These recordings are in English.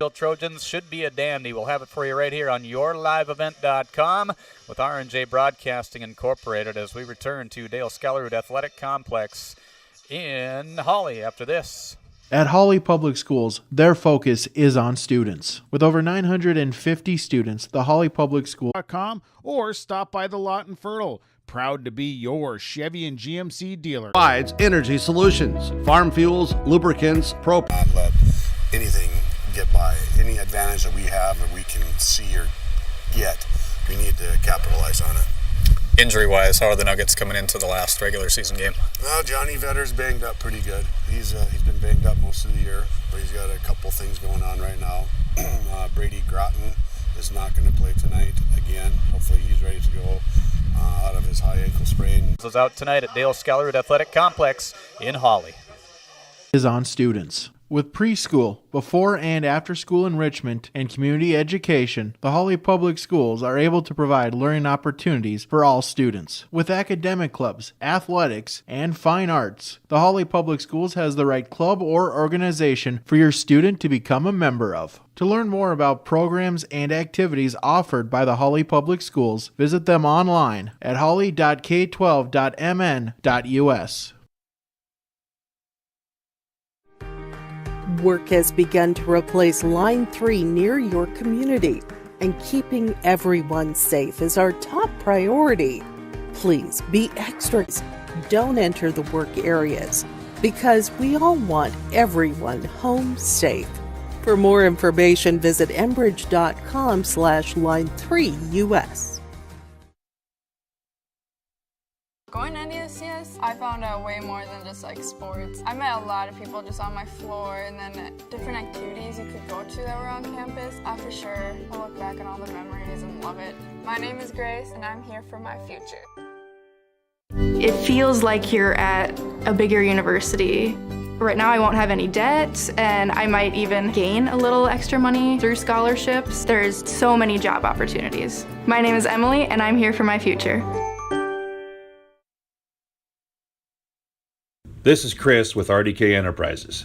Barnesville Trojans should be a dandy. We'll have it for you right here on yourliveevent.com with R&J Broadcasting Incorporated as we return to Dale Skellerud Athletic Complex in Hawley after this. At Hawley Public Schools, their focus is on students. With over 950 students, the Hawley Public School.com or stop by the lot in Fertile. Proud to be your Chevy and GMC dealer. Provides energy solutions, farm fuels, lubricants, propane. Not let anything get by. Any advantage that we have that we can see or get, we need to capitalize on it. Injury-wise, how are the Nuggets coming into the last regular season game? Well, Johnny Vetter's banged up pretty good. He's been banged up most of the year, but he's got a couple things going on right now. Brady Groton is not going to play tonight again. Hopefully he's ready to go out of his high ankle sprain. Is out tonight at Dale Skellerud Athletic Complex in Hawley. Is on students. With preschool, before and after school enrichment, and community education, the Hawley Public Schools are able to provide learning opportunities for all students. With academic clubs, athletics, and fine arts, the Hawley Public Schools has the right club or organization for your student to become a member of. To learn more about programs and activities offered by the Hawley Public Schools, visit them online at hawley.k12.mn.us. Work has begun to replace Line 3 near your community, and keeping everyone safe is our top priority. Please be extra. Don't enter the work areas, because we all want everyone home safe. For more information, visit enbridge.com/line3us. Going to NDSCS, I found out way more than just like sports. I met a lot of people just on my floor, and then different activities you could go to that were on campus. I for sure will look back on all the memories and love it. My name is Grace, and I'm here for my future. It feels like you're at a bigger university. Right now I won't have any debt, and I might even gain a little extra money through scholarships. There's so many job opportunities. My name is Emily, and I'm here for my future. This is Chris with RDK Enterprises.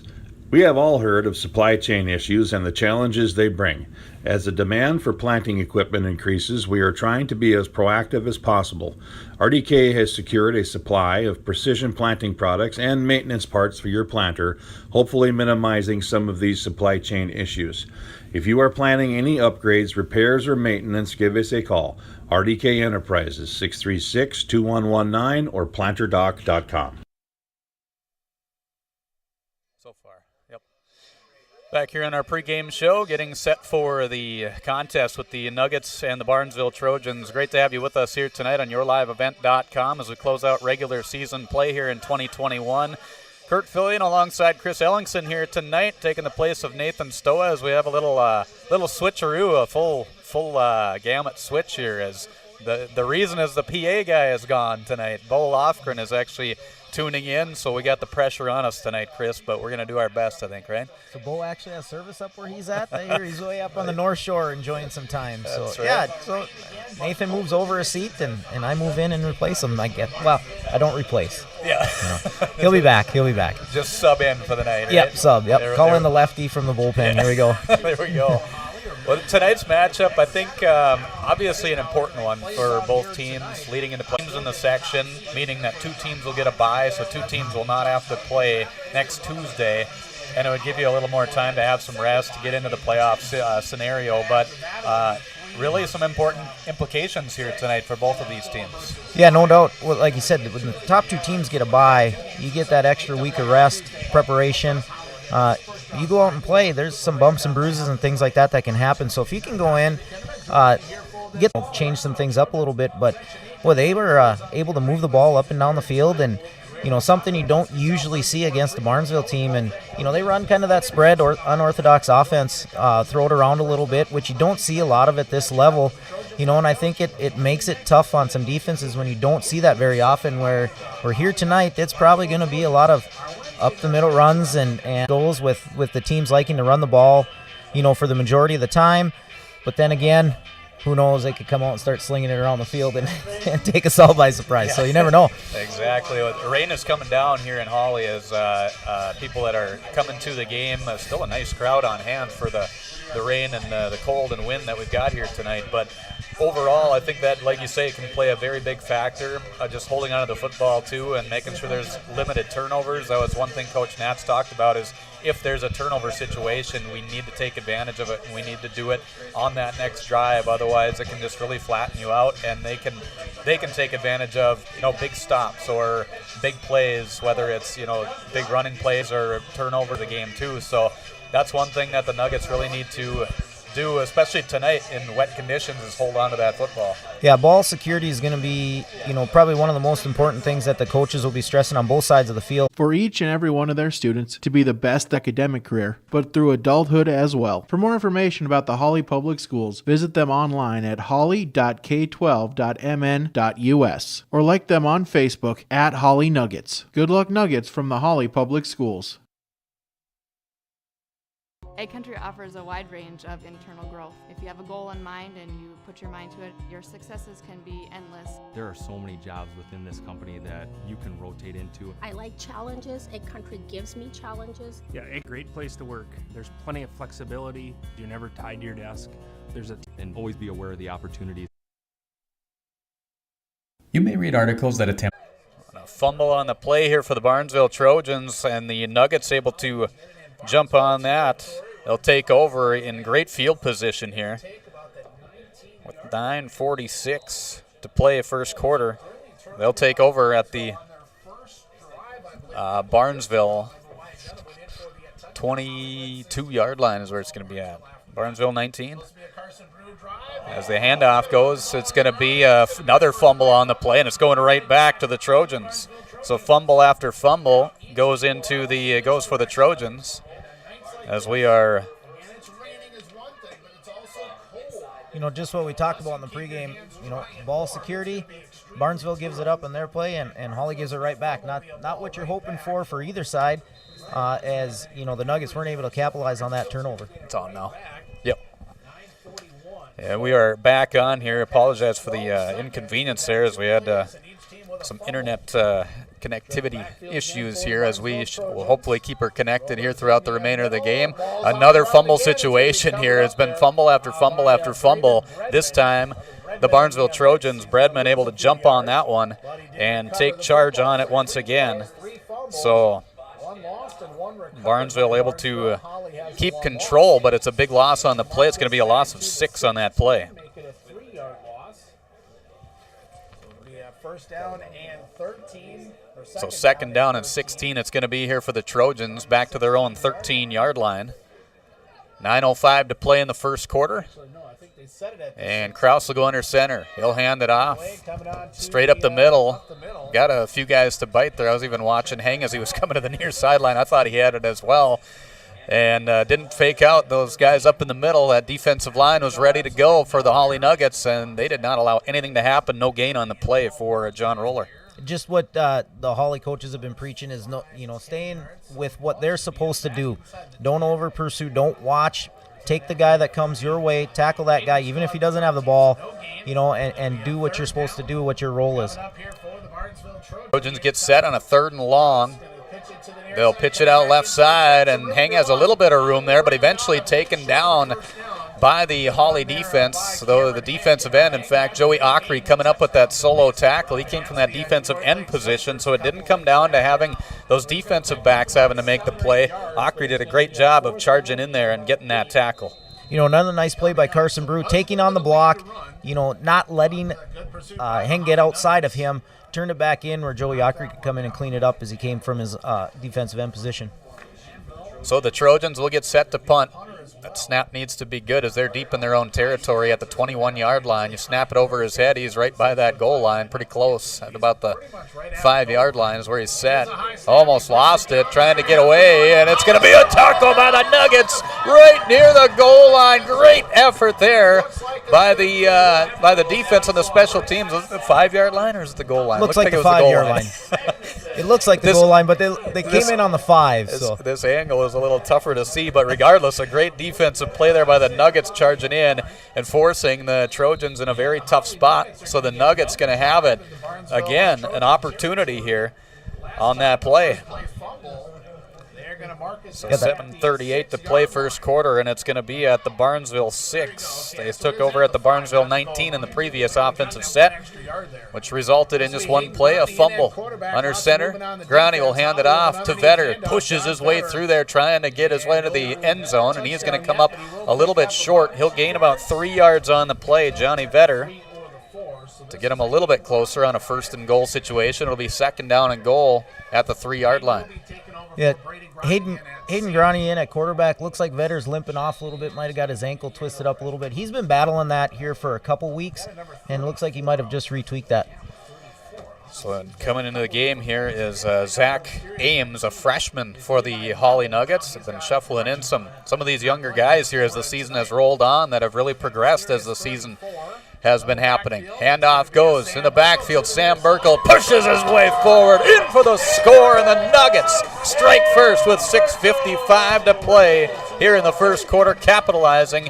We have all heard of supply chain issues and the challenges they bring. As the demand for planting equipment increases, we are trying to be as proactive as possible. RDK has secured a supply of precision planting products and maintenance parts for your planter, hopefully minimizing some of these supply chain issues. If you are planning any upgrades, repairs, or maintenance, give us a call. RDK Enterprises, 636-2119 or planterdoc.com. Back here in our pregame show, getting set for the contest with the Nuggets and the Barnesville Trojans. Great to have you with us here tonight on yourliveevent.com as we close out regular season play here in 2021. Kurt Fillion alongside Chris Ellingson here tonight, taking the place of Nathan Stoa as we have a little switcheroo, a full gamut switch here. As the reason is the PA guy is gone tonight. Bo Lofgren is actually tuning in, so we got the pressure on us tonight, Chris, but we're going to do our best, I think, right? So Bo actually has service up where he's at. I hear he's way up on the North Shore enjoying some time. That's so right. Yeah, so Nathan moves over a seat, and I move in and replace him. I don't replace. Yeah. He'll be back. Just sub in for the night, right? Yep, sub. Yep. Call in the lefty from the bullpen. Yeah. Here we go. There we go. Well, tonight's matchup, I think, obviously an important one for both teams, leading into teams in the section, meaning that two teams will get a bye, so two teams will not have to play next Tuesday, and it would give you a little more time to have some rest to get into the playoff scenario. But really some important implications here tonight for both of these teams. Yeah, no doubt. Well, like you said, when the top two teams get a bye, you get that extra week of rest, preparation. You go out and play, there's some bumps and bruises and things like that can happen. So if you can go in, change some things up a little bit. But they were able to move the ball up and down the field, and something you don't usually see against the Barnesville team. And they run kind of that spread or unorthodox offense, throw it around a little bit, which you don't see a lot of at this level. And I think it makes it tough on some defenses when you don't see that very often. Where we're here tonight, it's probably going to be a lot of up the middle runs and goals with the teams liking to run the ball, for the majority of the time. But then again, who knows, they could come out and start slinging it around the field and take us all by surprise. Yeah. So you never know. Exactly. The rain is coming down here in Hawley as people that are coming to the game. Still a nice crowd on hand for the the rain and the cold and wind that we've got here tonight. But overall, I think that, like you say, can play a very big factor, just holding on to the football too and making sure there's limited turnovers. That was one thing Coach Nats talked about, is if there's a turnover situation, we need to take advantage of it, and we need to do it on that next drive. Otherwise, it can just really flatten you out, and they can take advantage of, big stops or big plays, whether it's, big running plays or turnover the game too. So that's one thing that the Nuggets really need to do, especially tonight in wet conditions, is hold on to that football. Yeah, ball security is going to be, probably one of the most important things that the coaches will be stressing on both sides of the field. For each and every one of their students to be the best academic career, but through adulthood as well. For more information about the Hawley Public Schools, visit them online at hawley.k12.mn.us or like them on Facebook at Hawley Nuggets. Good luck, Nuggets, from the Hawley Public Schools. Ag Country offers a wide range of internal growth. If you have a goal in mind and you put your mind to it, your successes can be endless. There are so many jobs within this company that you can rotate into. I like challenges. Ag Country gives me challenges. Yeah, a great place to work. There's plenty of flexibility. You're never tied to your desk. And always be aware of the opportunities. You may read articles that attempt a fumble on the play here for the Barnesville Trojans, and the Nuggets able to jump on that. They'll take over in great field position here with 9:46 to play first quarter. They'll take over at the Barnesville 22-yard line is where it's going to be at. Barnesville 19. As the handoff goes, it's going to be another fumble on the play, and it's going right back to the Trojans. So fumble after fumble goes for the Trojans. As we are, just what we talked about in the pregame, ball security, Barnesville gives it up in their play, and Hawley gives it right back. Not what you're hoping for either side, as, the Nuggets weren't able to capitalize on that turnover. It's on now. Yep. And we are back on here. Apologize for the inconvenience there, as we had some internet connectivity issues here, as we will hopefully keep her connected here throughout the remainder of the game. Another fumble situation here. It's been fumble after fumble after fumble. This time, the Barnesville Trojans, Bredman able to jump on that one and take charge on it once again. So Barnesville able to keep control, but it's a big loss on the play. It's going to be a loss of 6 on that play. First down and 13. So second down and 16 it's going to be here for the Trojans, back to their own 13-yard line. 9:05 to play in the first quarter. And Kraus will go under center. He'll hand it off straight up the middle. Got a few guys to bite there. I was even watching Hang as he was coming to the near sideline. I thought he had it as well. And didn't fake out those guys up in the middle. That defensive line was ready to go for the Hawley Nuggets, and they did not allow anything to happen. No gain on the play for John Roller. Just what the Hawley coaches have been preaching is, staying with what they're supposed to do. Don't over pursue. Don't watch. Take the guy that comes your way. Tackle that guy, even if he doesn't have the ball. And do what you're supposed to do. What your role is. Trojans get set on a 3rd and long. They'll pitch it out left side, and Hang has a little bit of room there, but eventually taken down by the Hawley defense. Though the defensive end, in fact, Joey Ockery coming up with that solo tackle. He came from that defensive end position, so it didn't come down to having those defensive backs having to make the play. Ockery did a great job of charging in there and getting that tackle. Another nice play by Carson Brew, taking on the block, not letting Heng get outside of him. Turned it back in where Joey Ockery could come in and clean it up as he came from his defensive end position. So the Trojans will get set to punt. That snap needs to be good as they're deep in their own territory at the 21-yard line. You snap it over his head. He's right by that goal line, pretty close at about the 5-yard line is where he's set. Almost lost it, trying to get away, and it's going to be a tackle by the Nuggets right near the goal line. Great effort there by the defense on the special teams. Is it the 5-yard line or is it the goal line? Looks like the 5-yard line. It looks like the goal line, but they came in on the 5. So this angle is a little tougher to see, but regardless, a great defensive play there by the Nuggets, charging in and forcing the Trojans in a very tough spot. So the Nuggets going to have it again, an opportunity here on that play. So 7:38 to play first quarter, and it's going to be at the Barnesville 6. They took over at the Barnesville 19 in the previous offensive set, which resulted in just one play, a fumble. Under center, Grani will hand it off to Vetter. Pushes his way through there, trying to get his way to the end zone, and he's going to come up a little bit short. He'll gain about 3 yards on the play, Johnny Vetter, to get him a little bit closer on a first and goal situation. It'll be second down and goal at the 3-yard line. Yeah, Hayden Grani in at quarterback. Looks like Vetter's limping off a little bit. Might have got his ankle twisted up a little bit. He's been battling that here for a couple weeks, and it looks like he might have just retweaked that. So coming into the game here is Zach Ames, a freshman for the Hawley Nuggets. They've been shuffling in some of these younger guys here as the season has rolled on that have really progressed as the season has been happening. Handoff goes in the backfield. Sam Burkle pushes his way forward, in for the score, and the Nuggets strike first with 6:55 to play here in the first quarter, capitalizing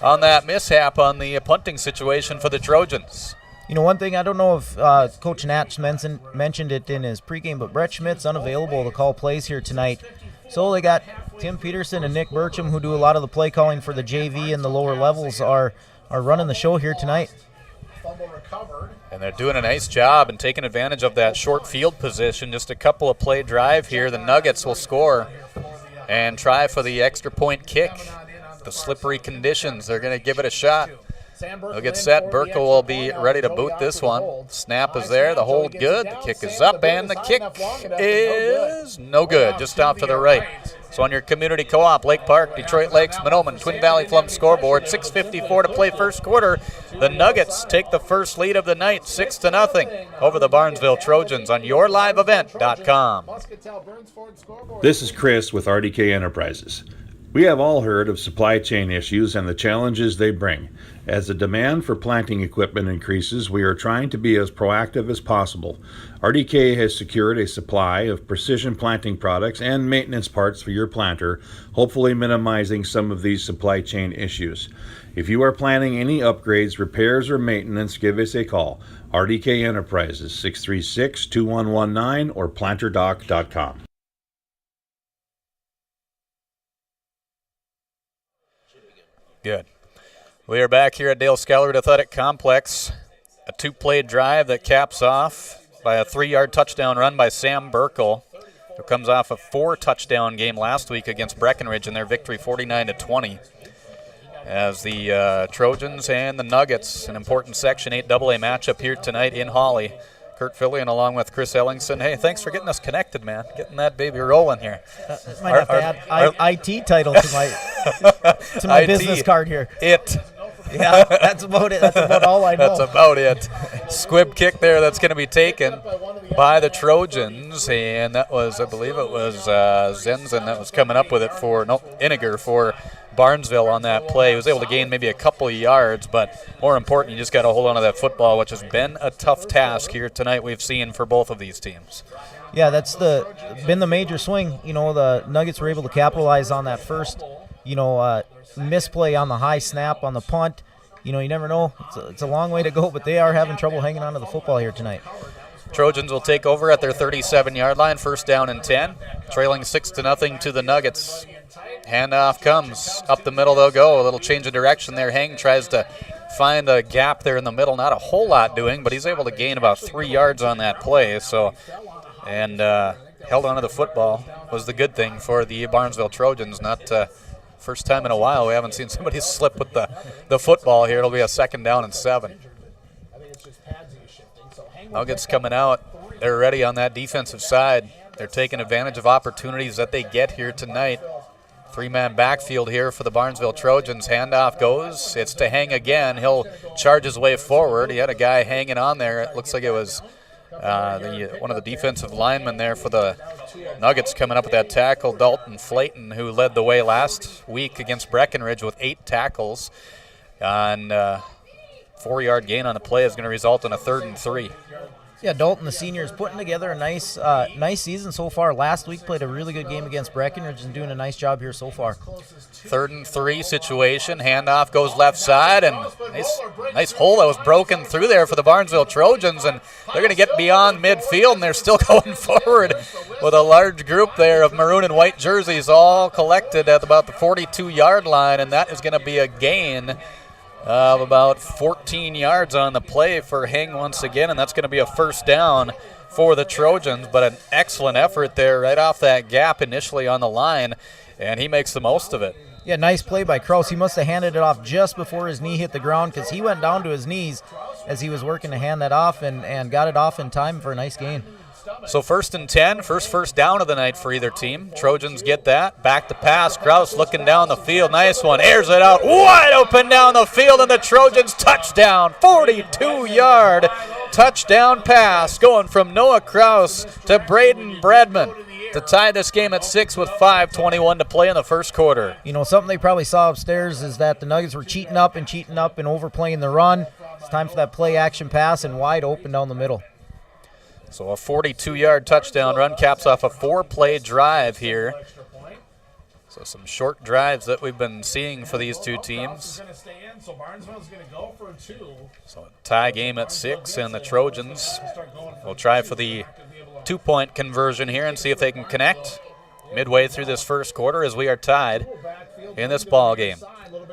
on that mishap on the punting situation for the Trojans. You know, one thing, I don't know if Coach Natch mentioned it in his pregame, but Brett Schmidt's unavailable to call plays here tonight. So they got Tim Peterson and Nick Burcham, who do a lot of the play calling for the JV and the lower levels, are running the show here tonight. And they're doing a nice job and taking advantage of that short field position. Just a couple of play drive here. The Nuggets will score and try for the extra point kick. The slippery conditions, they're going to give it a shot. They'll get set. Burkle will be ready to boot this one. Snap is there. The hold good. The kick is up, and the kick is no good. Just off to the right. So on your community co-op, Lake Park, Detroit Lakes, Monoman, Twin Valley Plum scoreboard, 6:54 to play first quarter. The Nuggets take the first lead of the night, 6-0 over the Barnesville Trojans on yourliveevent.com. This is Chris with RDK Enterprises. We have all heard of supply chain issues and the challenges they bring. As the demand for planting equipment increases, we are trying to be as proactive as possible. RDK has secured a supply of precision planting products and maintenance parts for your planter, hopefully minimizing some of these supply chain issues. If you are planning any upgrades, repairs, or maintenance, give us a call. RDK Enterprises, 636-2119 or planterdoc.com. Good. We are back here at Dale Scallard Athletic Complex. A two-play drive that caps off by a 3-yard touchdown run by Sam Burkle, who comes off a 4-touchdown game last week against Breckenridge in their victory 49-20. As the Trojans and the Nuggets, an important Section 8 AA matchup here tonight in Hawley. Kurt Fillion along with Chris Ellingson. Hey, thanks for getting us connected, man. Getting that baby rolling here. Might have to add IT title to my business card here. Yeah, that's about it. That's about all I know. That's about it. Squib kick there that's going to be taken by the Trojans, and that was, I believe it was Zenzen that was coming up with it Iniger for Barnesville on that play. He was able to gain maybe a couple of yards, but more important, you just got to hold on to that football, which has been a tough task here tonight we've seen for both of these teams. Yeah, that's been the major swing. You know, the Nuggets were able to capitalize on that first, misplay on the high snap on the punt. You know, you never know. It's a long way to go, but they are having trouble hanging on to the football here tonight. Trojans will take over at their 37-yard line, first down and 10, trailing 6-0 to the Nuggets. Handoff comes. Up the middle they'll go. A little change of direction there. Hang tries to find a gap there in the middle. Not a whole lot doing, but he's able to gain about 3 yards on that play. And held onto the football was the good thing for the Barnesville Trojans. Not first time in a while we haven't seen somebody slip with the football here. It'll be a second down and 7. Nuggets coming out. They're ready on that defensive side. They're taking advantage of opportunities that they get here tonight. 3-man backfield here for the Barnesville Trojans. Handoff goes. It's to Hang again. He'll charge his way forward. He had a guy hanging on there. It looks like it was one of the defensive linemen there for the Nuggets coming up with that tackle, Dalton Flayton, who led the way last week against Breckenridge with 8 tackles. And 4-yard gain on the play is going to result in a 3rd and 3. Yeah, Dalton, the senior, is putting together a nice season so far. Last week played a really good game against Breckenridge and doing a nice job here so far. 3rd and 3 situation. Handoff goes left side, and nice hole that was broken through there for the Barnesville Trojans, and they're going to get beyond midfield, and they're still going forward with a large group there of maroon and white jerseys all collected at about the 42-yard line, and that is going to be a gain of about 14 yards on the play for Heng once again, and that's going to be a first down for the Trojans, but an excellent effort there right off that gap initially on the line, and he makes the most of it. Yeah, nice play by Kraus. He must have handed it off just before his knee hit the ground because he went down to his knees as he was working to hand that off and got it off in time for a nice gain. So 1st and 10, first down of the night for either team. Trojans get that. Back to pass. Kraus looking down the field. Nice one. Airs it out. Wide open down the field, and the Trojans touchdown. 42-yard touchdown pass going from Noah Kraus to Braden Bredman to tie this game at 6 with 5:21 to play in the first quarter. You know, something they probably saw upstairs is that the Nuggets were cheating up and overplaying the run. It's time for that play-action pass and wide open down the middle. So a 42-yard touchdown run caps off a 4-play drive here. So some short drives that we've been seeing for these two teams. So a tie game at 6, and the Trojans will try for the 2-point conversion here and see if they can connect midway through this first quarter as we are tied in this ball game.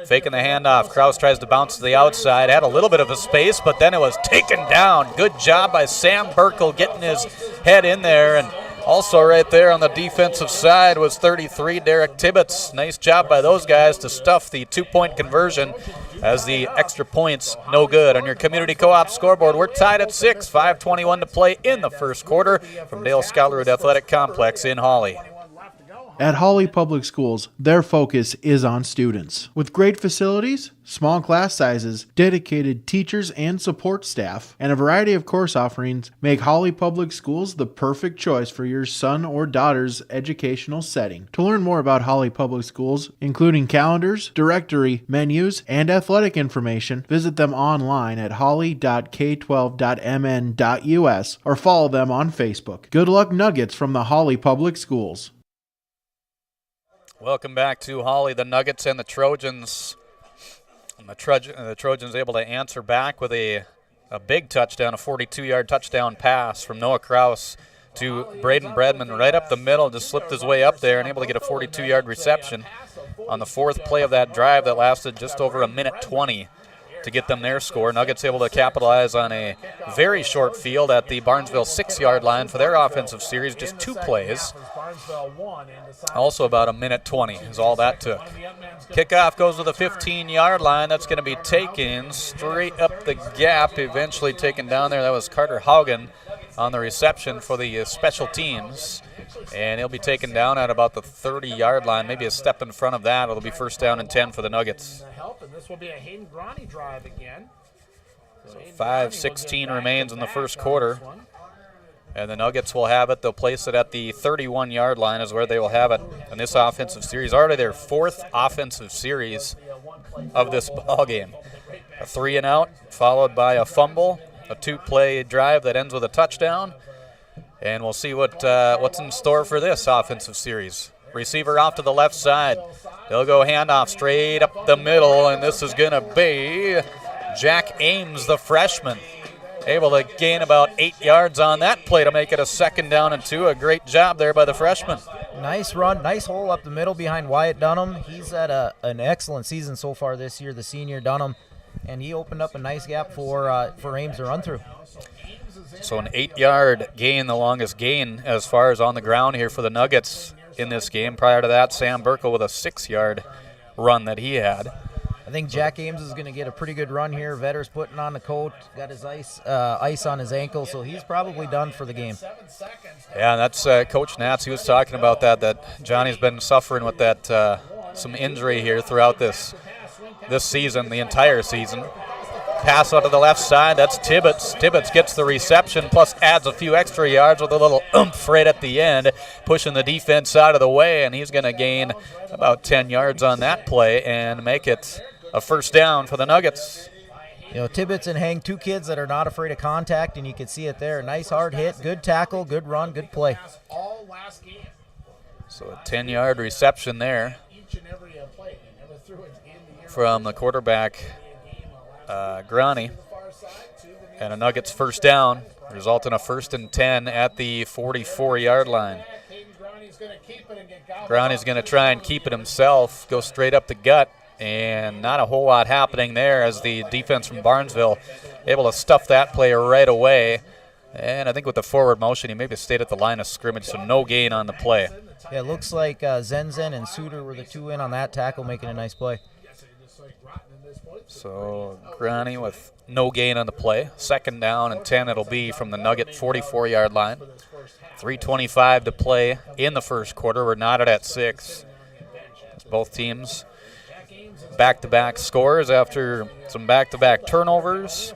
Faking the handoff. Kraus tries to bounce to the outside. Had a little bit of a space, but then it was taken down. Good job by Sam Burkle getting his head in there. And also right there on the defensive side was 33, Derek Tibbetts. Nice job by those guys to stuff the 2-point conversion as the extra points no good. On your Community Co-op scoreboard, we're tied at 6, 5:21 to play in the first quarter from Dale Scholarwood Athletic Complex in Hawley. At Hawley Public Schools, their focus is on students. With great facilities, small class sizes, dedicated teachers and support staff, and a variety of course offerings, make Hawley Public Schools the perfect choice for your son or daughter's educational setting. To learn more about Hawley Public Schools, including calendars, directory, menus, and athletic information, visit them online at hawley.k12.mn.us or follow them on Facebook. Good luck, Nuggets from the Hawley Public Schools. Welcome back to Hawley. The Nuggets and the Trojans. And the Trojans able to answer back with a big touchdown, a 42-yard touchdown pass from Noah Kraus to Braden Bredman right up the middle, just slipped his way up there and able to get a 42-yard reception on the 4th play of that drive that lasted just over a minute 20 to get them their score. Nuggets able to capitalize on a very short field at the Barnesville 6-yard line for their offensive series, just 2 plays. Also about a minute 20 is all that took. Kickoff goes to the 15-yard line. That's going to be taken straight up the gap, eventually taken down there. That was Carter Haugen on the reception for the special teams. And he'll be taken down at about the 30-yard line, maybe a step in front of that. It'll be first down and 10 for the Nuggets. This will be a Hayden Groney drive again. So 5:16 remains in the first quarter. And the Nuggets will have it. They'll place it at the 31-yard line is where they will have it in this offensive series. Already their 4th offensive series of this ball game. A 3-and-out followed by a fumble, a 2-play drive that ends with a touchdown. And we'll see what's in store for this offensive series. Receiver off to the left side. They'll go handoff straight up the middle, and this is going to be Jack Ames, the freshman. Able to gain about 8 yards on that play to make it a 2nd down and 2. A great job there by the freshman. Nice run, nice hole up the middle behind Wyatt Dunham. He's had an excellent season so far this year, the senior Dunham, and he opened up a nice gap for Ames to run through. So an 8-yard gain, the longest gain as far as on the ground here for the Nuggets in this game. Prior to that, Sam Burkle with a 6-yard run that he had. I think Jack Ames is going to get a pretty good run here. Vetter's putting on the coat, got his ice on his ankle, so he's probably done for the game. Yeah, that's Coach Nats. He was talking about that Johnny's been suffering with that some injury here throughout this season, the entire season. Pass out to the left side, that's Tibbetts. Tibbetts gets the reception, plus adds a few extra yards with a little oomph right at the end, pushing the defense out of the way, and he's going to gain about 10 yards on that play and make it a first down for the Nuggets. You know, Tibbetts and Hang, 2 kids that are not afraid of contact, and you can see it there. Nice hard hit, good tackle, good run, good play. So a 10-yard reception there from the quarterback, Groney. And a Nuggets first down result in a 1st and 10 at the 44-yard line. Grani's going to try and keep it himself, go straight up the gut, and not a whole lot happening there as the defense from Barnesville able to stuff that play right away. And I think with the forward motion, he maybe stayed at the line of scrimmage, so no gain on the play. Yeah, it looks like Zenzen and Suter were the two in on that tackle, making a nice play. So Grani with no gain on the play. 2nd down and 10 it'll be from the Nugget 44-yard line. 3:25 to play in the first quarter. We're knotted at 6. As both teams back-to-back scores after some back-to-back turnovers.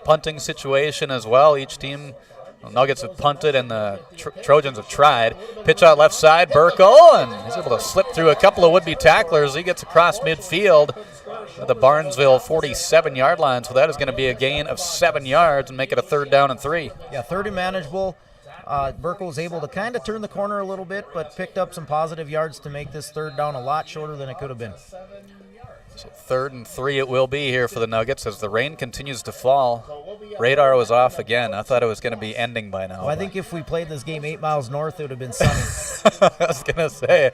Punting situation as well. Each team, the Nuggets have punted and the Trojans have tried. Pitch out left side, Burkle, and he's able to slip through a couple of would-be tacklers. He gets across midfield at the Barnesville 47-yard line, so that is going to be a gain of 7 yards and make it a 3rd down and 3. Yeah, 3rd and manageable. Burkle was able to kind of turn the corner a little bit, but picked up some positive yards to make this 3rd down a lot shorter than it could have been. So 3rd and 3 it will be here for the Nuggets as the rain continues to fall. Radar was off again. I thought it was going to be ending by now. Well, I think if we played this game 8 miles north, it would have been sunny. I was going to say.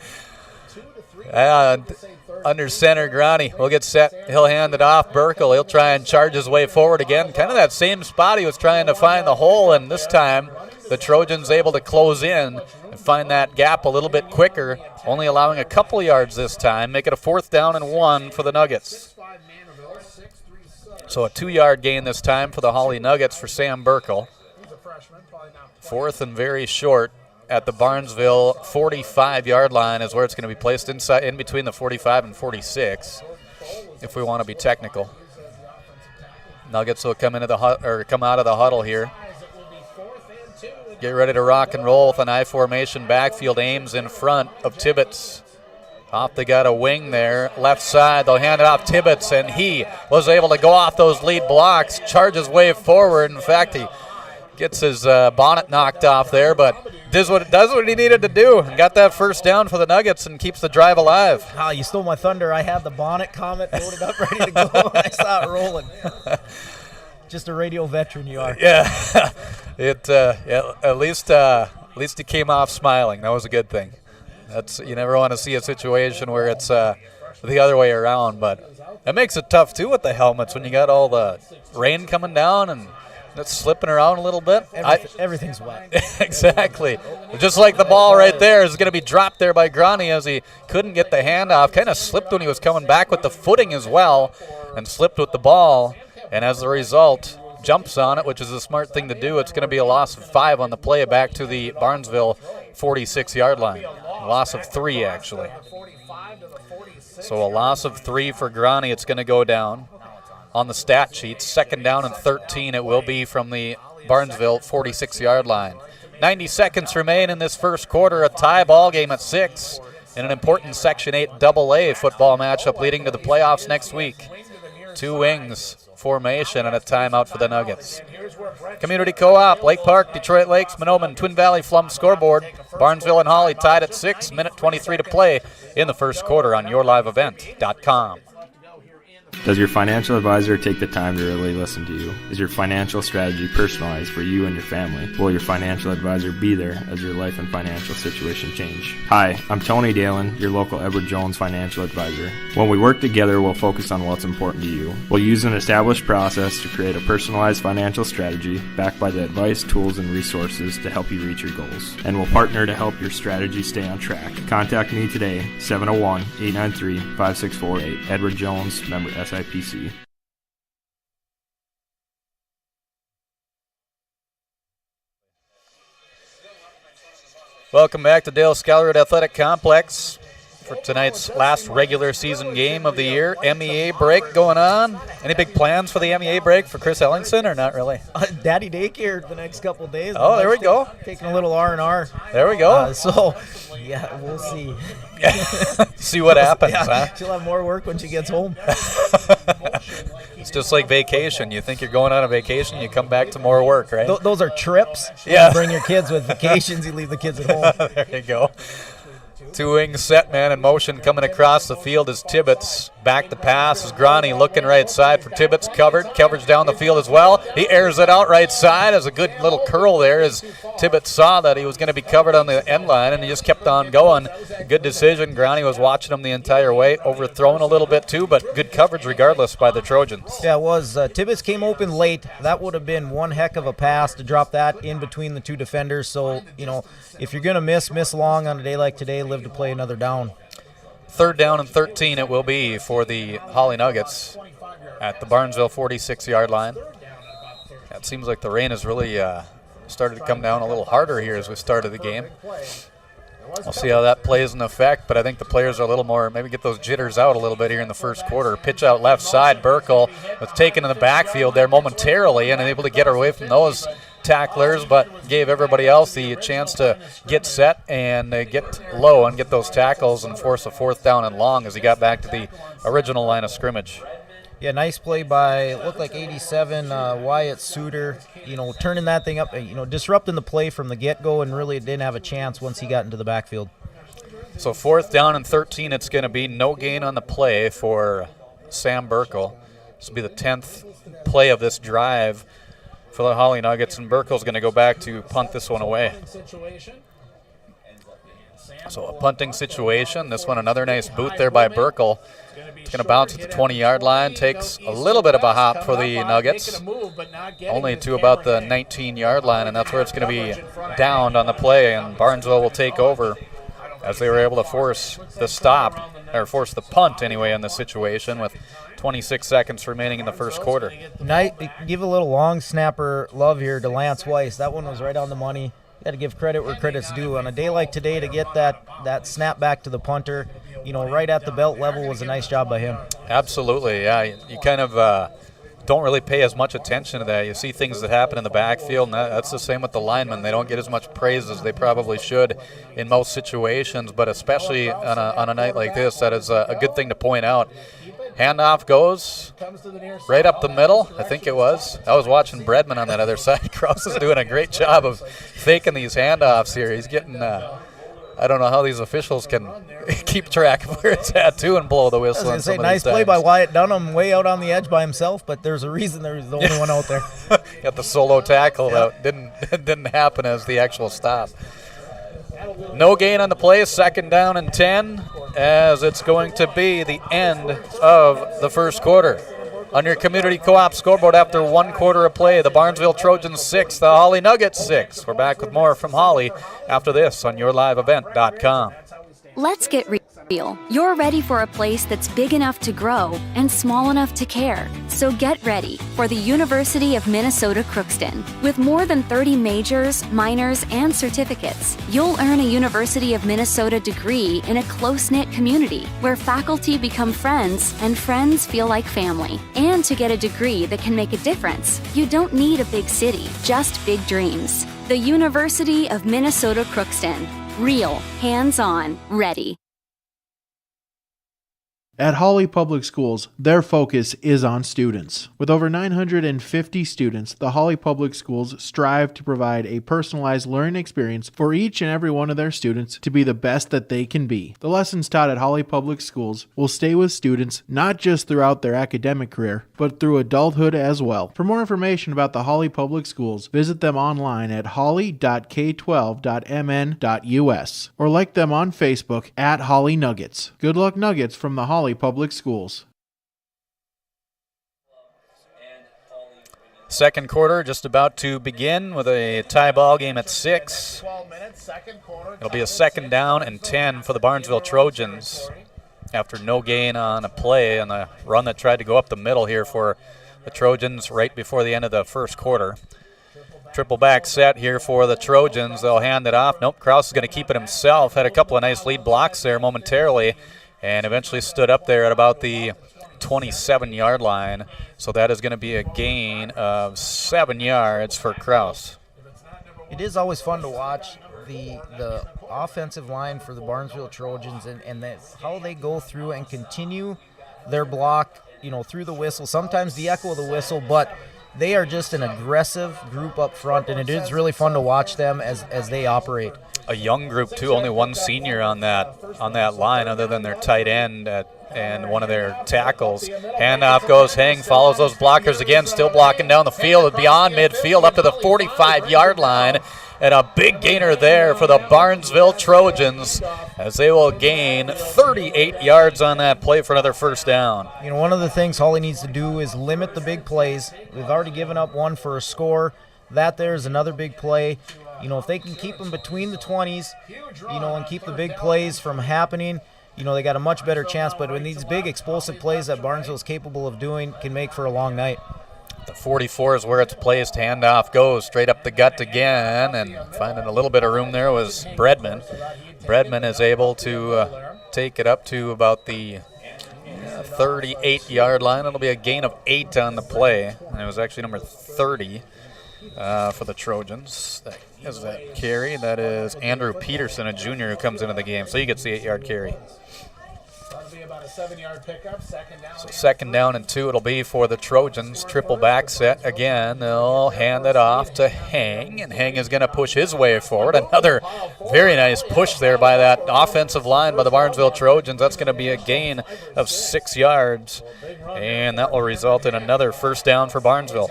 Under center, Grani will get set. He'll hand it off. Burkle, he'll try and charge his way forward again. Kind of that same spot he was trying to find the hole, and this time the Trojans able to close in and find that gap a little bit quicker, only allowing a couple yards this time. Make it a 4th down and 1 for the Nuggets. So a 2-yard gain this time for the Hawley Nuggets for Sam Burkle. 4th and very short at the Barnesville 45-yard line is where it's going to be placed inside, in between the 45 and 46, if we want to be technical. Nuggets will come come out of the huddle here. Get ready to rock and roll with an I formation backfield. Ames in front of Tibbetts. Off they got a wing there, left side. They'll hand it off Tibbetts, and he was able to go off those lead blocks, charge his way forward. In fact, he gets his bonnet knocked off there, but does what he needed to do and got that 1st down for the Nuggets and keeps the drive alive. Oh, you stole my thunder. I had the bonnet comment loaded up, ready to go, and I saw it rolling. Just a radio veteran you are. Yeah, at least he came off smiling. That was a good thing. You never want to see a situation where it's the other way around, but it makes it tough too with the helmets when you got all the rain coming down and it's slipping around a little bit. Everything's wet. Exactly. Just like the ball right there is going to be dropped there by Grani as he couldn't get the handoff. Kind of slipped when he was coming back with the footing as well and slipped with the ball. And as a result, jumps on it, which is a smart thing to do. It's going to be a loss of 5 on the play back to the Barnesville 46-yard line. A loss of 3, actually. So a loss of 3 for Grani. It's going to go down on the stat sheet. 2nd down and 13 it will be from the Barnesville 46-yard line. 90 seconds remain in this first quarter. A tie ball game at 6 in an important Section 8 AA football matchup leading to the playoffs next week. 2 wings formation and a timeout for the Nuggets. Community Co-op, Lake Park, Detroit Lakes, Monoman, Twin Valley, Flum scoreboard. Barnesville and Hawley tied at 6, minute 23 to play in the first quarter on yourliveevent.com. Does your financial advisor take the time to really listen to you? Is your financial strategy personalized for you and your family? Will your financial advisor be there as your life and financial situation change? Hi, I'm Tony Dalen, your local Edward Jones financial advisor. When we work together, we'll focus on what's important to you. We'll use an established process to create a personalized financial strategy backed by the advice, tools, and resources to help you reach your goals. And we'll partner to help your strategy stay on track. Contact me today, 701-893-5648. Edward Jones, member SIPC. Welcome back to Dale Scalleroot Athletic Complex for tonight's last regular season game of the year. MEA break going on. Any big plans for the MEA break for Chris Ellingson or not really? Daddy daycare the next couple of days. Oh, there we go. Taking a little R&R. There we go. Yeah, we'll see. See what happens, yeah, huh? She'll have more work when she gets home. It's just like vacation. You think you're going on a vacation, you come back to more work, right? Those are trips. Yeah. You bring your kids with vacations, you leave the kids at home. There you go. Two-wing set man in motion coming across the field is Tibbetts. Back to pass is Groney looking right side for Tibbetts. Coverage down the field as well. He airs it out right side. As a good little curl there as Tibbetts saw that he was going to be covered on the end line, and he just kept on going. Good decision. Groney was watching him the entire way. Overthrown a little bit too, but good coverage regardless by the Trojans. Yeah, it was. Tibbetts came open late. That would have been one heck of a pass to drop that in between the two defenders. So, if you're going to miss long on a day like today, live to play another down. 3rd down and 13 it will be for the Hawley Nuggets at the Barnesville 46-yard line. It seems like the rain has really started to come down a little harder here as we started the game. We'll see how that plays in effect, but I think the players are a little more, maybe get those jitters out a little bit here in the first quarter. Pitch out left side. Burkle was taken in the backfield there momentarily and able to get away from those tacklers, but gave everybody else the chance to get set and get low and get those tackles and force a 4th down and long as he got back to the original line of scrimmage. Yeah, nice play by, looked like 87, Wyatt Suter, turning that thing up, disrupting the play from the get-go, and really didn't have a chance once he got into the backfield. So 4th down and 13 it's going to be. No gain on the play for Sam Burkle. This will be the 10th play of this drive for the Hawley Nuggets, and Burkle's going to go back to punt this one away. So a punting situation. This one, another nice boot there by Burkle. It's going to bounce at the 20-yard line. Takes a little bit of a hop for the Nuggets, only to about the 19-yard line, and that's where it's going to be downed on the play, and Barnesville will take over as they were able to force the punt anyway in this situation with 26 seconds remaining in the first quarter. Give a little long snapper love here to Lance Weiss. That one was right on the money. You got to give credit where credit's due. On a day like today, to get that snap back to the punter, right at the belt level, was a nice job by him. Absolutely, yeah. You kind of don't really pay as much attention to that. You see things that happen in the backfield, and that's the same with the linemen. They don't get as much praise as they probably should in most situations, but especially on a night like this, that is a good thing to point out. Handoff goes right up the middle, I think it was. I was watching Bredman on that other side. Krause is doing a great job of faking these handoffs here. He's getting, I don't know how these officials can keep track of where it's at, too, and blow the whistle. I was going to say, nice play by Wyatt Dunham, way out on the edge by himself, but there's a reason there's the only one out there. Got the solo tackle that didn't happen as the actual stop. No gain on the play, 2nd down and 10, as it's going to be the end of the first quarter. On your Community Co-op scoreboard after 1 quarter of play, the Barnesville Trojans 6, the Hawley Nuggets 6. We're back with more from Hawley after this on yourliveevent.com. Let's get real. You're ready for a place that's big enough to grow and small enough to care. So get ready for the University of Minnesota Crookston. With more than 30 majors, minors, and certificates, you'll earn a University of Minnesota degree in a close-knit community where faculty become friends and friends feel like family. And to get a degree that can make a difference, you don't need a big city, just big dreams. The University of Minnesota Crookston. Real, hands-on, ready. At Hawley Public Schools, their focus is on students. With over 950 students, the Hawley Public Schools strive to provide a personalized learning experience for each and every one of their students to be the best that they can be. The lessons taught at Hawley Public Schools will stay with students not just throughout their academic career, but through adulthood as well. For more information about the Hawley Public Schools, visit them online at hawley.k12.mn.us or like them on Facebook at Hawley Nuggets. Good luck, Nuggets, from the Hawley Public Schools. Second quarter just about to begin with a tie ball game at 6. It'll be a 2nd down and 10 for the Barnesville Trojans after no gain on a play on the run that tried to go up the middle here for the Trojans right before the end of the first quarter. Triple back set here for the Trojans. They'll hand it off. Nope, Krause is going to keep it himself. Had a couple of nice lead blocks there momentarily, and eventually stood up there at about the 27-yard line. So that is going to be a gain of 7 yards for Krause. It is always fun to watch the offensive line for the Barnesville Trojans and how they go through and continue their block, through the whistle. Sometimes the echo of the whistle, but they are just an aggressive group up front, and it is really fun to watch them as they operate. A young group too, only one senior on that line other than their tight end and one of their tackles. Handoff goes, Hang follows those blockers again, still blocking down the field, beyond midfield up to the 45-yard line. And a big gainer there for the Barnesville Trojans as they will gain 38 yards on that play for another first down. You know, one of the things Hawley needs to do is limit the big plays. We've already given up one for a score. That there is another big play. You know, if they can keep them between the 20s, you know, and keep the big plays from happening, you know, they got a much better chance. But when these big explosive plays that Barnesville is capable of doing can make for a long night. The 44 is where it's placed. Handoff goes straight up the gut again, and finding a little bit of room there was Bredman. Bredman is able to take it up to about the 38-yard line. It'll be a gain of 8 on the play, and it was actually number 30 for the Trojans. That is that carry. That is Andrew Peterson, a junior, who comes into the game, so he gets the 8-yard carry. About a 7-yard pickup, second down. So second down and 2 it'll be for the Trojans. Triple back set again. They'll hand it off to Hang, and Hang is going to push his way forward. Another very nice push there by that offensive line by the Barnesville Trojans. That's going to be a gain of 6 yards, and that will result in another first down for Barnesville.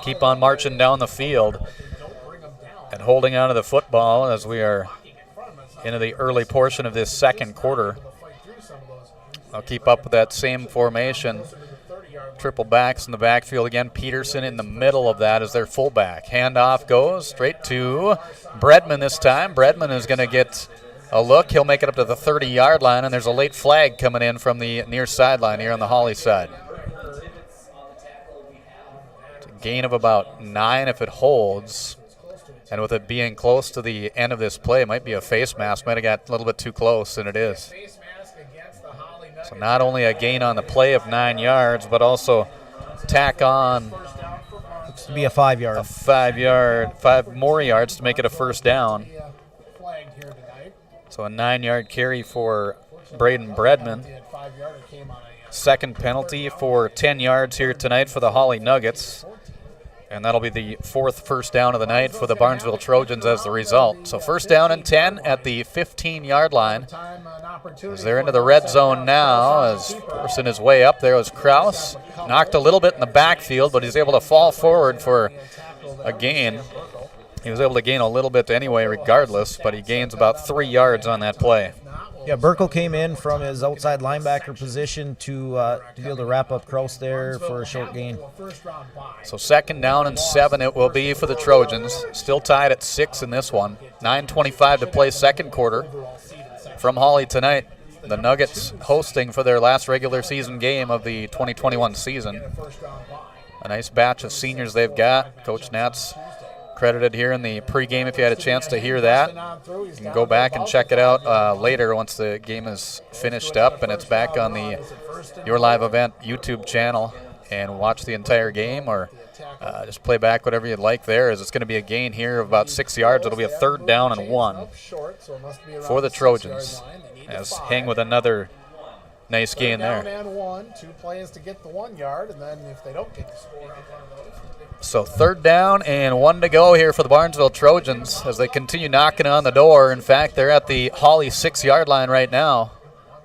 Keep on marching down the field and holding on to the football as we are into the early portion of this second quarter. I'll keep up with that same formation. Triple backs in the backfield again. Peterson in the middle of that as their fullback. Handoff goes straight to Bredman this time. Bredman is going to get a look. He'll make it up to the 30-yard line, and there's a late flag coming in from the near sideline here on the Hawley side. It's a gain of about 9 if it holds. And with it being close to the end of this play, it might be a face mask. Might have got a little bit too close, and it is. So not only a gain on the play of 9 yards, but also tack on. Looks to be a 5-yard. A 5 more yards to make it a first down. So a 9-yard carry for Braden Bredman. Second penalty for 10 yards here tonight for the Hawley Nuggets. And that'll be the 4th first down of the night for the Barnesville Trojans as the result. So first down and 10 at the 15-yard line. As they're into the red zone now, as forcing his way up there was Kraus. Knocked a little bit in the backfield, but he's able to fall forward for a gain. He was able to gain a little bit anyway regardless, but he gains about 3 yards on that play. Yeah, Burkle came in from his outside linebacker position to be able to wrap up Kraus there for a short gain. So second down and 7 it will be for the Trojans. Still tied at 6 in this one. 9:25 to play second quarter. From Hawley tonight, the Nuggets hosting for their last regular season game of the 2021 season. A nice batch of seniors they've got. Coach Nat's credited here in the pregame if you had a chance to hear that. You can go back and check it out later once the game is finished up and it's back on the Your Live Event YouTube channel, and watch the entire game, or just play back whatever you'd like there, as it's going to be a gain here of about 6 yards. It'll be a 3rd down and 1 for the Trojans, as Hang with another nice gain there. Down and 1, 2 plays to get the 1 yard, and then if they don't get the score. So 3rd down and 1 to go here for the Barnesville Trojans as they continue knocking on the door. In fact, they're at the Hawley 6-yard line right now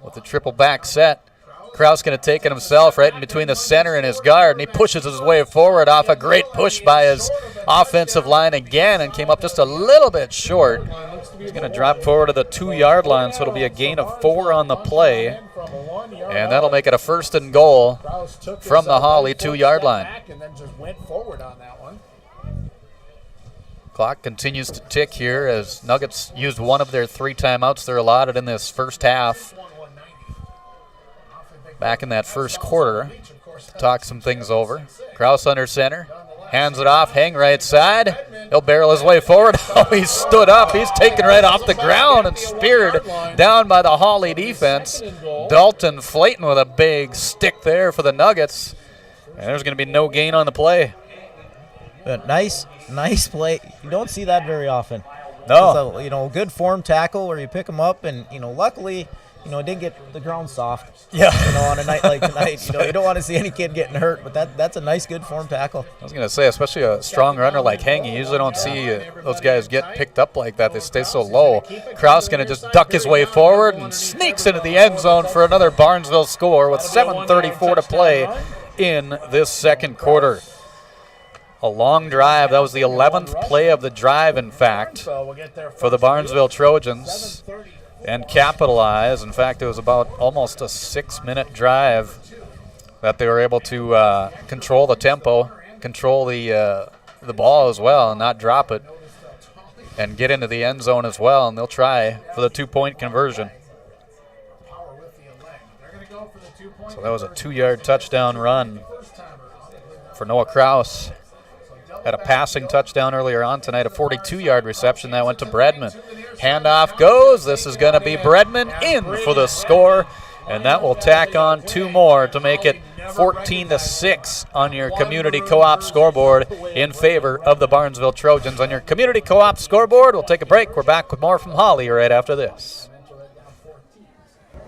with the triple back set. Kraus going to take it himself right in between the center and his guard, and he pushes his way forward off a great push by his offensive line again, and came up just a little bit short. He's going to drop forward to the 2-yard line, so it'll be a gain of 4 on the play, and that'll make it a 1st and goal from the Hawley 2-yard line. Clock continues to tick here as Nuggets used one of their 3 timeouts they're allotted in this first half. Back in that first quarter to talk some things over. Kraus under center. Hands it off. Hang right side. He'll barrel his way forward. Oh, he stood up. He's taken right off the ground and speared down by the Hawley defense. Dalton Flayton with a big stick there for the Nuggets. And there's going to be no gain on the play. But nice play. You don't see that very often. No. It's a, good form tackle where you pick them up, and luckily it didn't get the ground soft. Yeah. On a night like tonight, you don't want to see any kid getting hurt, but that's a nice, good form tackle. I was going to say, especially a strong runner like Hangy, you usually don't see those guys get picked up like that. They stay so low. Kraus going to just duck his way forward and sneaks into the end zone for another Barnesville score with 7:34 to play in this second quarter. A long drive. That was the 11th play of the drive, in fact, for the Barnesville Trojans, and capitalize. In fact, it was about almost a 6-minute drive that they were able to control the tempo, control the ball as well, and not drop it, and get into the end zone as well. And they'll try for the 2-point conversion. So that was a 2-yard touchdown run for Noah Kraus. Had a passing touchdown earlier on tonight, a 42-yard reception that went to Bredman. Handoff goes. This is going to be Bredman in for the score, and that will tack on 2 more to make it 14-6 on your Community Co-op scoreboard in favor of the Barnesville Trojans. On your Community Co-op scoreboard, we'll take a break. We're back with more from Hawley right after this.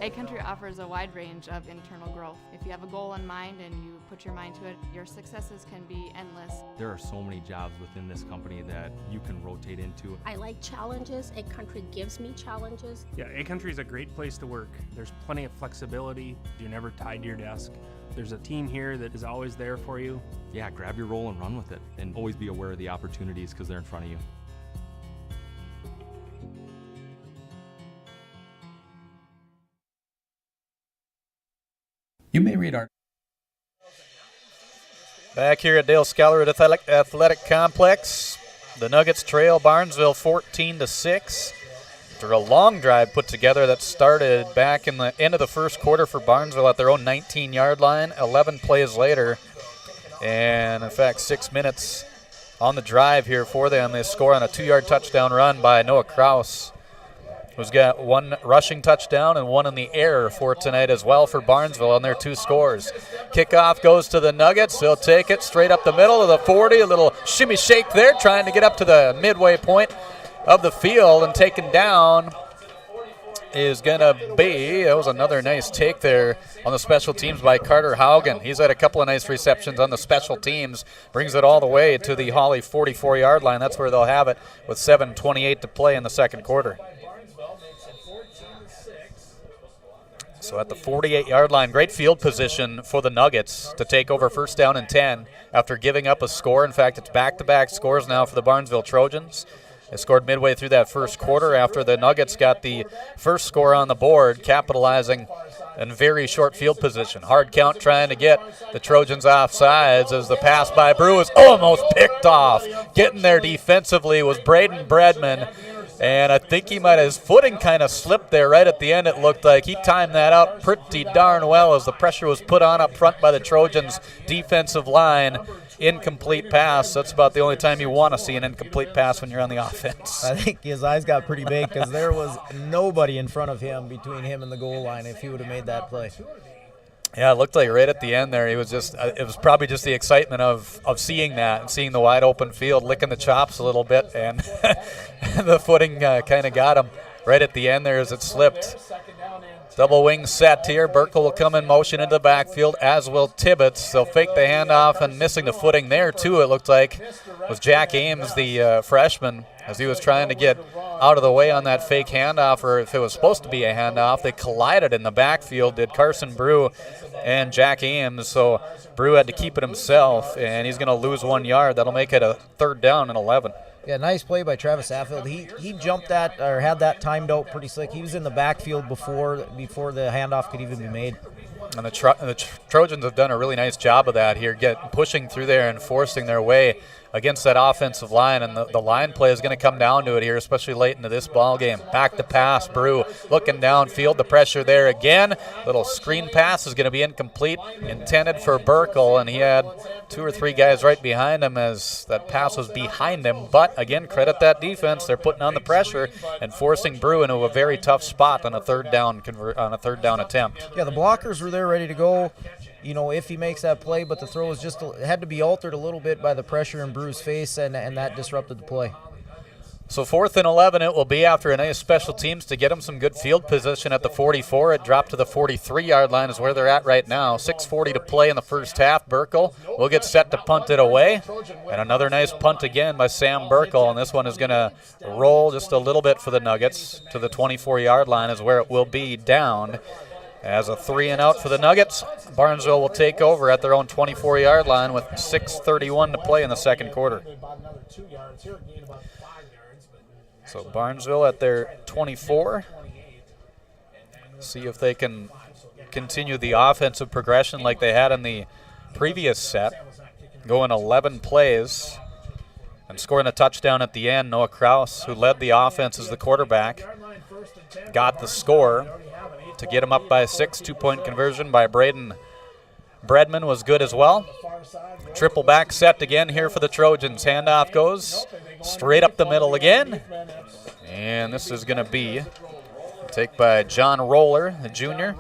Ag Country offers a wide range of internal growth. If you have a goal in mind and you put your mind to it, your successes can be endless. There are so many jobs within this company that you can rotate into. I like challenges. Ag Country gives me challenges. Yeah, Ag Country is a great place to work. There's plenty of flexibility. You're never tied to your desk. There's a team here that is always there for you. Yeah, grab your role and run with it, and always be aware of the opportunities because they're in front of you. You may read our Back here at Dale Scholar Athletic Complex, the Nuggets trail Barnesville 14-6. After a long drive put together that started back in the end of the first quarter for Barnesville at their own 19-yard line, 11 plays later. And, in fact, 6 minutes on the drive here for them. They score on a 2-yard touchdown run by Noah Kraus, who's got 1 rushing touchdown and 1 in the air for tonight as well for Barnesville on their 2 scores. Kickoff goes to the Nuggets. They'll take it straight up the middle of the 40. A little shimmy shake there, trying to get up to the midway point of the field, and taken down is going to be, that was another nice take there on the special teams by Carter Haugen. He's had a couple of nice receptions on the special teams, brings it all the way to the Hawley 44-yard line. That's where they'll have it with 7:28 to play in the second quarter. So at the 48-yard line, great field position for the Nuggets to take over first down and 10 after giving up a score. In fact, it's back-to-back scores now for the Barnesville Trojans. They scored midway through that first quarter after the Nuggets got the first score on the board, capitalizing in very short field position. Hard count trying to get the Trojans off sides as the pass by Brew is almost picked off. Getting there defensively was Braden Bredman. And I think his footing kind of slipped there right at the end, it looked like. He timed that out pretty darn well as the pressure was put on up front by the Trojans' defensive line. Incomplete pass. That's about the only time you want to see an incomplete pass when you're on the offense. I think his eyes got pretty big because there was nobody in front of him between him and the goal line if he would have made that play. Yeah, it looked like right at the end there, he was just, it was probably just the excitement of seeing that and seeing the wide open field, licking the chops a little bit, and the footing kind of got him right at the end there as it slipped. Double wing set here. Burkle will come in motion into the backfield, as will Tibbetts. They'll fake the handoff, and missing the footing there, too, it looked like, was Jack Ames, the freshman, as he was trying to get out of the way on that fake handoff, or if it was supposed to be a handoff. They collided in the backfield, did Carson Brew and Jack Ames, so Brew had to keep it himself, and he's going to lose 1 yard. That'll make it a 3rd down and 11. Yeah, nice play by Travis Affield. He jumped that, or had that timed out pretty slick. He was in the backfield before the handoff could even be made. And the Trojans have done a really nice job of that here, pushing through there and forcing their way against that offensive line, and the line play is going to come down to it here, especially late into this ball game. Back to pass, Brew looking downfield, the pressure there again. Little screen pass is going to be incomplete, intended for Burkle, and he had 2 or 3 guys right behind him as that pass was behind him. But again, credit that defense. They're putting on the pressure and forcing Brew into a very tough spot on a third down attempt. Yeah, the blockers were there ready to go, if he makes that play, but the throw was had to be altered a little bit by the pressure in Brew's face, and that disrupted the play. So 4th and 11 it will be after a nice special teams to get them some good field position at the 44. It dropped to the 43-yard line is where they're at right now. 6:40 to play in the first half. Burkle will get set to punt it away. And another nice punt again by Sam Burkle. And this one is going to roll just a little bit for the Nuggets to the 24-yard line is where it will be down. As a 3-and-out for the Nuggets, Barnesville will take over at their own 24-yard line with 6:31 to play in the second quarter. So Barnesville at their 24. See if they can continue the offensive progression like they had in the previous set. Going 11 plays and scoring a touchdown at the end. Noah Kraus, who led the offense as the quarterback, got the score to get him up by 6. 2-point conversion by Braden Bredman was good as well. Triple back set again here for the Trojans. Handoff goes straight up the middle again. And this is going to be a take by John Roller, the junior.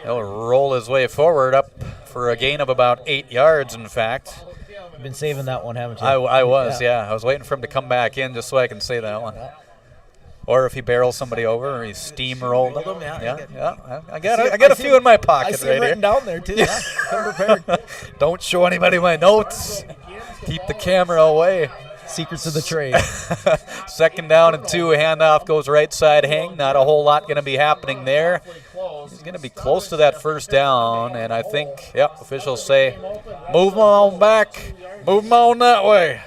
He'll roll his way forward up for a gain of about 8 yards, in fact. You've been saving that one, haven't you? I was, yeah. I was waiting for him to come back in just so I can say that one. Or if he barrels somebody over or he steamrolled them. Yeah. I got a few in my pocket I see right here. written down there, too. Yeah. Come prepared. Don't show anybody my notes. Keep the camera away. Secrets of the trade. 2nd down and 2. Handoff goes right side hang. Not a whole lot going to be happening there. He's going to be close to that first down. And I think, officials say, move him on back. Move him on that way.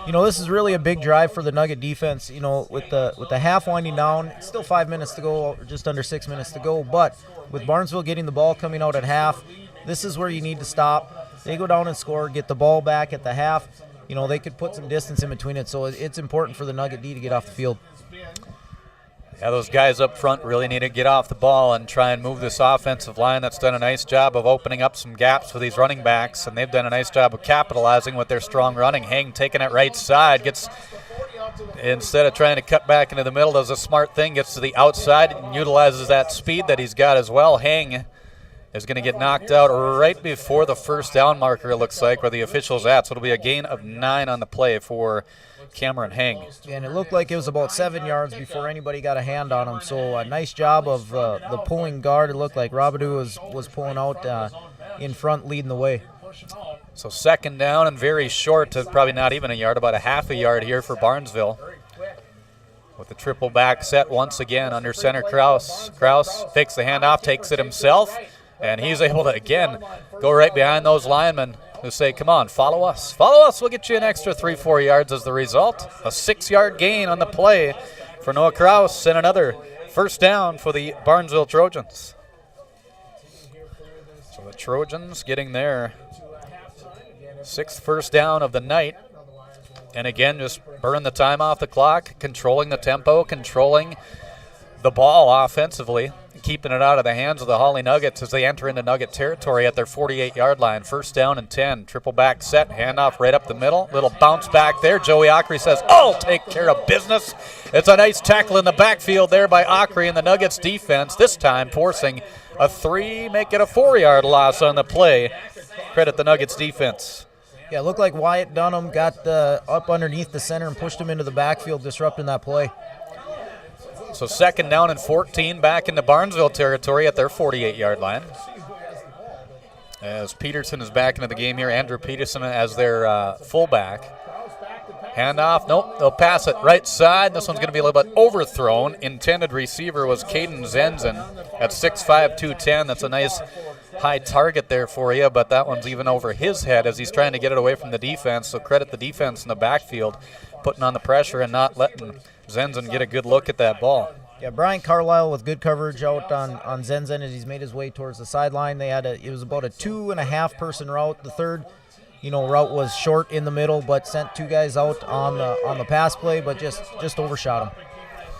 You know, this is really a big drive for the Nugget defense. You know, with the half winding down, it's still 5 minutes to go, or just under 6 minutes to go. But with Barnesville getting the ball coming out at half, this is where you need to stop. They go down and score, get the ball back at the half. You know, they could put some distance in between it, so it's important for the Nugget D to get off the field. Yeah, those guys up front really need to get off the ball and try and move this offensive line that's done a nice job of opening up some gaps for these running backs, and they've done a nice job of capitalizing with their strong running. Hang taking it right side, gets, instead of trying to cut back into the middle, does a smart thing, gets to the outside and utilizes that speed that he's got as well. Hang is going to get knocked out right before the first down marker, it looks like, where the official's at. So it'll be a gain of 9 on the play for Cameron Hang. And it looked like it was about 7 yards before anybody got a hand on him. So a nice job of the pulling guard. It looked like Robidoux was pulling out in front, leading the way. So 2nd down and very short to probably not even a yard, about a half a yard here for Barnesville. With the triple back set once again under center Kraus. Kraus fakes the handoff, takes it himself, and he's able to, again, go right behind those linemen who say, come on, follow us. Follow us, we'll get you an extra 3-4 yards as the result. A 6-yard gain on the play for Noah Kraus and another first down for the Barnesville Trojans. So the Trojans getting their 6th first down of the night. And again, just burn the time off the clock, controlling the tempo, controlling the ball offensively, keeping it out of the hands of the Hawley Nuggets as they enter into Nugget territory at their 48-yard line. 1st down and 10. Triple back set, handoff right up the middle. Little bounce back there. Joey Ockery says, I'll take care of business. It's a nice tackle in the backfield there by Ockery and the Nuggets defense, this time forcing a 3, make it a 4-yard loss on the play. Credit the Nuggets defense. Yeah, it looked like Wyatt Dunham got up underneath the center and pushed him into the backfield, disrupting that play. So 2nd down and 14 back into Barnesville territory at their 48-yard line. As Peterson is back into the game here, Andrew Peterson as their fullback. Handoff, nope, they'll pass it right side. This one's going to be a little bit overthrown. Intended receiver was Caden Zenzen at 6'5", 210. That's a nice high target there for you, but that one's even over his head as he's trying to get it away from the defense. So credit the defense in the backfield, putting on the pressure and not letting Zenzen get a good look at that ball. Yeah, Brian Carlisle with good coverage out on Zenzen as he's made his way towards the sideline. It was about a 2.5 person route. The third, route was short in the middle, but sent 2 guys out on the pass play, but just overshot him.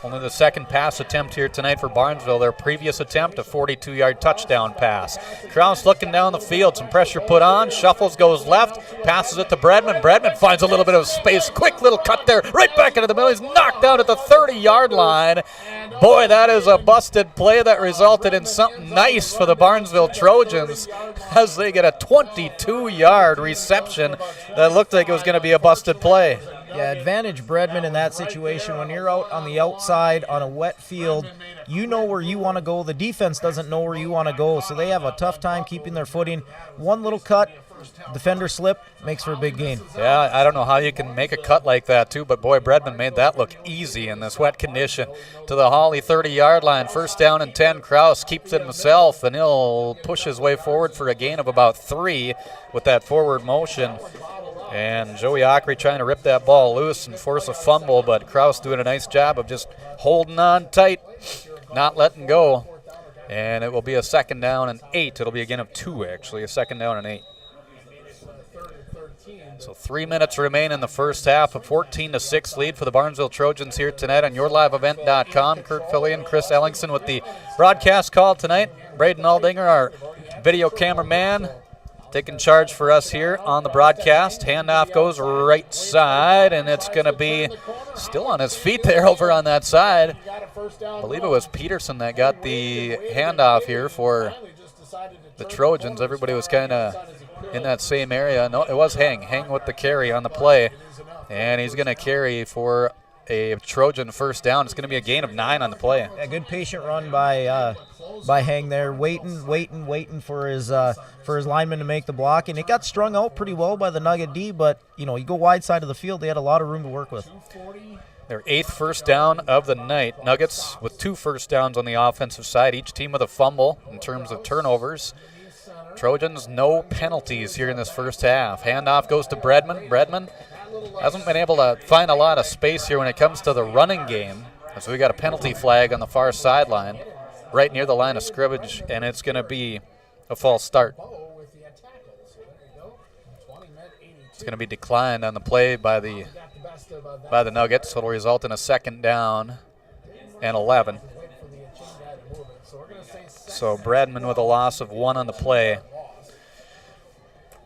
Only the 2nd pass attempt here tonight for Barnesville. Their previous attempt, a 42-yard touchdown pass. Kraus looking down the field, some pressure put on, shuffles, goes left, passes it to Bredman. Bredman finds a little bit of space. Quick little cut there, right back into the middle. He's knocked out at the 30-yard line. Boy, that is a busted play that resulted in something nice for the Barnesville Trojans as they get a 22-yard reception that looked like it was going to be a busted play. Yeah, advantage Bredman in that situation. When you're out on the outside on a wet field, you know where you want to go. The defense doesn't know where you want to go, so they have a tough time keeping their footing. One little cut, defender slip, makes for a big gain. Yeah, I don't know how you can make a cut like that, too, but boy, Bredman made that look easy in this wet condition. To the Hawley 30-yard line, first down and 10. Kraus keeps it himself, and he'll push his way forward for a gain of about 3 with that forward motion. And Joey Ockery trying to rip that ball loose and force a fumble, but Kraus doing a nice job of just holding on tight, not letting go. And it will be a second down and 8. It'll be a gain of 2, actually, a second down and 8. So 3 minutes remain in the first half. A 14-6 lead for the Barnesville Trojans here tonight on YourLiveEvent.com. Kurt Fillion, Chris Ellingson with the broadcast call tonight. Braden Aldinger, our video cameraman, taking charge for us here on the broadcast. Handoff goes right side, and it's going to be still on his feet there over on that side. I believe it was Peterson that got the handoff here for the Trojans. Everybody was kind of in that same area. No, it was Hang with the carry on the play, and he's going to carry for a Trojan first down. It's going to be a gain of 9 on the play. A good patient run by Hang there, waiting for his lineman to make the block, and it got strung out pretty well by the Nugget D. But you go wide side of the field, they had a lot of room to work with. Their 8th first down of the night. Nuggets with 2 first downs on the offensive side, each team with a fumble in terms of turnovers. Trojans, no penalties here in this first half. Handoff goes to Bredman. Bredman hasn't been able to find a lot of space here when it comes to the running game. So we got a penalty flag on the far sideline, right near the line of scrimmage, and it's going to be a false start. It's going to be declined on the play by the Nuggets, so it'll result in a second down and 11. So Bredman with a loss of 1 on the play.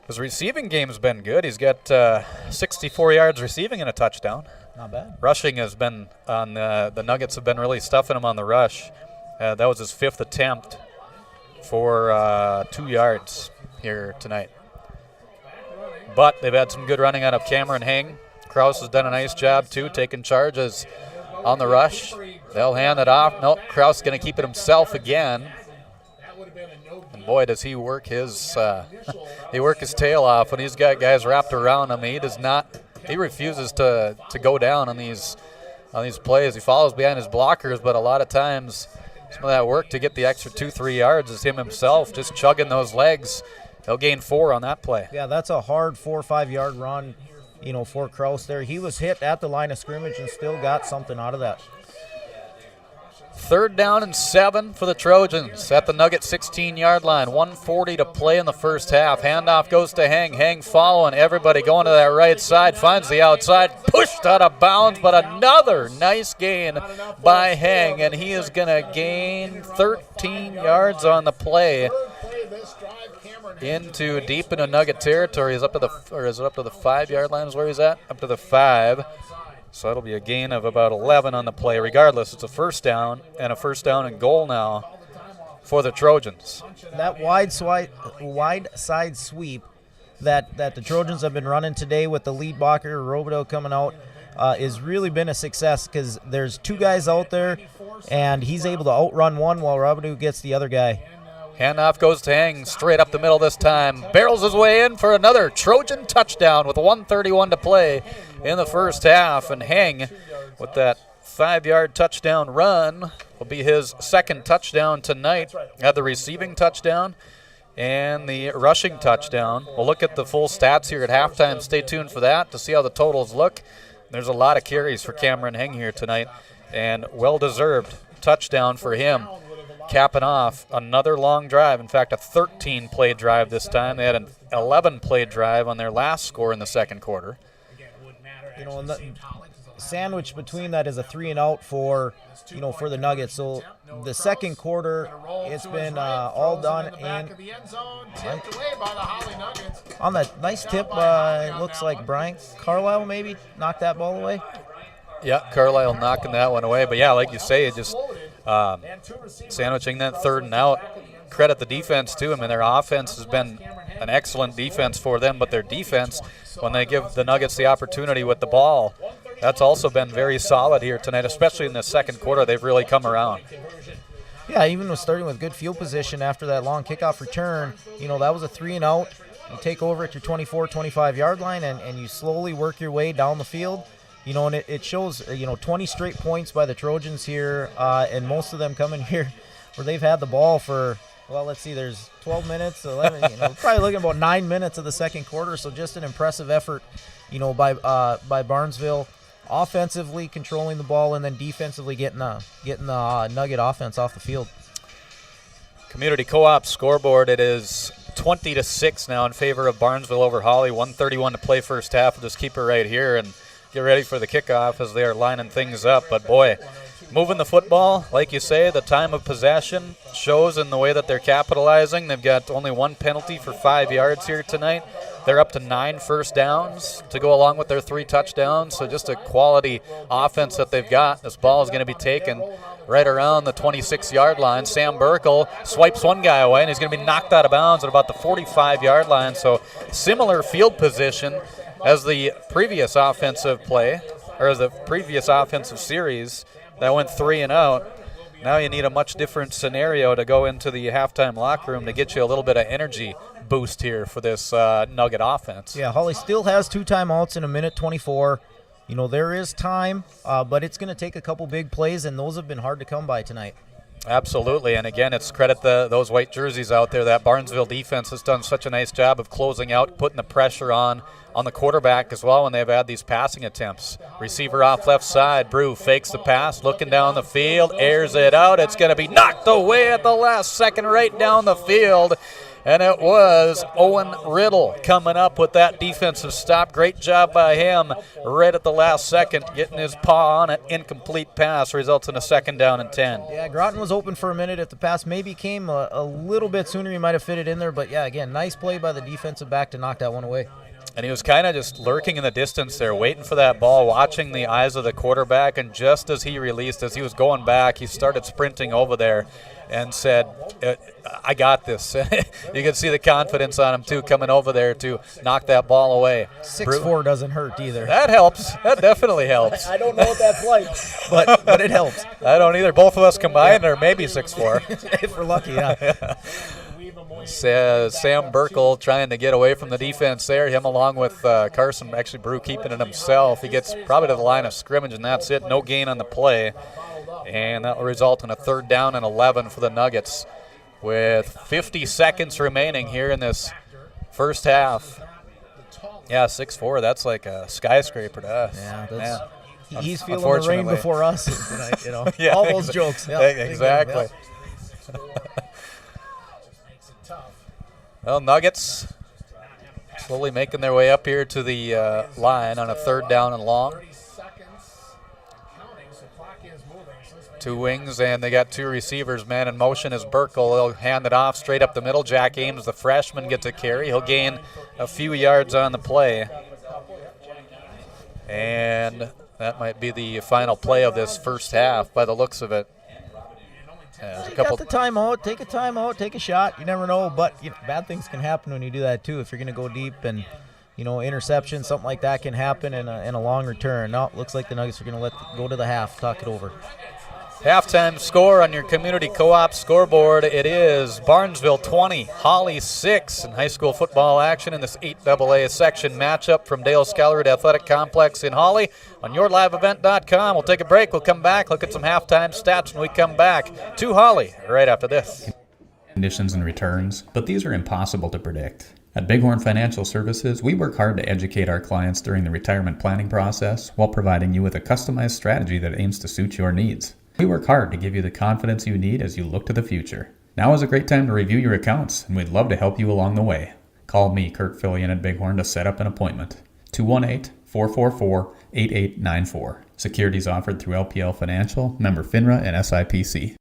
His receiving game's been good. He's got 64 yards receiving and a touchdown. Not bad. Rushing has been on the Nuggets have been really stuffing him on the rush. That was his 5th attempt for 2 yards here tonight. But they've had some good running out of Cameron Hang. Kraus has done a nice job, too, taking charges on the rush. They'll hand it off. Nope, Kraus going to keep it himself again. And boy, does he work his tail off when he's got guys wrapped around him. He refuses to go down on these plays. He follows behind his blockers, but a lot of times some of that work to get the extra 2-3 yards is him himself just chugging those legs. He'll gain 4 on that play. Yeah, that's a hard 4 or 5 yard run, for Kraus there. He was hit at the line of scrimmage and still got something out of that. 3rd down and 7 for the Trojans at the Nugget 16-yard line. 1:40 to play in the first half. Handoff goes to Hang. Hang following everybody going to that right side. Finds the outside. Pushed out of bounds, but another nice gain by Hang, and he is going to gain 13 yards on the play into deep into Nugget territory. Is it up to the 5-yard line is where he's at? Up to the 5. So that'll be a gain of about 11 on the play. Regardless, it's a first down and a first down and goal now for the Trojans. That wide side sweep that the Trojans have been running today with the lead blocker, Robidoux, coming out, has really been a success because there's 2 guys out there, and he's able to outrun one while Robidoux gets the other guy. Handoff goes to Hang straight up the middle this time. Barrels his way in for another Trojan touchdown with 1:31 to play in the first half. And Hang, with that 5-yard touchdown run, will be his 2nd touchdown tonight. Had the receiving touchdown and the rushing touchdown. We'll look at the full stats here at halftime. Stay tuned for that to see how the totals look. There's a lot of carries for Cameron Hang here tonight, and well-deserved touchdown for him. Capping off another long drive. In fact, a 13-play drive this time. They had an 11-play drive on their last score in the second quarter. And the sandwich between that is a 3-and-out for the Nuggets. So the second quarter, it's been all done in. On that nice tip, it looks like Brian Carlisle maybe knocked that ball away. Yeah, Carlisle knocking that one away. But yeah, like you say, it just sandwiching that 3rd and out credit the defense too. I mean, their offense has been an excellent defense for them, but their defense, when they give the Nuggets the opportunity with the ball, that's also been very solid here tonight, especially in the second quarter. They've really come around. Yeah, even with starting with good field position after that long kickoff return, that was a 3-and-out. You take over at your 24, 25-yard line, and you slowly work your way down the field. And it shows, 20 straight points by the Trojans here, and most of them coming here where they've had the ball for, well, let's see, there's 12 minutes, 11, probably looking about 9 minutes of the second quarter. So just an impressive effort, by Barnesville, offensively controlling the ball and then defensively getting the Nugget offense off the field. Community Co-op scoreboard, it is 20-6 now in favor of Barnesville over Hawley. 1:31 to play first half. We'll just keep it right here and get ready for the kickoff as they are lining things up. But boy, moving the football, like you say, the time of possession shows in the way that they're capitalizing. They've got only one penalty for 5 yards here tonight. They're up to 9 first downs to go along with their 3 touchdowns. So just a quality offense that they've got. This ball is going to be taken right around the 26-yard line. Sam Burkle swipes one guy away, and he's going to be knocked out of bounds at about the 45-yard line. So similar field position as the previous offensive play, or as the previous offensive series that went 3 and out. Now you need a much different scenario to go into the halftime locker room to get you a little bit of energy boost here for this Nugget offense. Yeah, Hawley still has 2 timeouts in 1:24. There is time, but it's going to take a couple big plays, and those have been hard to come by tonight. Absolutely, and again, it's credit those white jerseys out there. That Barnesville defense has done such a nice job of closing out, putting the pressure on the quarterback as well when they've had these passing attempts. Receiver off left side, Brew fakes the pass, looking down the field, airs it out. It's going to be knocked away at the last second right down the field. And it was Owen Riddle coming up with that defensive stop. Great job by him right at the last second, getting his paw on it. Incomplete pass results in a 2nd down and 10. Yeah, Groton was open for a minute. If the pass maybe came a little bit sooner, he might have fit it in there. But, yeah, again, nice play by the defensive back to knock that one away. And he was kind of just lurking in the distance there, waiting for that ball, watching the eyes of the quarterback. And just as he released, as he was going back, he started sprinting over there and said, I got this. You can see the confidence on him, too, coming over there to knock that ball away. 6'4" doesn't hurt either. That helps. That definitely helps. I don't know what that's like, but it helps. I don't either. Both of us combined are maybe 6'4". If we're lucky, yeah. Sam Burkle trying to get away from the defense there. Him along with Carson, actually Brew keeping it himself. He gets probably to the line of scrimmage, and that's it. No gain on the play. And that will result in a 3rd down and 11 for the Nuggets with 50 seconds remaining here in this first half. Yeah, 6'4", that's like a skyscraper to us. Yeah, he's feeling the rain before us tonight, Yeah, all those jokes. Yeah, exactly. Well, Nuggets slowly making their way up here to the line on a 3rd down and long. 2 wings, and they got 2 receivers. Man in motion is Burkle. He'll hand it off straight up the middle. Jack Ames, the freshman, gets a carry. He'll gain a few yards on the play. And that might be the final play of this first half by the looks of it. Got the timeout. Take a timeout. Take a shot. You never know, but bad things can happen when you do that too. If you're going to go deep and interception, something like that can happen in a long return. No, looks like the Nuggets are going to go to the half, talk it over. Halftime score on your Community Co-op scoreboard. It is Barnesville 20, Hawley 6 in high school football action in this 8AA section matchup from Dale Scallery Athletic Complex in Hawley on yourliveevent.com. We'll take a break. We'll come back, look at some halftime stats when we come back to Hawley right after this. Conditions and returns, but these are impossible to predict. At Bighorn Financial Services, we work hard to educate our clients during the retirement planning process while providing you with a customized strategy that aims to suit your needs. We work hard to give you the confidence you need as you look to the future. Now is a great time to review your accounts, and we'd love to help you along the way. Call me, Kurt Fillion at Bighorn, to set up an appointment. 218-444-8894. Securities offered through LPL Financial, member FINRA and SIPC.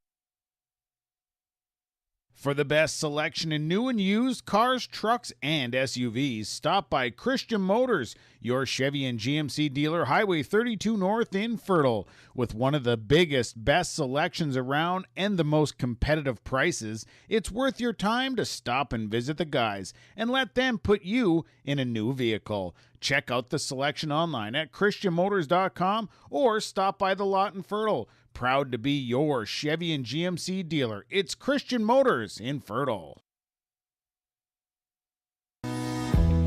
For the best selection in new and used cars, trucks, and SUVs, stop by Christian Motors, your Chevy and GMC dealer, Highway 32 North in Fertile. With one of the biggest, best selections around and the most competitive prices, it's worth your time to stop and visit the guys and let them put you in a new vehicle. Check out the selection online at christianmotors.com or stop by the lot in Fertile. Proud to be your Chevy and GMC dealer. It's Christian Motors in Fertile.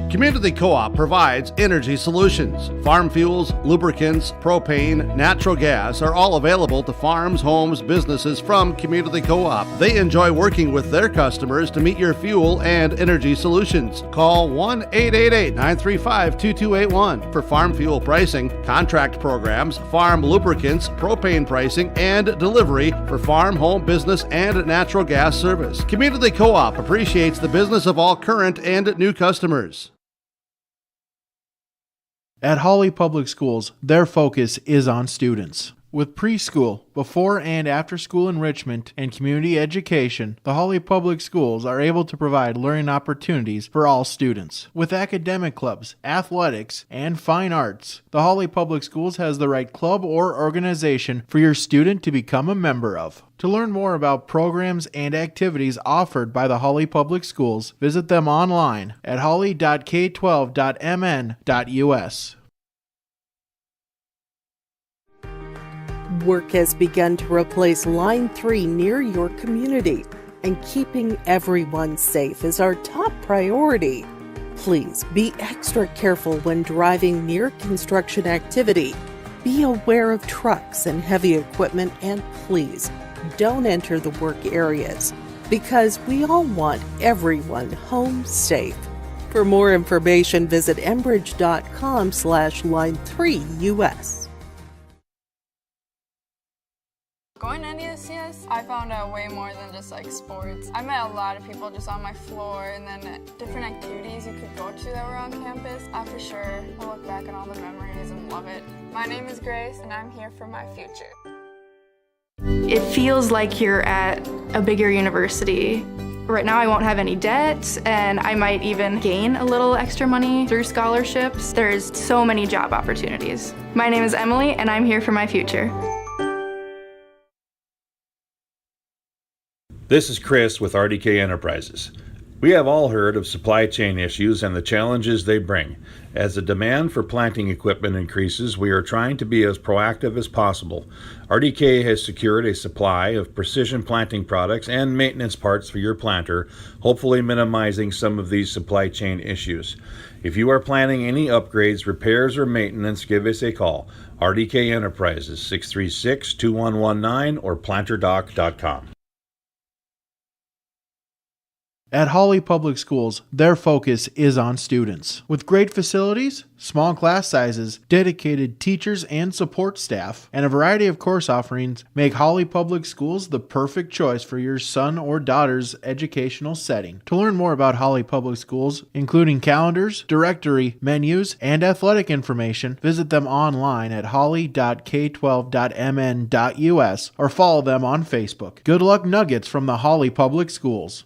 Community Co-op provides energy solutions. Farm fuels, lubricants, propane, natural gas are all available to farms, homes, businesses from Community Co-op. They enjoy working with their customers to meet your fuel and energy solutions. Call 1-888-935-2281 for farm fuel pricing, contract programs, farm lubricants, propane pricing, and delivery for farm, home, business, and natural gas service. Community Co-op appreciates the business of all current and new customers. At Hawley Public Schools, their focus is on students. With preschool, before and after school enrichment, and community education, the Hawley Public Schools are able to provide learning opportunities for all students. With academic clubs, athletics, and fine arts, the Hawley Public Schools has the right club or organization for your student to become a member of. To learn more about programs and activities offered by the Hawley Public Schools, visit them online at hawley.k12.mn.us. Work has begun to replace Line 3 near your community, and keeping everyone safe is our top priority. Please be extra careful when driving near construction activity. Be aware of trucks and heavy equipment, and please don't enter the work areas, because we all want everyone home safe. For more information, visit enbridge.com/line3us. Going to NESCS, I found out way more than just like sports. I met a lot of people just on my floor, and then different activities you could go to that were on campus. I for sure will look back at all the memories and love it. My name is Grace, and I'm here for my future. It feels like you're at a bigger university. Right now I won't have any debt, and I might even gain a little extra money through scholarships. There's so many job opportunities. My name is Emily, and I'm here for my future. This is Chris with RDK Enterprises. We have all heard of supply chain issues and the challenges they bring. As the demand for planting equipment increases, we are trying to be as proactive as possible. RDK has secured a supply of precision planting products and maintenance parts for your planter, hopefully minimizing some of these supply chain issues. If you are planning any upgrades, repairs, or maintenance, give us a call. RDK Enterprises, 636-2119 or planterdoc.com. At Hawley Public Schools, their focus is on students. With great facilities, small class sizes, dedicated teachers and support staff, and a variety of course offerings, make Hawley Public Schools the perfect choice for your son or daughter's educational setting. To learn more about Hawley Public Schools, including calendars, directory, menus, and athletic information, visit them online at hawley.k12.mn.us or follow them on Facebook. Good luck nuggets from the Hawley Public Schools.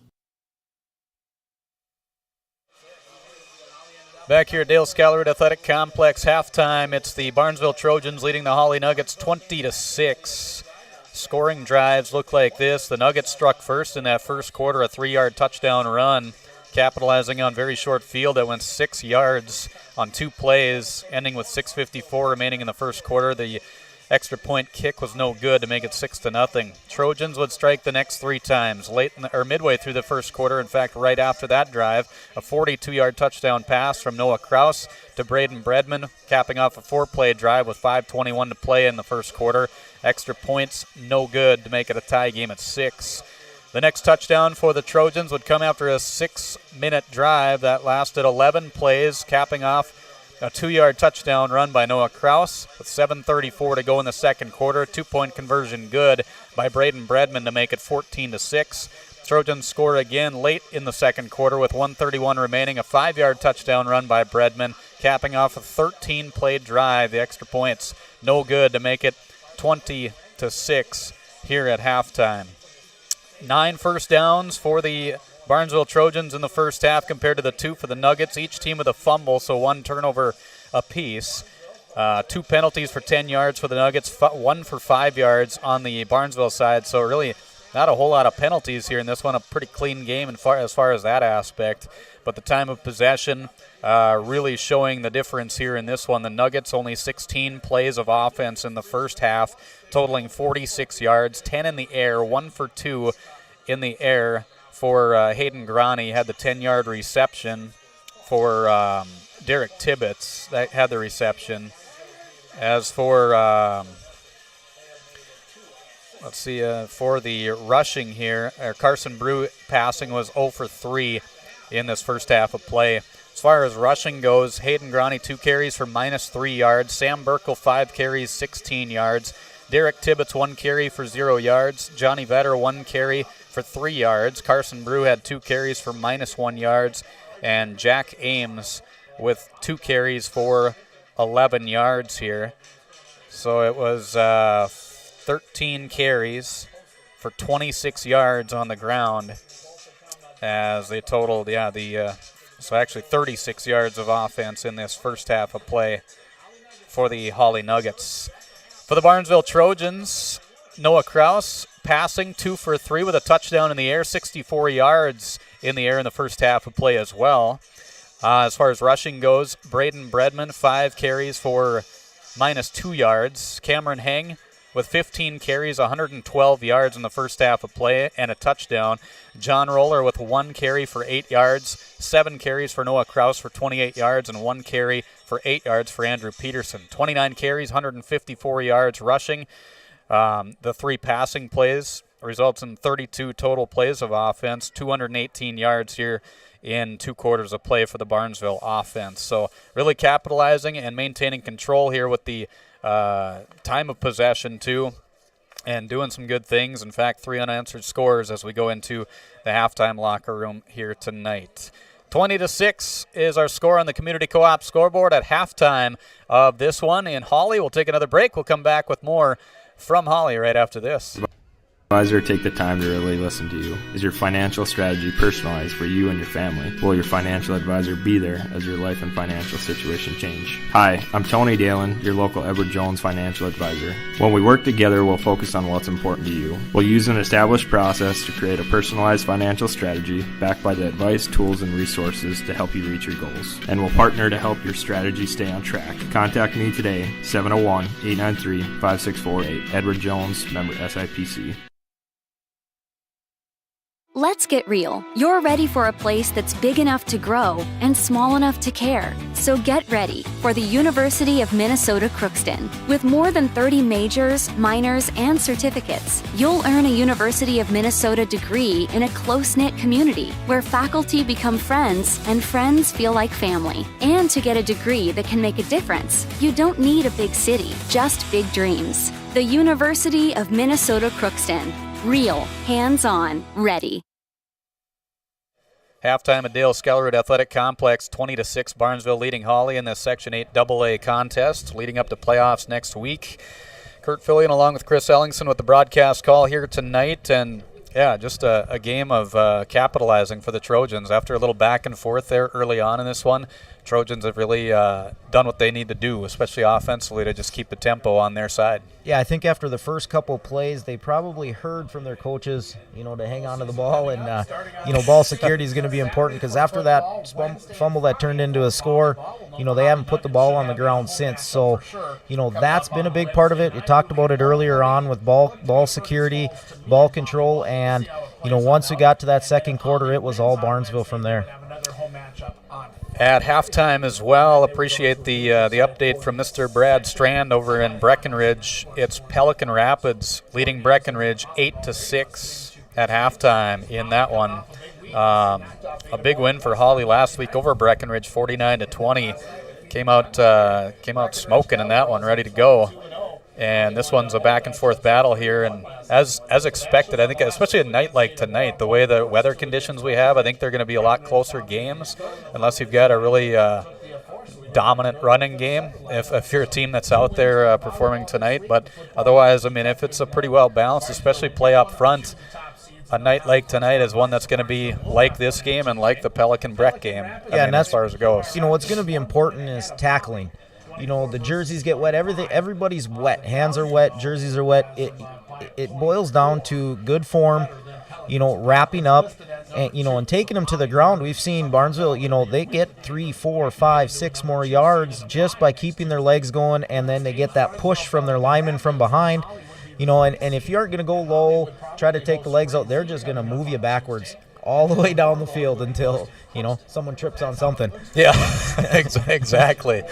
Back here at Dale Scallery Athletic Complex, halftime. It's the Barnesville Trojans leading the Hawley Nuggets 20-6. Scoring drives look like this. The Nuggets struck first in that first quarter, a 3-yard touchdown run, capitalizing on very short field that went 6 yards on 2 plays, ending with 6:54 remaining in the first quarter. The extra point kick was no good to make it 6-0. Trojans would strike the next 3 times midway through the first quarter. In fact, right after that drive, a 42-yard touchdown pass from Noah Kraus to Braden Bredman, capping off a 4-play drive with 5:21 to play in the first quarter. Extra points no good to make it a tie game at 6. The next touchdown for the Trojans would come after a 6-minute drive that lasted 11 plays, capping off a 2-yard touchdown run by Noah Kraus with 7:34 to go in the second quarter. 2-point conversion good by Braden Bredman to make it 14-6. Trojans score again late in the second quarter with 1:31 remaining. A 5-yard touchdown run by Bredman, capping off a 13-play drive. The extra points no good to make it 20-6 here at halftime. 9 first downs for the Barnesville Trojans in the first half compared to the 2 for the Nuggets. Each team with a fumble, so 1 turnover apiece. 2 penalties for 10 yards for the Nuggets, 1 for 5 yards on the Barnesville side. So really not a whole lot of penalties here in this one. A pretty clean game as far as that aspect. But the time of possession really showing the difference here in this one. The Nuggets only 16 plays of offense in the first half, totaling 46 yards, 10 in the air, 1 for 2 in the air for Hayden Grani. Had the 10-yard reception for Derek Tibbetts that had the reception. As for, for the rushing here, Carson Brew passing was 0 for 3 in this first half of play. As far as rushing goes, Hayden Grani 2 carries for -3 yards. Sam Burkle 5 carries, 16 yards. Derek Tibbetts 1 carry for 0 yards. Johnny Vetter 1 carry for 3 yards. Carson Brew had 2 carries for -1 yards. And Jack Ames with 2 carries for 11 yards here. So it was 13 carries for 26 yards on the ground as they totaled, so actually 36 yards of offense in this first half of play for the Hawley Nuggets. For the Barnesville Trojans, Noah Kraus passing 2 for 3 with a touchdown in the air, 64 yards in the air in the first half of play as well. As far as rushing goes, Braden Bredman 5 carries for -2 yards. Cameron Heng with 15 carries, 112 yards in the first half of play and a touchdown. John Roller with 1 carry for 8 yards, 7 carries for Noah Kraus for 28 yards, and 1 carry for 8 yards for Andrew Peterson. 29 carries, 154 yards rushing. The 3 passing plays results in 32 total plays of offense, 218 yards here in 2 quarters of play for the Barnesville offense. So really capitalizing and maintaining control here with the time of possession too, and doing some good things. In fact, 3 unanswered scores as we go into the halftime locker room here tonight. 20-6 is our score on the Community Co-op scoreboard at halftime of this one in Hawley. We'll take another break. We'll come back with more from Hawley right after this. Advisor take the time to really listen to you. Is your financial strategy personalized for you and your family? Will your financial advisor be there as your life and financial situation change? Hi, I'm Tony Dalen, your local Edward Jones financial advisor. When we work together, we'll focus on what's important to you. We'll use an established process to create a personalized financial strategy backed by the advice, tools, and resources to help you reach your goals. And we'll partner to help your strategy stay on track. Contact me today, 701-893-5648. Edward Jones, member SIPC. Let's get real. You're ready for a place that's big enough to grow and small enough to care. So get ready for the University of Minnesota Crookston. With more than 30 majors, minors, and certificates, you'll earn a University of Minnesota degree in a close-knit community where faculty become friends and friends feel like family. And to get a degree that can make a difference, you don't need a big city, just big dreams. The University of Minnesota Crookston. Real, hands-on, ready. Halftime at Dale Skellerud Athletic Complex, 20-6, Barnesville leading Hawley in this Section 8 AA contest, leading up to playoffs next week. Kurt Fillion along with Chris Ellingson with the broadcast call here tonight, and just a game of capitalizing for the Trojans. After a little back and forth there early on in this one, Trojans have really done what they need to do, especially offensively, to just keep the tempo on their side. Yeah, I think after the first couple plays, they probably heard from their coaches, to hang on to the ball, and, ball security is going to be important, because after that fumble that turned into a score, they haven't put the ball on the ground since. So, that's been a big part of it. We talked about it earlier on with ball security, ball control, and, once we got to that second quarter, it was all Barnesville from there. At halftime as well, appreciate the update from Mr. Brad Strand over in Breckenridge. It's Pelican Rapids leading Breckenridge 8-6 at halftime in that one. A big win for Hawley last week over Breckenridge, 49-20. Came out smoking in that one, ready to go. And this one's a back-and-forth battle here, and as expected, I think, especially a night like tonight, the way the weather conditions we have, I think they're going to be a lot closer games, unless you've got a really dominant running game, if you're a team that's out there performing tonight. But otherwise, if it's a pretty well-balanced, especially play up front, a night like tonight is one that's going to be like this game and like the Pelican-Breck game. And that's as far as it goes. What's going to be important is tackling. The jerseys get wet. Everybody's wet. Hands are wet. Jerseys are wet. It boils down to good form. Wrapping up and taking them to the ground. We've seen Barnesville, they get 3, 4, 5, 6 more yards just by keeping their legs going, and then they get that push from their linemen from behind. And if you aren't going to go low, try to take the legs out, they're just going to move you backwards all the way down the field until, someone trips on something. Yeah, exactly.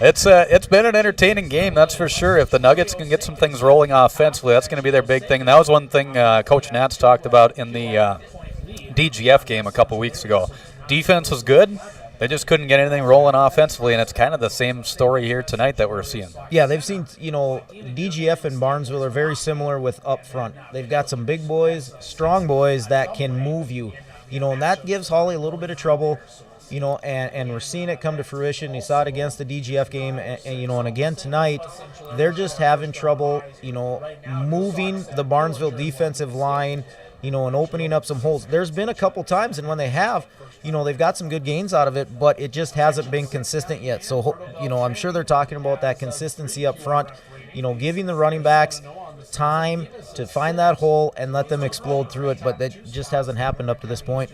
It's been an entertaining game, that's for sure. If the Nuggets can get some things rolling offensively, that's going to be their big thing. And that was one thing Coach Nats talked about in the DGF game a couple weeks ago. Defense was good. They just couldn't get anything rolling offensively, and it's kind of the same story here tonight that we're seeing. Yeah, they've seen, DGF and Barnesville are very similar with up front. They've got some big boys, strong boys that can move you, and that gives Hawley a little bit of trouble. And we're seeing it come to fruition. You saw it against the DGF game, and again tonight, they're just having trouble, moving the Barnesville defensive line, and opening up some holes. There's been a couple times, and when they have, they've got some good gains out of it, but it just hasn't been consistent yet. So, I'm sure they're talking about that consistency up front, giving the running backs time to find that hole and let them explode through it, but that just hasn't happened up to this point.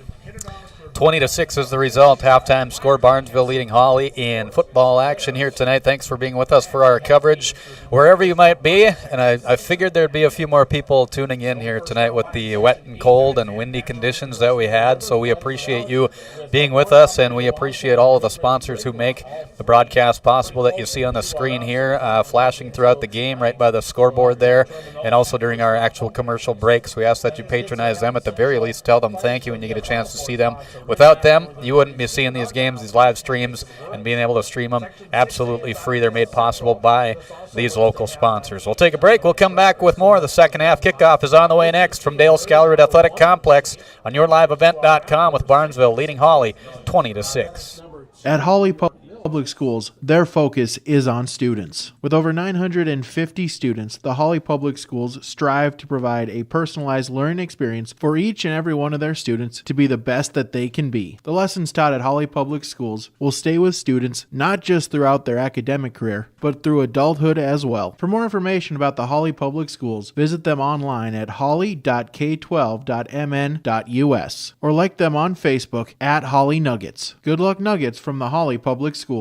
20-6 is the result. Halftime score, Barnesville leading Hawley in football action here tonight. Thanks for being with us for our coverage wherever you might be. And I figured there'd be a few more people tuning in here tonight with the wet and cold and windy conditions that we had. So we appreciate you being with us, and we appreciate all of the sponsors who make the broadcast possible that you see on the screen here, flashing throughout the game right by the scoreboard there, and also during our actual commercial breaks. We ask that you patronize them. At the very least, tell them thank you when you get a chance to see them. Without them, you wouldn't be seeing these games, these live streams, and being able to stream them absolutely free. They're made possible by these local sponsors. We'll take a break. We'll come back with more. The second half kickoff is on the way next from Dale Scallered Athletic Complex on yourliveevent.com with Barnesville leading Hawley 20-6. At Hawley Public Schools, their focus is on students. With over 950 students, the Hawley Public Schools strive to provide a personalized learning experience for each and every one of their students to be the best that they can be. The lessons taught at Hawley Public Schools will stay with students not just throughout their academic career, but through adulthood as well. For more information about the Hawley Public Schools, visit them online at hawley.k12.mn.us or like them on Facebook at Hawley Nuggets. Good luck Nuggets from the Hawley Public Schools.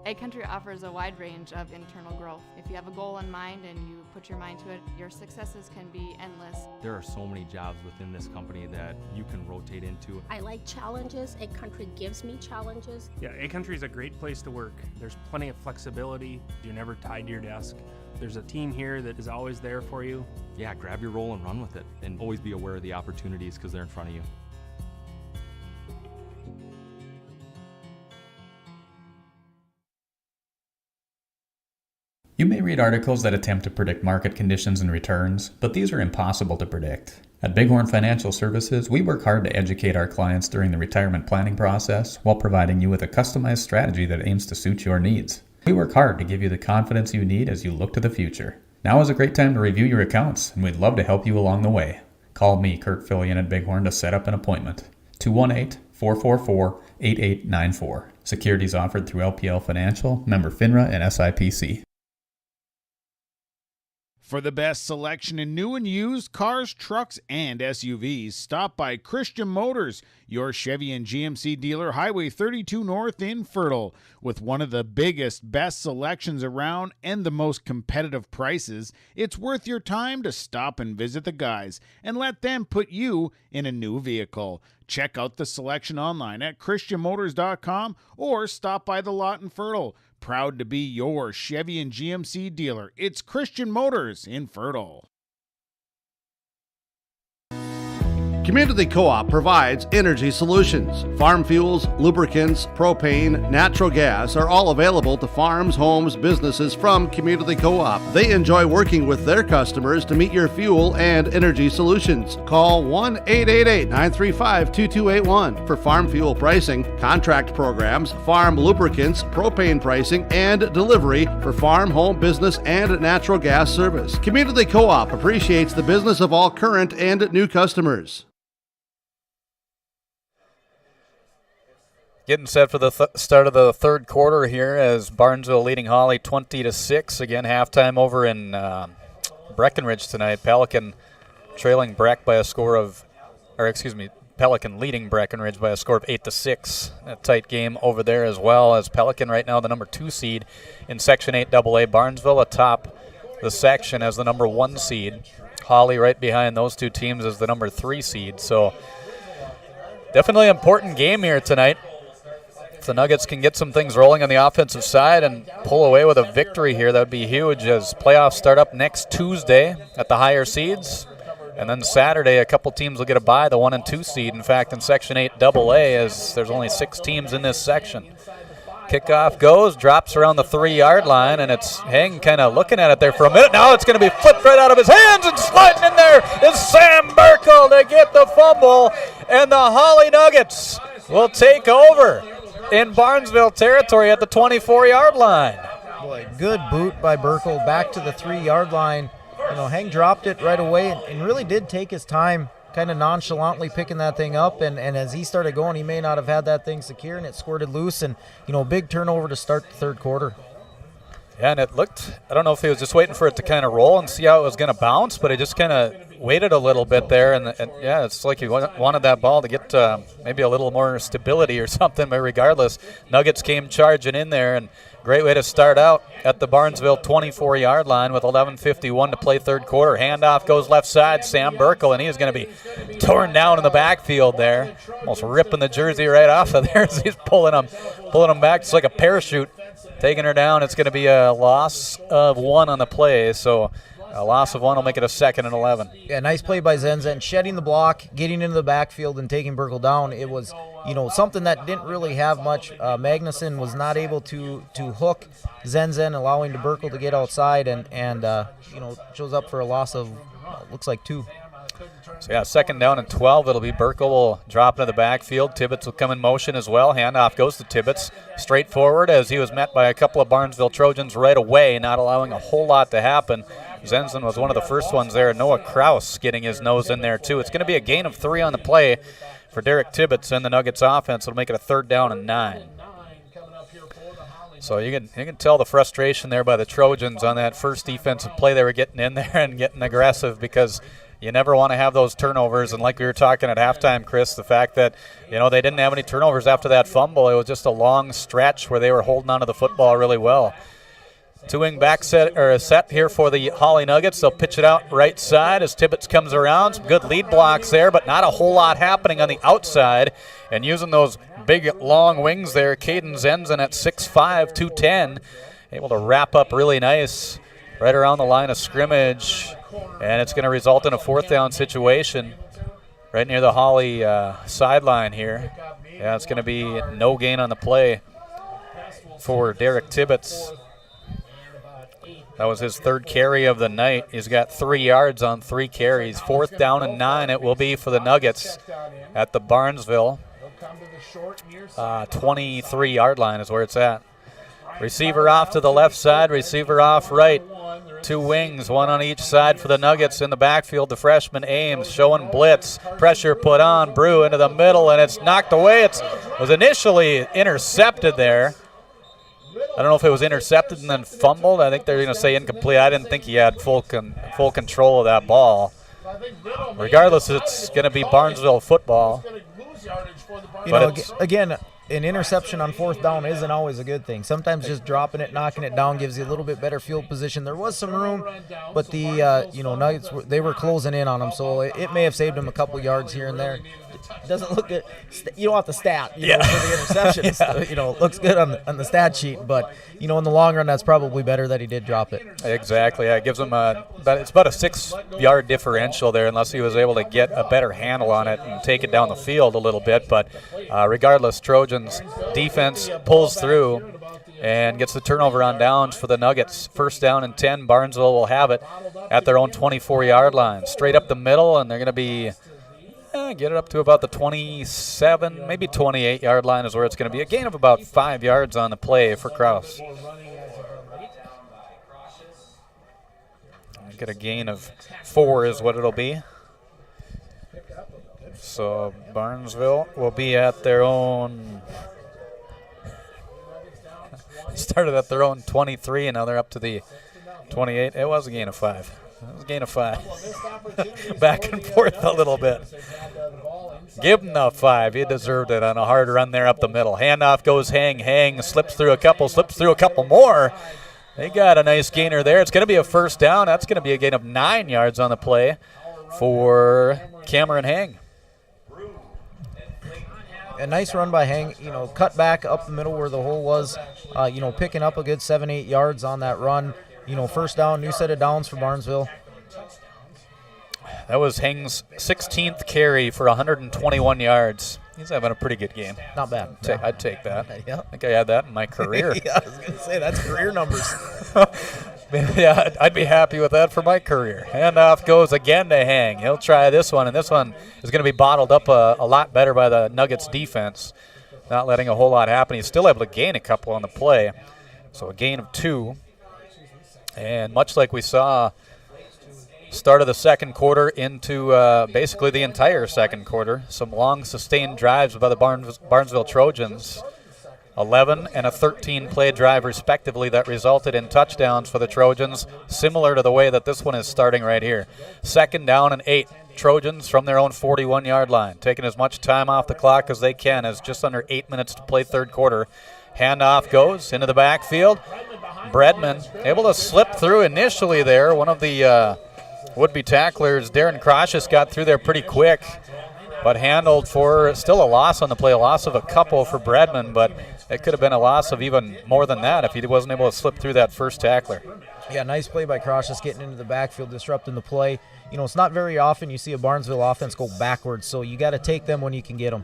Egg Country offers a wide range of internal growth. If you have a goal in mind and you put your mind to it, your successes can be endless. There are so many jobs within this company that you can rotate into. I like challenges. Egg Country gives me challenges. Yeah, Egg Country is a great place to work. There's plenty of flexibility. You're never tied to your desk. There's a team here that is always there for you. Yeah, grab your role and run with it. And always be aware of the opportunities because they're in front of you. You may read articles that attempt to predict market conditions and returns, but these are impossible to predict. At Bighorn Financial Services, we work hard to educate our clients during the retirement planning process while providing you with a customized strategy that aims to suit your needs. We work hard to give you the confidence you need as you look to the future. Now is a great time to review your accounts, and we'd love to help you along the way. Call me, Kurt Fillion at Bighorn, to set up an appointment. 218-444-8894. Securities offered through LPL Financial, member FINRA and SIPC. For the best selection in new and used cars, trucks, and SUVs, stop by Christian Motors, your Chevy and GMC dealer, Highway 32 North in Fertile. With one of the biggest, best selections around and the most competitive prices, it's worth your time to stop and visit the guys and let them put you in a new vehicle. Check out the selection online at christianmotors.com or stop by the lot in Fertile. Proud to be your Chevy and GMC dealer. It's Christian Motors in Fertile. Community Co-op provides energy solutions. Farm fuels, lubricants, propane, natural gas are all available to farms, homes, businesses from Community Co-op. They enjoy working with their customers to meet your fuel and energy solutions. Call 1-888-935-2281 for farm fuel pricing, contract programs, farm lubricants, propane pricing, and delivery for farm, home, business, and natural gas service. Community Co-op appreciates the business of all current and new customers. Getting set for the start of the third quarter here as Barnesville leading Hawley 20-6. Again, halftime over in Breckenridge tonight. Pelican trailing Breck by a score of, Pelican leading Breckenridge by a score of 8-6. A tight game over there as well, as Pelican right now the number 2 seed in Section 8 AA. Barnesville atop the section as the number 1 seed. Hawley right behind those two teams as the number 3 seed. So definitely an important game here tonight. If the Nuggets can get some things rolling on the offensive side and pull away with a victory here, that would be huge, as playoffs start up next Tuesday at the higher seeds. And then Saturday, a couple teams will get a bye, the 1 and 2 seed. In fact, in Section 8 AA, as there's only 6 teams in this section. Kickoff goes, drops around the 3-yard line, and it's Heng kind of looking at it there for a minute. Now it's going to be flipped right out of his hands, and sliding in there is Sam Burkle to get the fumble. And the Hawley Nuggets will take over in Barnesville territory at the 24-yard line. Boy, good boot by Burkle back to the 3-yard line. Heng dropped it right away and really did take his time, kind of nonchalantly picking that thing up. And as he started going, he may not have had that thing secure, and it squirted loose. And, big turnover to start the third quarter. Yeah, and it looked, I don't know if he was just waiting for it to kind of roll and see how it was going to bounce, but he just kind of waited a little bit there. And yeah, it's like he wanted that ball to get maybe a little more stability or something. But regardless, Nuggets came charging in there, and great way to start out at the Barnesville 24-yard line with 11:51 to play third quarter. Handoff goes left side, Sam Burkle, and he is going to be torn down in the backfield there, almost ripping the jersey right off of there as he's pulling him back. It's like a parachute. Taking her down, it's going to be a loss of 1 on the play, so a loss of 1 will make it a 2nd and 11. Yeah, nice play by Zenzen, shedding the block, getting into the backfield, and taking Burkle down. It was, something that didn't really have much. Magnuson was not able to hook Zenzen, allowing Burkle to get outside, and shows up for a loss of, looks like 2. So, yeah, 2nd down and 12. It'll be Burkle will drop into the backfield. Tibbetts will come in motion as well. Handoff goes to Tibbetts. Straightforward, as he was met by a couple of Barnesville Trojans right away, not allowing a whole lot to happen. Zenzen was one of the first ones there. Noah Kraus getting his nose in there, too. It's going to be a gain of 3 on the play for Derek Tibbetts and the Nuggets offense. It'll make it a 3rd down and 9. So you can tell the frustration there by the Trojans on that first defensive play. They were getting in there and getting aggressive because you never want to have those turnovers. And like we were talking at halftime, Chris, the fact that, they didn't have any turnovers after that fumble. It was just a long stretch where they were holding onto the football really well. 2-wing back set here for the Hawley Nuggets. They'll pitch it out right side as Tibbetts comes around. Some good lead blocks there, but not a whole lot happening on the outside. And using those big, long wings there, Caden Zenzen at 6'5", 210, able to wrap up really nice right around the line of scrimmage. And it's going to result in a 4th down situation right near the Hawley sideline here. Yeah, it's going to be no gain on the play for Derek Tibbetts. That was his 3rd carry of the night. He's got 3 yards on 3 carries. 4th down and 9 it will be for the Nuggets at the Barnesville 23-yard line is where it's at. Receiver off to the left side, receiver off right. 2 wings, 1 on each side for the Nuggets in the backfield. The freshman Ames showing blitz. Pressure put on. Brew into the middle, and it's knocked away. It was initially intercepted there. I don't know if it was intercepted and then fumbled. I think they're going to say incomplete. I didn't think he had full control of that ball. Regardless, it's going to be Barnesville football. Again, an interception on fourth down isn't always a good thing. Sometimes just dropping it, knocking it down gives you a little bit better field position. There was some room, but the Nuggets they were closing in on them, so it may have saved them a couple yards here and there. It doesn't look good. You don't want the stat, know, for the interception. It looks good on the stat sheet, but in the long run, that's probably better that he did drop it. Exactly. Yeah, it gives him it's about a 6-yard differential there, unless he was able to get a better handle on it and take it down the field a little bit. But regardless, Trojans defense pulls through and gets the turnover on downs for the Nuggets. First down and 10. Barnesville will have it at their own 24-yard line, straight up the middle, and they're going to be. Get it up to about the 27, maybe 28-yard line is where it's going to be. A gain of about 5 yards on the play for Kraus. Get a gain of 4 is what it'll be. So Barnesville will be at their own. Started at their own 23, and now they're up to the 28. It was a gain of 5. It was a gain of 5. Back and forth a little bit. Give him the 5. He deserved it on a hard run there up the middle. Handoff goes Hang slips through a couple more. They got a nice gainer there. It's going to be a first down. That's going to be a gain of 9 yards on the play for Cameron Hang. A nice run by Hang, cut back up the middle where the hole was, picking up a good 7-8 yards on that run. First down, new set of downs for Barnesville. That was Hang's 16th carry for 121 yards. He's having a pretty good game. Not bad. I'd take that. Yeah. I think I had that in my career. Yeah, I was going to say, that's career numbers. Yeah, I'd be happy with that for my career. Handoff goes again to Hang. He'll try this one, and this one is going to be bottled up a lot better by the Nuggets defense, not letting a whole lot happen. He's still able to gain a couple on the play, so a gain of 2. And much like we saw start of the second quarter into basically the entire second quarter, some long sustained drives by the Barnesville Trojans. 11 and a 13-play drive respectively that resulted in touchdowns for the Trojans, similar to the way that this one is starting right here. Second down and 8. Trojans from their own 41-yard line, taking as much time off the clock as they can, as just under 8 minutes to play third quarter. Handoff goes into the backfield. Bredman able to slip through initially there. One of the would-be tacklers, Darren Crocious, got through there pretty quick, but handled for still a loss on the play, a loss of a couple for Bredman, but it could have been a loss of even more than that if he wasn't able to slip through that first tackler. Yeah, nice play by Crocious, getting into the backfield, disrupting the play. It's not very often you see a Barnesville offense go backwards, so you got to take them when you can get them.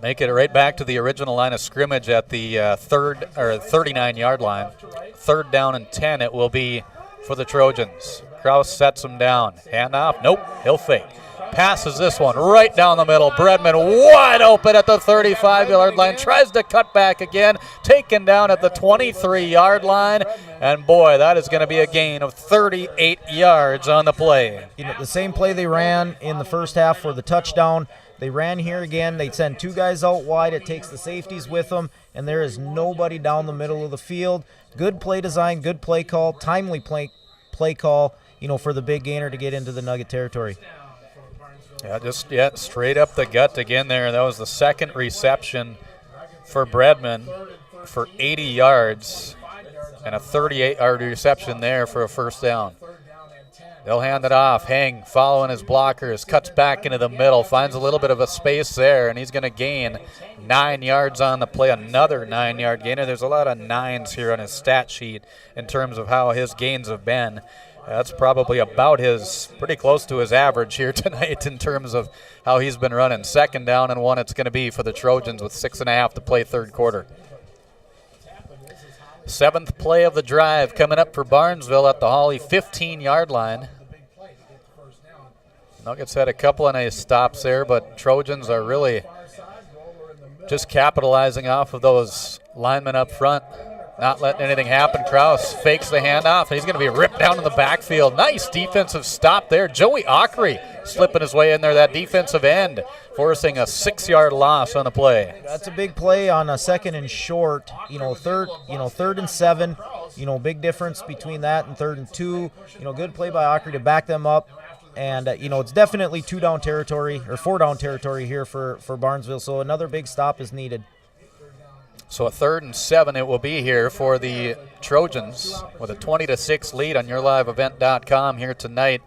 Make it right back to the original line of scrimmage at the 39-yard line. Third down and 10 it will be for the Trojans. Kraus sets him down. Handoff. Nope. He'll fake. Passes this one right down the middle. Bredman wide open at the 35-yard line. Tries to cut back again. Taken down at the 23-yard line. And, boy, that is going to be a gain of 38 yards on the play. The same play they ran in the first half for the touchdown. They ran here again. They send 2 guys out wide. It takes the safeties with them, and there is nobody down the middle of the field. Good play design, good play call, timely play call, for the big gainer to get into the Nugget territory. Yeah, straight up the gut again there. That was the second reception for Bredman for 80 yards and a 38-yard reception there for a first down. They'll hand it off. Hang following his blockers, cuts back into the middle, finds a little bit of a space there, and he's going to gain 9 yards on the play, another 9-yard gainer. There's a lot of 9s here on his stat sheet in terms of how his gains have been. That's probably about pretty close to his average here tonight in terms of how he's been running. Second down and 1 it's going to be for the Trojans with 6.5 to play third quarter. 7th play of the drive coming up for Barnesville at the Hawley 15-yard line. Nuggets had a couple of nice stops there, but Trojans are really just capitalizing off of those linemen up front, not letting anything happen. Kraus fakes the handoff, and he's going to be ripped down in the backfield. Nice defensive stop there. Joey Ockery slipping his way in there, that defensive end, forcing a 6-yard loss on the play. That's a big play on a second and short. Third and 7. Big difference between that and 3rd and 2. Good play by Ockery to back them up. And, it's definitely 2-down territory or 4-down territory here for Barnesville, so another big stop is needed. So a 3rd and 7 it will be here for the Trojans with a 20-6 lead on yourliveevent.com here tonight.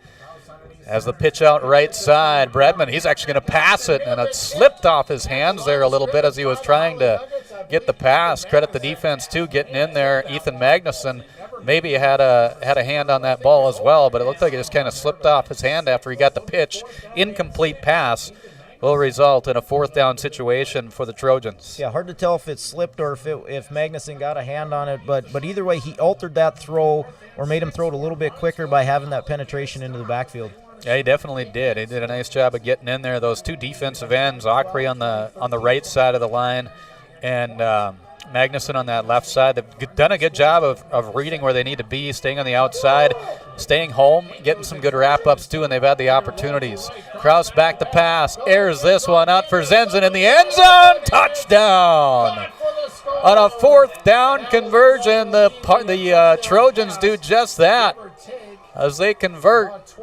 As the pitch out right side, Bredman, he's actually going to pass it, and it slipped off his hands there a little bit as he was trying to get the pass. Credit the defense, too, getting in there. Ethan Magnuson maybe had a hand on that ball as well, but it looked like it just kind of slipped off his hand after he got the pitch. Incomplete pass will result in a 4th down situation for the Trojans. Yeah, hard to tell if it slipped or if Magnuson got a hand on it, but either way, he altered that throw or made him throw it a little bit quicker by having that penetration into the backfield. Yeah, he definitely did. He did a nice job of getting in there. Those 2 defensive ends, Ockery on the right side of the line and Magnuson on that left side. They've done a good job of reading where they need to be, staying on the outside, staying home, getting some good wrap-ups too, and they've had the opportunities. Kraus back to pass, airs this one out for Zenzen in the end zone. Touchdown! On a 4th down conversion, the Trojans do just that as they convert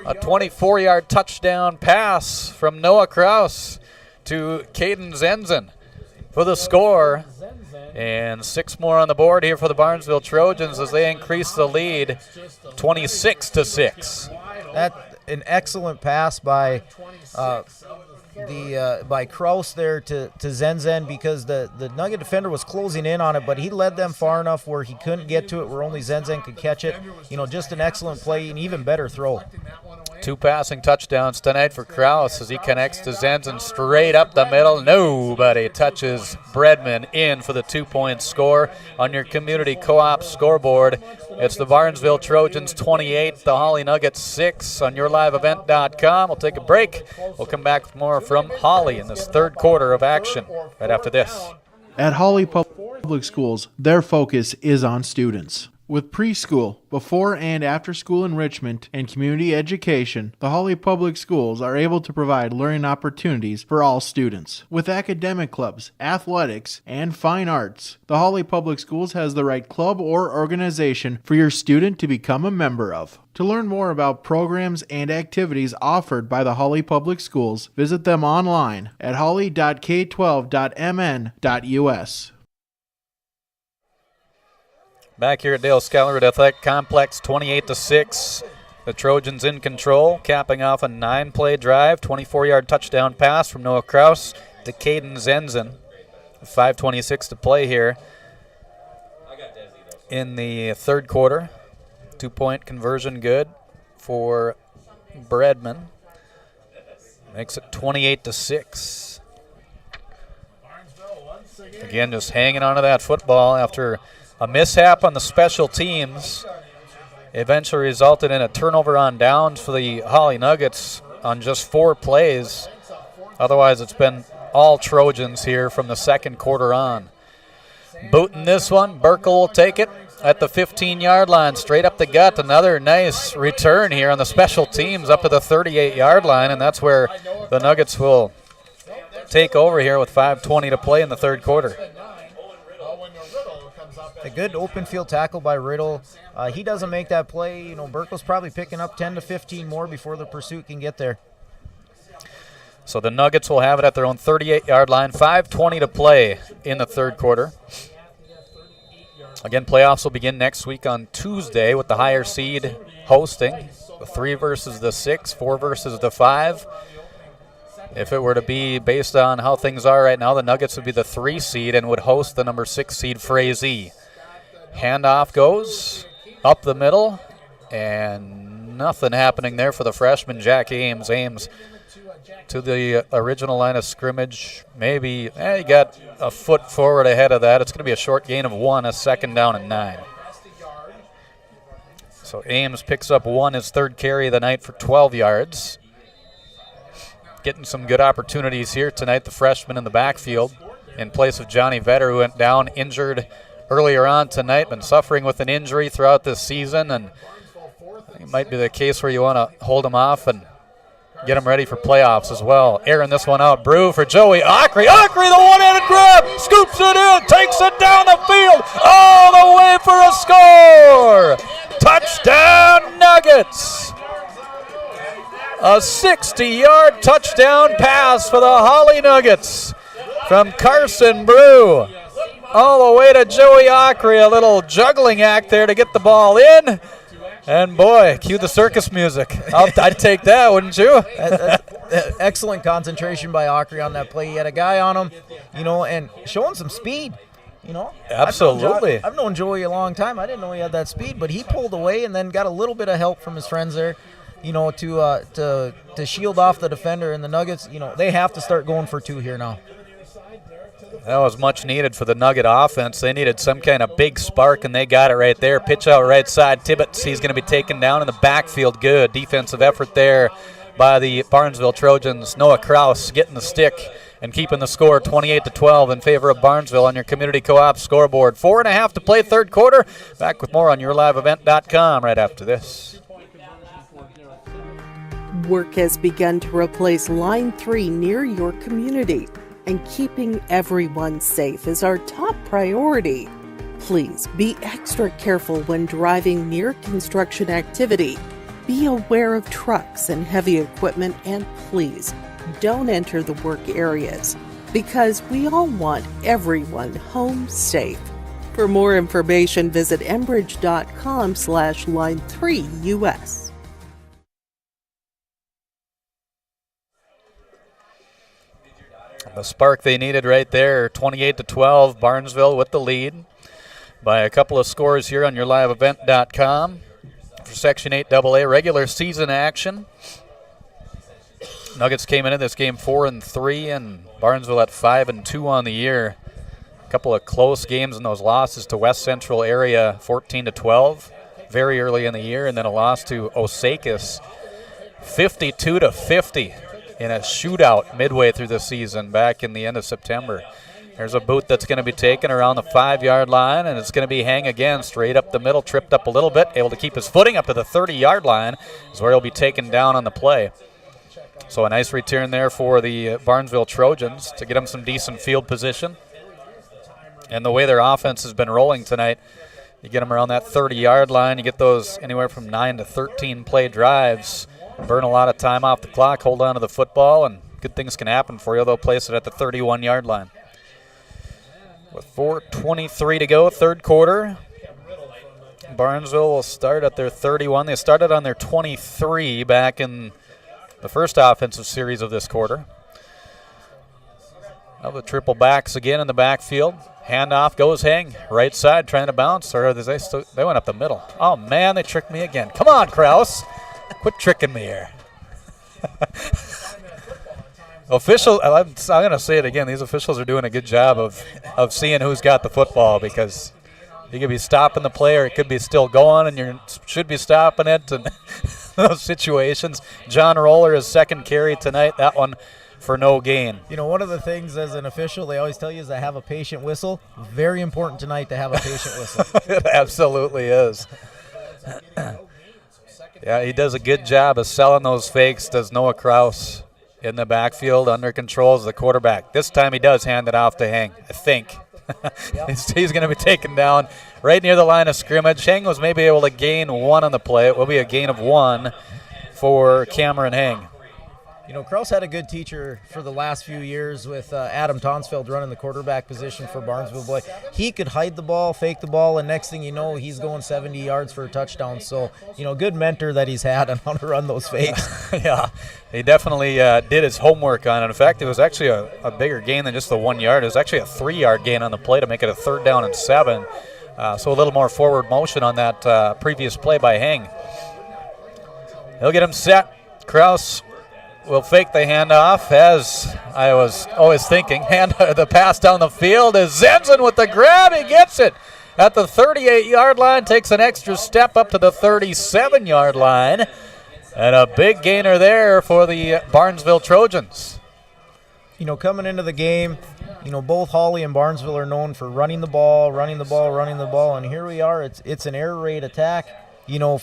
a 24-yard touchdown pass from Noah Kraus to Caden Zenzen for the score. And 6 more on the board here for the Barnesville Trojans as they increase the lead 26-6. That's an excellent pass by by Kraus there to Zenzen, because the Nugget defender was closing in on it, but he led them far enough where he couldn't get to it, where only Zenzen could catch it. Just an excellent play, an even better throw. 2 passing touchdowns tonight for Kraus as he connects to Zenzen straight up the middle. Nobody touches Bredman in for the 2-point score. On your community co-op scoreboard, it's the Barnesville Trojans 28, the Hawley Nuggets 6 on yourliveevent.com. We'll take a break. We'll come back with more from Hawley in this 3rd quarter of action right after this. At Hawley Public Schools, their focus is on students. With preschool, before and after school enrichment, and community education, the Hawley Public Schools are able to provide learning opportunities for all students. With academic clubs, athletics, and fine arts, the Hawley Public Schools has the right club or organization for your student to become a member of. To learn more about programs and activities offered by the Hawley Public Schools, visit them online at hawley.k12.mn.us. Back here at Dale Skyler Athletic Complex, 28-6. The Trojans in control, capping off a 9-play drive, 24-yard touchdown pass from Noah Kraus to Caden Zenzen. 5:26 to play here in the 3rd quarter. 2-point conversion good for Bredman. Makes it 28-6. Again, just hanging on to that football after a mishap on the special teams eventually resulted in a turnover on downs for the Hawley Nuggets on just 4 plays. Otherwise, it's been all Trojans here from the 2nd quarter on. Booting this one, Burkle will take it at the 15-yard line, straight up the gut. Another nice return here on the special teams up to the 38-yard line, and that's where the Nuggets will take over here with 5:20 to play in the 3rd quarter. A good open field tackle by Riddle. He doesn't make that play. Burkle's probably picking up 10 to 15 more before the pursuit can get there. So the Nuggets will have it at their own 38-yard line. 5:20 to play in the 3rd quarter. Again, playoffs will begin next week on Tuesday with the higher seed hosting. The 3 versus the 6, 4 versus the 5. If it were to be based on how things are right now, the Nuggets would be the 3 seed and would host the number 6 seed Frazee. Handoff goes up the middle, and nothing happening there for the freshman, Jack Ames. Ames to the original line of scrimmage. Maybe he got a foot forward ahead of that. It's going to be a short gain of 1, a 2nd down and 9. So Ames picks up 1, his 3rd carry of the night for 12 yards. Getting some good opportunities here tonight, the freshman in the backfield in place of Johnny Vetter, who went down injured earlier on tonight, been suffering with an injury throughout this season, and it might be the case where you want to hold him off and get him ready for playoffs as well. Airing this one out, Brew for Joey Ockery. Ockery, the one-handed grab, scoops it in, takes it down the field, all the way for a score. Touchdown Nuggets. A 60-yard touchdown pass for the Hawley Nuggets from Carson Brew. all the way to Joey Ockery. A little juggling act there to get the ball in. And boy, cue the circus music. I'd take that, wouldn't you? Excellent concentration by Ockery on that play. He had a guy on him, and showing some speed. Absolutely. I've known Joey a long time. I didn't know he had that speed, but he pulled away and then got a little bit of help from his friends there, to shield off the defender. And the Nuggets, they have to start going for two here now. That was much needed for the Nugget offense. They needed some kind of big spark, and they got it right there. Pitch out right side. Tibbetts, he's going to be taken down in the backfield. Good defensive effort there by the Barnesville Trojans. Noah Kraus getting the stick and keeping the score 28-12 in favor of Barnesville on your Community Co-op scoreboard. 4.5 to play, third quarter. Back with more on yourliveevent.com right after this. Work has begun to replace Line 3 near your community, and keeping everyone safe is our top priority. Please be extra careful when driving near construction activity. Be aware of trucks and heavy equipment, and please don't enter the work areas, because we all want everyone home safe. For more information, visit enbridge.com/line3us. The spark they needed right there, 28-12, Barnesville with the lead by a couple of scores here on yourliveevent.com for Section 8 AA regular season action. Nuggets came into this game 4-3, and Barnesville at 5-2 on the year. A couple of close games in those losses to West Central area, 14-12, very early in the year, and then a loss to Osakis, 52-50 in a shootout midway through the season back in the end of September. There's a boot that's going to be taken around the 5-yard line, and it's going to be Hang again, straight up the middle, tripped up a little bit, able to keep his footing up to the 30-yard line is where he'll be taken down on the play. So a nice return there for the Barnesville Trojans to get them some decent field position. And the way their offense has been rolling tonight, you get them around that 30-yard line, you get those anywhere from 9 to 13 play drives, burn a lot of time off the clock, hold on to the football, and good things can happen for you. They'll place it at the 31-yard line. With 4:23 to go, third quarter, Barnesville will start at their 31. They started on their 23 back in the first offensive series of this quarter. Now the triple backs again in the backfield. Handoff goes Hang, right side trying to bounce, or they went up the middle. Oh man, they tricked me again. Come on, Kraus. Quit tricking me here. Official, I'm going to say it again. These officials are doing a good job of seeing who's got the football, because you could be stopping the play or it could be still going, and you should be stopping it. And those situations. John Roller, his second carry tonight, that one for no gain. One of the things as an official they always tell you is to have a patient whistle. Very important tonight to have a patient whistle. It absolutely is. Yeah, he does a good job of selling those fakes, does Noah Kraus in the backfield, under control as the quarterback. This time he does hand it off to Hang, I think. Yep. He's going to be taken down right near the line of scrimmage. Hang was maybe able to gain one on the play. It will be a gain of 1 for Cameron Hang. Kraus had a good teacher for the last few years with Adam Tonsfeld running the quarterback position for Barnesville. Boy, he could hide the ball, fake the ball, and next thing you know, he's going 70 yards for a touchdown. So, good mentor that he's had on how to run those fakes. Yeah, he definitely did his homework on it. In fact, it was actually a bigger gain than just the 1 yard. It was actually a 3-yard gain on the play to make it a 3rd down and 7. So a little more forward motion on that previous play by Hang. He'll get him set. Kraus will fake the handoff, as I was always thinking. The pass down the field is Zenzen with the grab. He gets it at the 38-yard line, takes an extra step up to the 37-yard line. And a big gainer there for the Barnesville Trojans. Coming into the game, both Hawley and Barnesville are known for running the ball. And here we are. It's an air raid attack.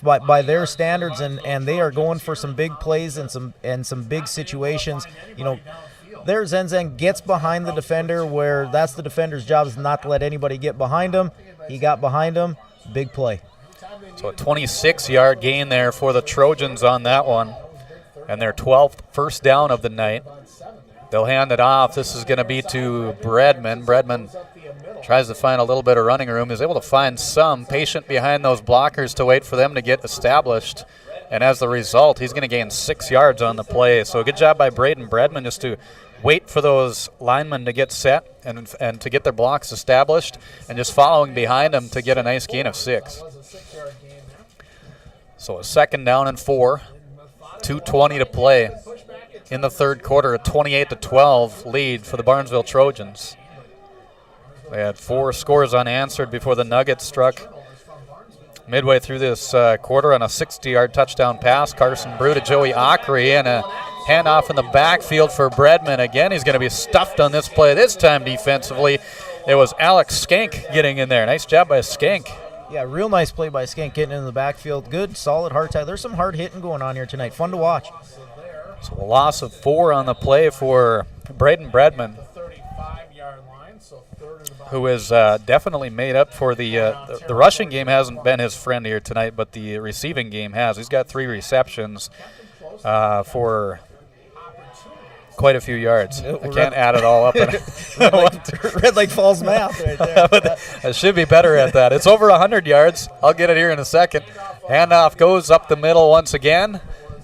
By their standards, and they are going for some big plays and some big situations. There Zenzen gets behind the defender, where that's the defender's job, is not to let anybody get behind him. He got behind him, big play. So a 26-yard gain there for the Trojans on that one, and their 12th first down of the night. They'll hand it off. This is going to be to Bredman. Bredman tries to find a little bit of running room. Is able to find some. Patient behind those blockers to wait for them to get established. And as the result, he's going to gain 6 yards on the play. So a good job by Braden Bredman just to wait for those linemen to get set and to get their blocks established, and just following behind them to get a nice gain of 6. So a 2nd down and 4. 2:20 to play in the third quarter, a 28-12 lead for the Barnesville Trojans. They had 4 scores unanswered before the Nuggets struck midway through this quarter on a 60-yard touchdown pass. Carson Brew to Joey Ockery, and a handoff in the backfield for Bredman. Again, he's going to be stuffed on this play, this time defensively. It was Alex Skank getting in there. Nice job by Skank. Yeah, real nice play by Skank getting into the backfield. Good, solid hard tie. There's some hard hitting going on here tonight. Fun to watch. So a loss of 4 on the play for Braden Bredman, who is definitely made up for the rushing game. Hasn't been his friend here tonight, but the receiving game has. He's got 3 receptions for quite a few yards. I can't add it all up. Red Lake Falls math right there. I should be better at that. It's over 100 yards. I'll get it here in a second. Handoff goes up the middle once again,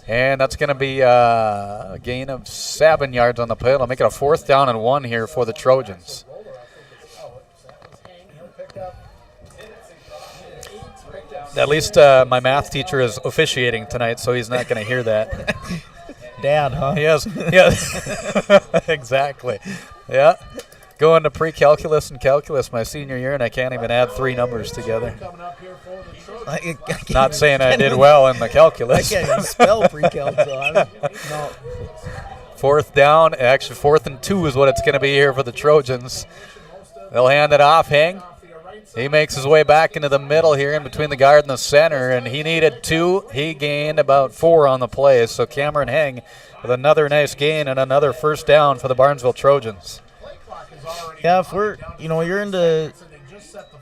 and that's going to be a gain of 7 yards on the play. It'll make it a 4th down and 1 here for the Trojans. At least my math teacher is officiating tonight, so he's not going to hear that. Dad, huh? Yes. Exactly. Yeah. Going to pre-calculus and calculus my senior year, and I can't even add 3 numbers together. Not saying I did well in the calculus. I can't even spell pre-calc, so no. 4th down. Actually, 4th and 2 is what it's going to be here for the Trojans. They'll hand it off. Hang. He makes his way back into the middle here in between the guard and the center, and he needed 2. He gained about 4 on the play. So Cameron Heng with another nice gain and another 1st down for the Barnesville Trojans. Yeah, if you're into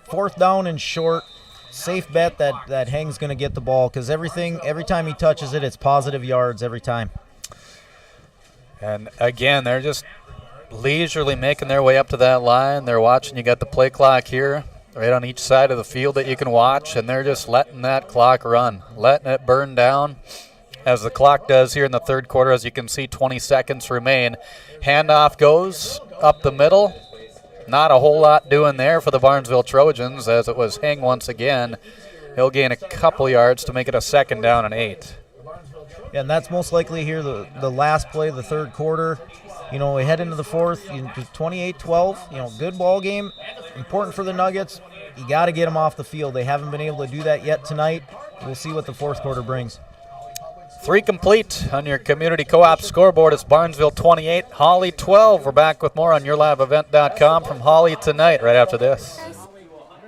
4th down and short, safe bet that Heng's going to get the ball, because every time he touches it, it's positive yards every time. And again, they're just leisurely making their way up to that line. They're watching. You got the play clock here right on each side of the field that you can watch, and they're just letting that clock run, letting it burn down as the clock does here in the third quarter. As you can see, 20 seconds remain. Handoff goes up the middle. Not a whole lot doing there for the Barnesville Trojans, as it was Heng once again. He'll gain a couple yards to make it a 2nd down and 8. Yeah, and that's most likely here the last play of the third quarter. We head into the 4th, 28-12, good ball game. Important for the Nuggets. You got to get them off the field. They haven't been able to do that yet tonight. We'll see what the 4th quarter brings. 3 complete on your community co-op scoreboard. It's Barnesville 28, Hawley 12. We're back with more on yourliveevent.com from Hawley tonight right after this.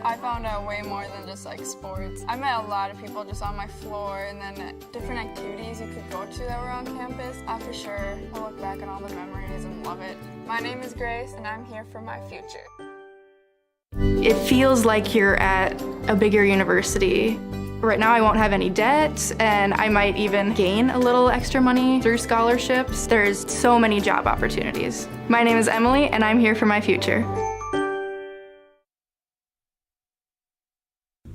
I found out way more than just sports. I met a lot of people just on my floor, and then different activities you could go to that were on campus. I for sure will look back on all the memories and love it. My name is Grace, and I'm here for my future. It feels like you're at a bigger university. Right now I won't have any debt, and I might even gain a little extra money through scholarships. There's so many job opportunities. My name is Emily, and I'm here for my future.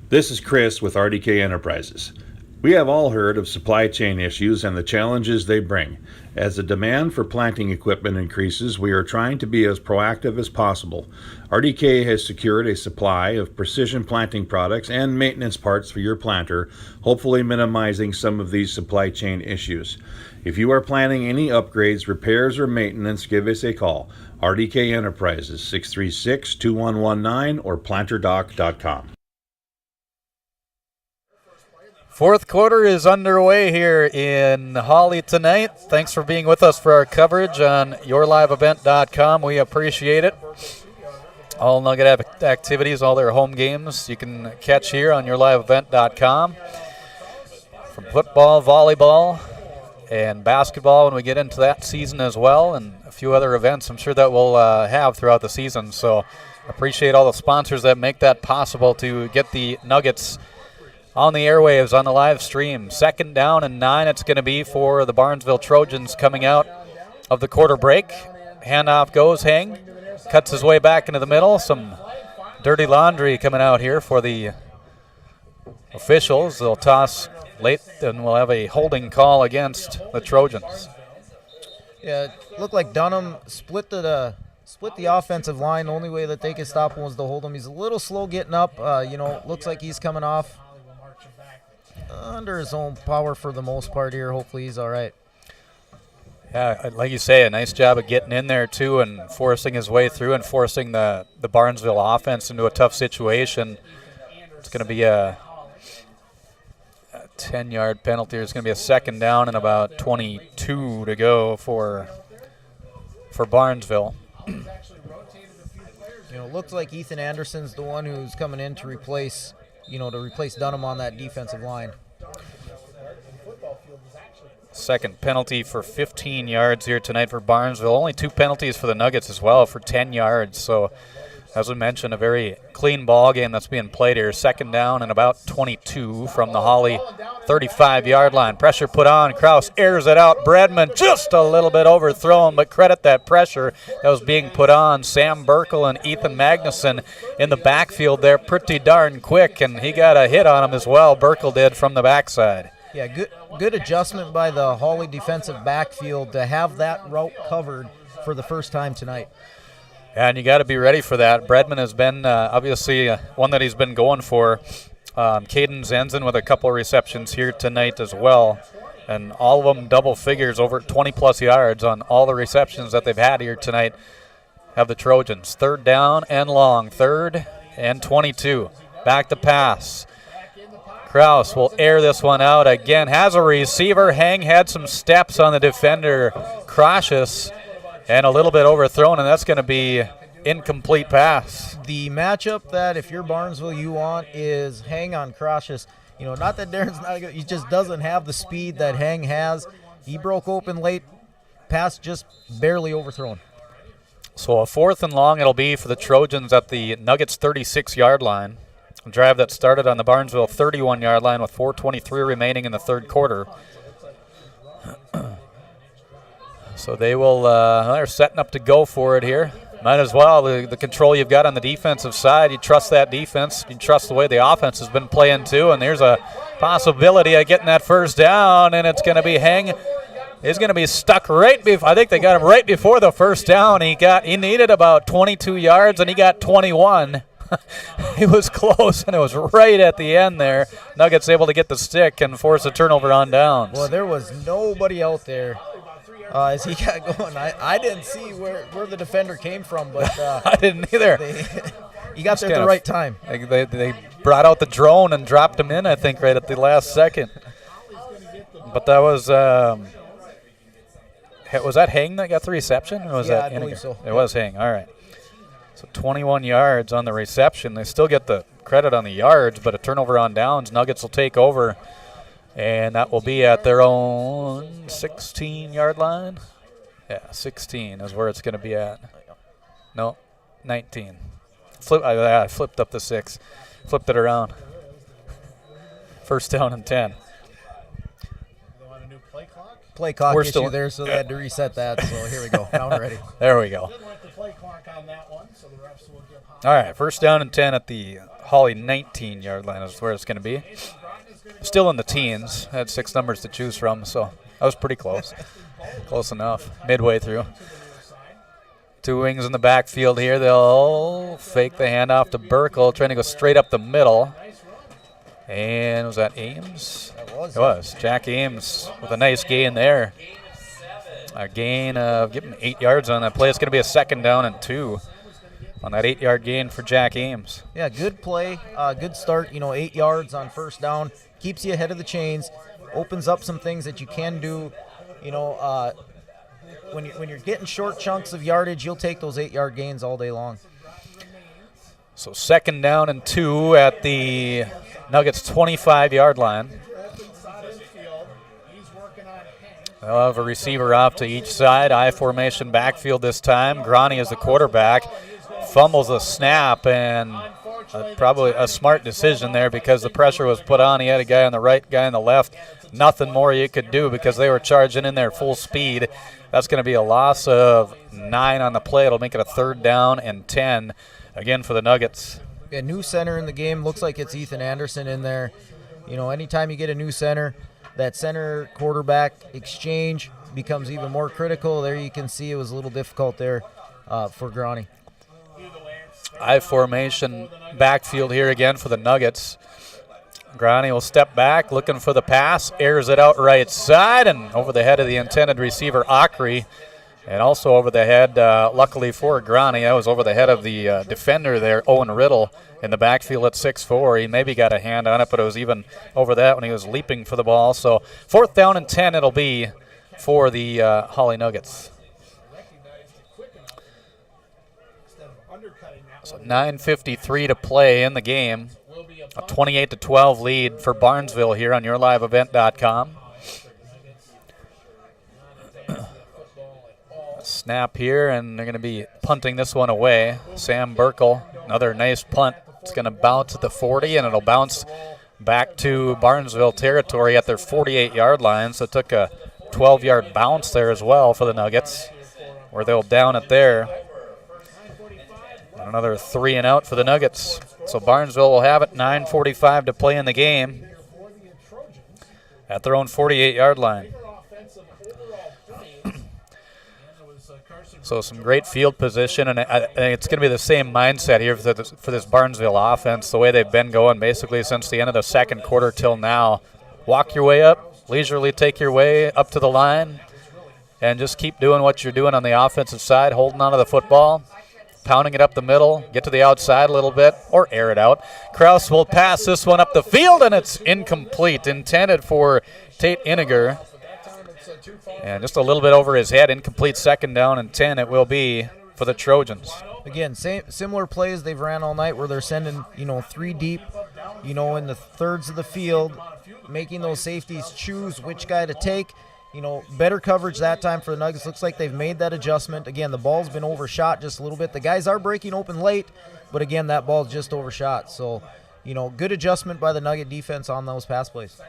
This is Chris with RDK Enterprises. We have all heard of supply chain issues and the challenges they bring. As the demand for planting equipment increases, we are trying to be as proactive as possible. RDK has secured a supply of precision planting products and maintenance parts for your planter, hopefully minimizing some of these supply chain issues. If you are planning any upgrades, repairs, or maintenance, give us a call. RDK Enterprises, 636-2119 or planterdoc.com. 4th quarter is underway here in Hawley tonight. Thanks for being with us for our coverage on yourliveevent.com. We appreciate it. All Nugget activities, all their home games, you can catch here on yourliveevent.com. From football, volleyball, and basketball when we get into that season as well, and a few other events I'm sure that we'll have throughout the season. So appreciate all the sponsors that make that possible to get the Nuggets on the airwaves, on the live stream. 2nd down and 9 it's going to be for the Barnesville Trojans coming out of the quarter break. handoff goes. Hang cuts his way back into the middle. Some dirty laundry coming out here for the officials. They'll toss late, and we'll have a holding call against the Trojans. Yeah, it looked like Dunham split the offensive line. The only way that they could stop him was to hold him. He's a little slow getting up. Looks like he's coming off under his own power for the most part here. Hopefully he's all right. Yeah, like you say, a nice job of getting in there, too, and forcing his way through and forcing the Barnesville offense into a tough situation. It's going to be a 10-yard penalty. It's going to be a second down and about 22 to go for Barnesville. It looks like Ethan Anderson's the one who's coming in to replace Dunham on that defensive line. Second penalty for 15 yards here tonight for Barnesville. Only 2 penalties for the Nuggets as well for 10 yards. So, as we mentioned, a very clean ball game that's being played here. Second down and about 22 from the Hawley 35-yard line. Pressure put on. Kraus airs it out. Bredman just a little bit overthrown, but credit that pressure that was being put on. Sam Burkle and Ethan Magnuson in the backfield there pretty darn quick, and he got a hit on him as well. Burkle did from the backside. Yeah, good adjustment by the Hawley defensive backfield to have that route covered for the first time tonight. Yeah, and you got to be ready for that. Bredman has been obviously one that he's been going for. Caden Zenzen with a couple of receptions here tonight as well. And all of them double figures, over 20-plus yards on all the receptions that they've had here tonight have the Trojans. Third down and long. 3rd and 22. Back to pass. Kraus will air this one out again. Has a receiver. Hang had some steps on the defender. Cautious and a little bit overthrown, and that's going to be incomplete pass. The matchup that if you're Barnesville you want is Hang on Cautious. Not that Darren's not good. He just doesn't have the speed that Hang has. He broke open late. Pass just barely overthrown. So a 4th and long it'll be for the Trojans at the Nuggets 36-yard line. A drive that started on the Barnesville 31-yard line with 4:23 remaining in the third quarter. So they will, they're setting up to go for it here. Might as well. The control you've got on the defensive side, you trust that defense. You trust the way the offense has been playing too, and there's a possibility of getting that first down, and it's going to be Hang. He's going to be stuck right before. I think they got him right before the first down. He needed about 22 yards, and he got 21. He was close, and it was right at the end there. Nuggets able to get the stick and force a turnover on downs. Well, there was nobody out there as he got going. I didn't see where the defender came from, but I didn't either. He got there at the right time. They brought out the drone and dropped him in, I think, right at the last second. But that was that Hang that got the reception? Or was that I believe so. It was Hang. All right. So 21 yards on the reception. They still get the credit on the yards, but a turnover on downs. Nuggets will take over, and that will be at their own 16-yard line. Yeah, 16 is where it's going to be at. No, 19. I flipped up the 6. Flipped it around. First down and 10. Play clock issue there, so they had to reset that. So here we go. Now we're ready. There we go. All right, first down and 10 at the Hawley 19-yard line is where it's going to be. Still in the teens. Had 6 numbers to choose from, so that was pretty close. Close enough. Midway through. 2 wings in the backfield here. They'll fake the handoff to Burkle, trying to go straight up the middle. And was that Ames? It was. Jack Ames with a nice gain there. A gain of getting 8 yards on that play. It's going to be a second down and 2 on that 8-yard gain for Jack Ames. Yeah, good play. Good start. 8 yards on first down. Keeps you ahead of the chains. Opens up some things that you can do. When you're getting short chunks of yardage, you'll take those 8-yard gains all day long. So second down and 2 at the Nuggets 25-yard line. They'll have a receiver off to each side. I formation backfield this time. Grani is the quarterback. Fumbles a snap, and Probably a smart decision there because the pressure was put on. He had a guy on the right, guy on the left. Nothing more you could do because they were charging in there full speed. That's going to be a loss of 9 on the play. It'll make it a 3rd down and 10 again for the Nuggets. A new center in the game. Looks like it's Ethan Anderson in there. Anytime you get a new center, that center quarterback exchange becomes even more critical. There you can see it was a little difficult there for Grani. I formation backfield here again for the Nuggets. Grani will step back, looking for the pass, airs it out right side, and over the head of the intended receiver, Akri, and also over the head, luckily for Grani, that was over the head of the defender there, Owen Riddle, in the backfield at 6'4". He maybe got a hand on it, but it was even over that when he was leaping for the ball. So 4th down and 10 it'll be for the Hawley Nuggets. So 9:53 to play in the game. A 28-12 lead for Barnesville here on yourliveevent.com. Snap here, and they're going to be punting this one away. Sam Burkle, another nice punt. It's going to bounce at the 40, and it'll bounce back to Barnesville territory at their 48-yard line. So it took a 12-yard bounce there as well for the Nuggets, where they'll down it there. Another 3 and out for the Nuggets. So Barnesville will have it, 9:45 to play in the game at their own 48-yard line. So some great field position, and I think it's going to be the same mindset here for this Barnesville offense, the way they've been going basically since the end of the second quarter till now. Walk your way up, leisurely take your way up to the line, and just keep doing what you're doing on the offensive side, holding onto the football, pounding it up the middle, get to the outside a little bit, or air it out. Kraus will pass this one up the field, and it's incomplete, intended for Tate Iniger. And just a little bit over his head, incomplete, 2nd down and 10 it will be for the Trojans. Again, similar plays they've ran all night where they're sending, 3 deep, in the thirds of the field, making those safeties choose which guy to take. Better coverage that time for the Nuggets. Looks like they've made that adjustment. Again, the ball's been overshot just a little bit. The guys are breaking open late, but again, that ball's just overshot. So, good adjustment by the Nugget defense on those pass plays.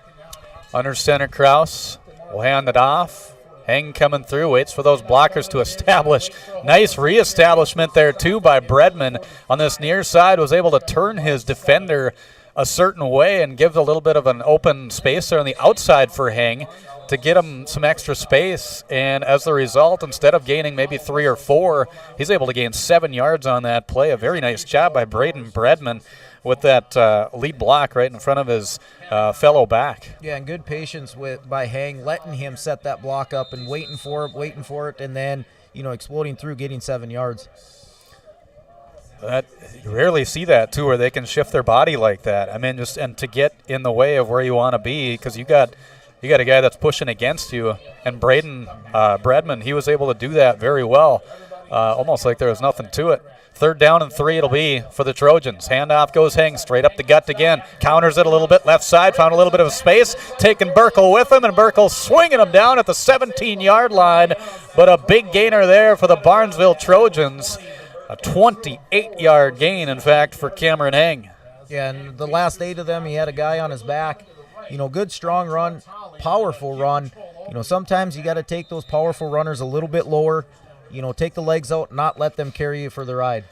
Under center, Kraus will hand it off. Heng coming through, waits for those blockers to establish. Nice reestablishment there, too, by Bredman on this near side. Was able to turn his defender a certain way and give a little bit of an open space there on the outside for Heng to get him some extra space. And as a result, instead of gaining maybe 3 or 4, he's able to gain 7 yards on that play. A very nice job by Braden Bredman with that lead block right in front of his fellow back. Yeah, and good patience by Heng, letting him set that block up and waiting for it, and then, exploding through, getting 7 yards. You rarely see that, too, where they can shift their body like that. I mean, and to get in the way of where you want to be, because you got a guy that's pushing against you, and Braden Bredman, he was able to do that very well, almost like there was nothing to it. 3rd down and 3 it'll be for the Trojans. Handoff goes Heng straight up the gut again. Counters it a little bit left side, found a little bit of space, taking Burkle with him, and Burkle swinging him down at the 17-yard line. But a big gainer there for the Barnesville Trojans. A 28-yard gain, in fact, for Cameron Heng. Yeah, and the last 8 of them, he had a guy on his back. Good, strong run, powerful run. Sometimes you got to take those powerful runners a little bit lower. Take the legs out, not let them carry you for the ride.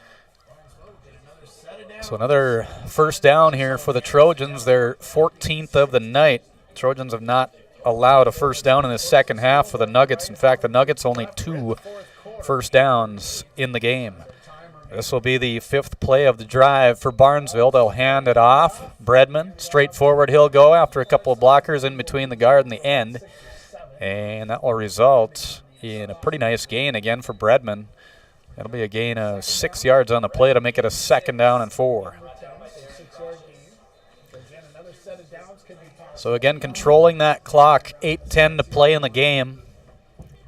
So another 1st down here for the Trojans, their 14th of the night. Trojans have not allowed a 1st down in the second half for the Nuggets. In fact, the Nuggets only 2 1st downs in the game. This will be the 5th play of the drive for Barnesville. They'll hand it off. Bredman, straight forward he'll go after a couple of blockers in between the guard and the end. And that will result in a pretty nice gain again for Bredman. It'll be a gain of 6 yards on the play to make it a 2nd down and 4. So again, controlling that clock, 8:10 to play in the game.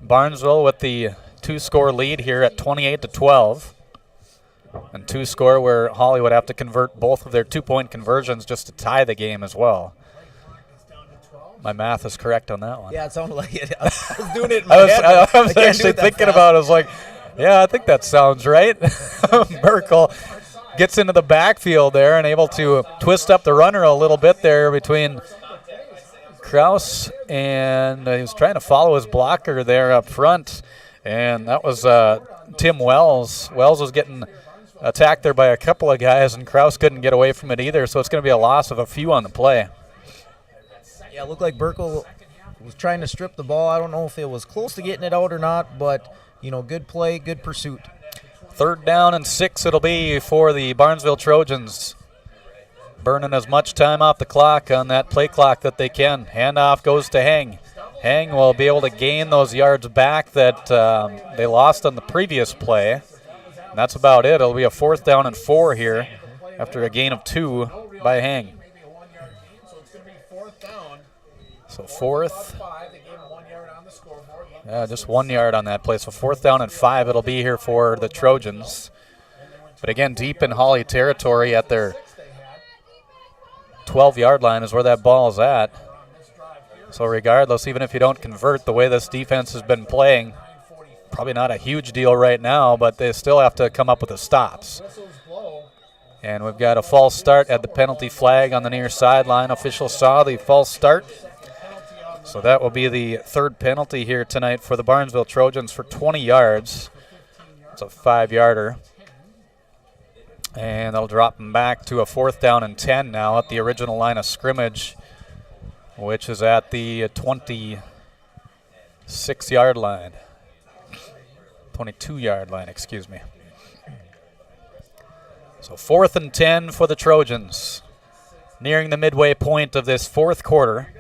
Barnesville with the 2-score lead here at 28-12. And 2-score where Hawley would have to convert both of their 2-point conversions just to tie the game as well. My math is correct on that one. Yeah, it sounded like it. I was doing it in my head. I was actually thinking about it. I was like, yeah, I think that sounds right. Merkel gets into the backfield there and able to twist up the runner a little bit there between Kraus and he was trying to follow his blocker there up front, and that was Tim Wells. Wells was getting attacked there by a couple of guys, and Kraus couldn't get away from it either, so it's going to be a loss of a few on the play. Yeah, it looked like Burkle was trying to strip the ball. I don't know if it was close to getting it out or not, but, good play, good pursuit. 3rd down and 6 it'll be for the Barnesville Trojans. Burning as much time off the clock on that play clock that they can. Handoff goes to Hang. Hang will be able to gain those yards back that they lost on the previous play. And that's about it. It'll be a 4th down and 4 here after a gain of 2 by Hang. So 4th. Yeah, just 1 yard on that play. So 4th down and 5 it'll be here for the Trojans. But again, deep in Hawley territory at their 12-yard line is where that ball is at. So regardless, even if you don't convert, the way this defense has been playing, probably not a huge deal right now, but they still have to come up with the stops. And we've got a false start at the penalty flag on the near sideline. Officials saw the false start. So that will be the 3rd penalty here tonight for the Barnesville Trojans for 20 yards. It's a 5-yarder. And they'll drop them back to a 4th down and 10 now at the original line of scrimmage, which is at the 26-yard line. 22-yard line, excuse me. So 4th and 10 for the Trojans, nearing the midway point of this 4th quarter.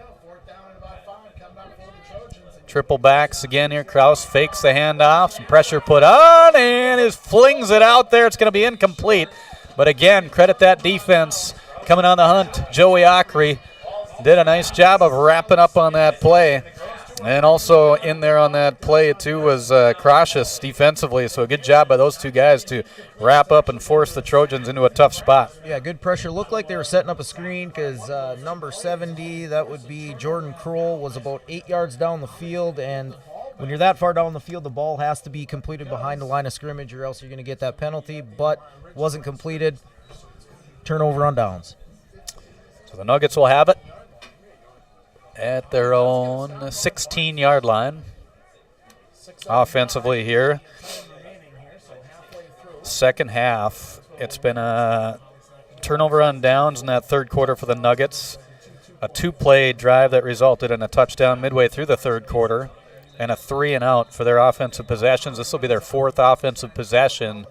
Triple backs again here. Kraus fakes the handoff. Some pressure put on and flings it out there. It's going to be incomplete. But again, credit that defense coming on the hunt. Joey Ockery did a nice job of wrapping up on that play. And also in there on that play, too, was Crocious defensively. So a good job by those two guys to wrap up and force the Trojans into a tough spot. Yeah, good pressure. Looked like they were setting up a screen because number 70, that would be Jordan Kroll, was about 8 yards down the field. And when you're that far down the field, the ball has to be completed behind the line of scrimmage or else you're going to get that penalty. But wasn't completed. Turnover on downs. So the Nuggets will have it at their own 16-yard line. Offensively here, second half, it's been a turnover on downs in that 3rd quarter for the Nuggets. A 2-play drive that resulted in a touchdown midway through the 3rd quarter, and a 3-and-out for their offensive possessions. This will be their 4th offensive possession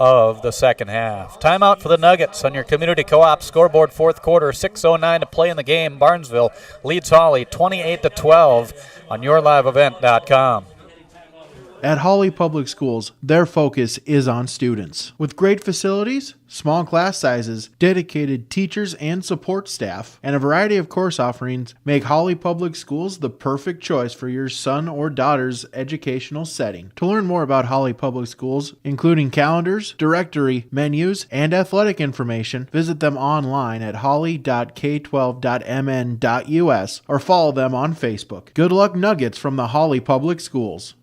of the second half. Timeout for the Nuggets on your Community Co-op scoreboard. 4th quarter, 6:09 to play in the game. Barnesville leads Hawley 28-12 on yourliveevent.com. At Hawley Public Schools, their focus is on students. With great facilities, small class sizes, dedicated teachers and support staff, and a variety of course offerings, make Hawley Public Schools the perfect choice for your son or daughter's educational setting. To learn more about Hawley Public Schools, including calendars, directory, menus, and athletic information, visit them online at hawley.k12.mn.us or follow them on Facebook. Good luck, Nuggets from the Hawley Public Schools.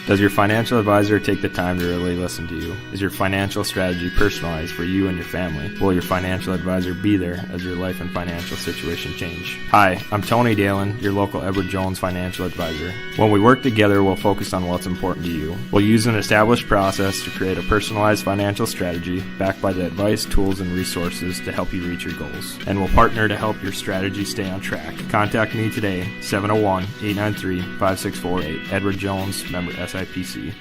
Does your financial advisor take the time to really listen to you? Is your financial strategy personalized for you and your family? Will your financial advisor be there as your life and financial situation change? Hi, I'm Tony Dalen, your local Edward Jones financial advisor. When we work together, we'll focus on what's important to you. We'll use an established process to create a personalized financial strategy backed by the advice, tools, and resources to help you reach your goals. And we'll partner to help your strategy stay on track. Contact me today, 701-893-5648. Edward Jones, member SIPC.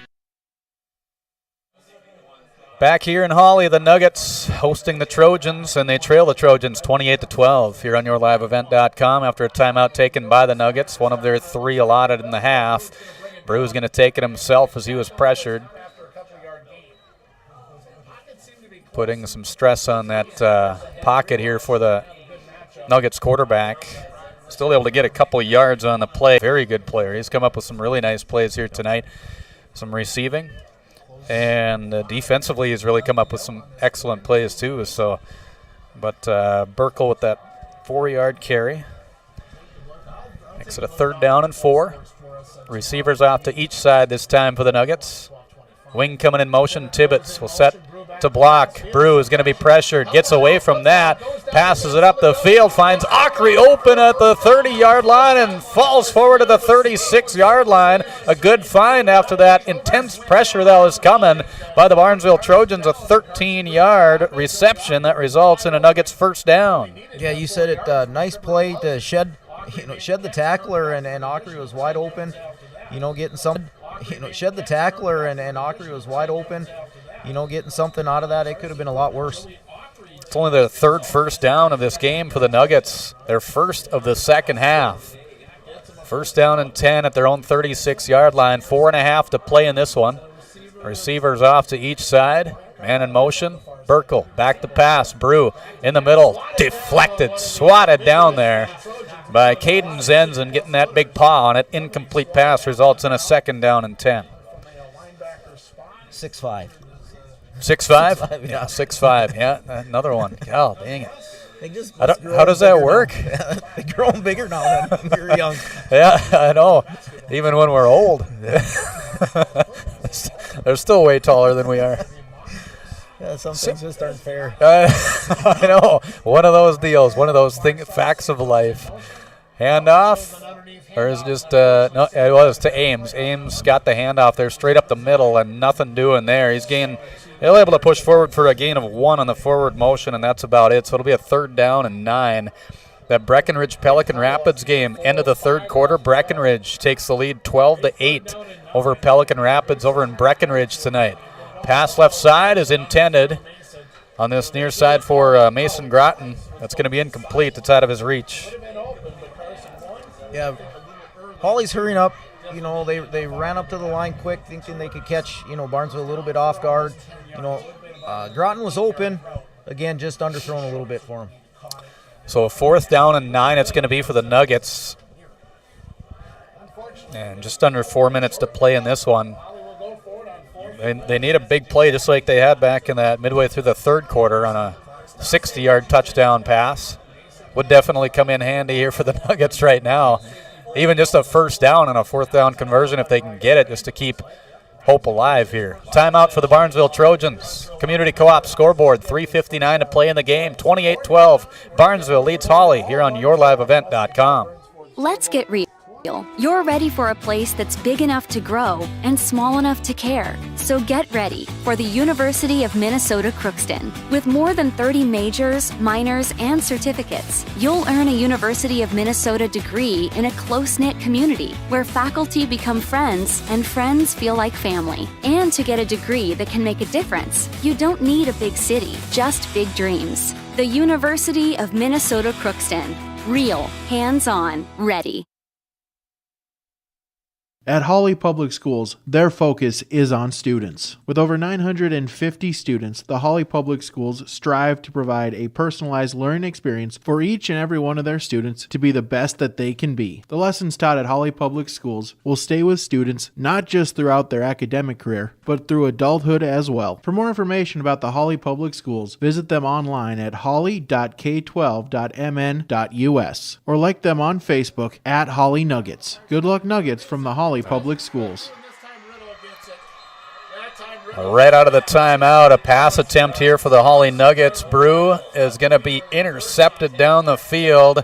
Back here in Hawley, the Nuggets hosting the Trojans, and they trail the Trojans 28-12 here on yourliveevent.com after a timeout taken by the Nuggets, one of their 3 allotted in the half. Brew's going to take it himself as he was pressured, putting some stress on that pocket here for the Nuggets quarterback. Still able to get a couple yards on the play. Very good player. He's come up with some really nice plays here tonight. Some receiving. And defensively, he's really come up with some excellent plays too. So, but Burkle with that 4-yard carry. Makes it a 3rd down and 4. Receivers off to each side this time for the Nuggets. Wing coming in motion. Tibbetts will set to block. Brew is going to be pressured. Gets away from that. Passes it up the field. Finds Ockery open at the 30-yard line and falls forward to the 36-yard line. A good find after that intense pressure that was coming by the Barnesville Trojans. A 13-yard reception that results in a Nuggets first down. Yeah, you said it. Nice play to shed the tackler, and Ockery was wide open. Getting some. Shed the tackler, and Ockery was wide open. Getting something out of that. It could have been a lot worse. It's only their third first down of this game for the Nuggets. Their first of the second half. First down and 10 at their own 36-yard line. 4.5 to play in this one. Receivers off to each side. Man in motion. Burkle back to pass. Brew in the middle. Deflected. Swatted down there by Caden Zenzen, getting that big paw on it. Incomplete pass results in a second down and 10. 6'5". 6'5"? Yeah. 6'5". Yeah, another one. God dang it. How does that work? They're growing bigger now than when we were young. Yeah, I know. Even when we're old. They're still way taller than we are. Yeah, some things just aren't fair. I know. One of those deals. One of those facts of life. Handoff. Or is just, no, it was to Ames. Ames got the handoff there straight up the middle and nothing doing there. He's able to push forward for a gain of 1 on the forward motion, and that's about it. So it'll be a third down and 9. That Breckenridge-Pelican Rapids game, end of the third quarter, Breckenridge takes the lead 12-8 over Pelican Rapids over in Breckenridge tonight. Pass left side is intended on this near side for Mason Groton. That's going to be incomplete. It's out of his reach. Yeah, Hawley's hurrying up. They ran up to the line quick, thinking they could catch, Barnesville a little bit off guard. Groton was open. Again, just underthrown a little bit for him. So a fourth down and 9 it's going to be for the Nuggets. And just under 4 minutes to play in this one. They need a big play just like they had back in that midway through the third quarter on a 60-yard touchdown pass. Would definitely come in handy here for the Nuggets right now. Even just a first down and a fourth down conversion if they can get it, just to keep hope alive here. Timeout for the Barnesville Trojans. Community Co-op scoreboard, 3:59 to play in the game. 28-12. Barnesville leads Hawley here on YourLiveEvent.com. Let's get real. You're ready for a place that's big enough to grow and small enough to care. So get ready for the University of Minnesota Crookston. With more than 30 majors, minors, and certificates, you'll earn a University of Minnesota degree in a close-knit community where faculty become friends and friends feel like family. And to get a degree that can make a difference, you don't need a big city, just big dreams. The University of Minnesota Crookston. Real, hands-on, ready. At Hawley Public Schools, their focus is on students. With over 950 students, the Hawley Public Schools strive to provide a personalized learning experience for each and every one of their students to be the best that they can be. The lessons taught at Hawley Public Schools will stay with students not just throughout their academic career, but through adulthood as well. For more information about the Hawley Public Schools, visit them online at hawley.k12.mn.us or like them on Facebook at Hawley Nuggets. Good luck, Nuggets, from the Hawley Public Schools. Right out of the timeout, a pass attempt here for the Hawley Nuggets. Brew is going to be intercepted down the field,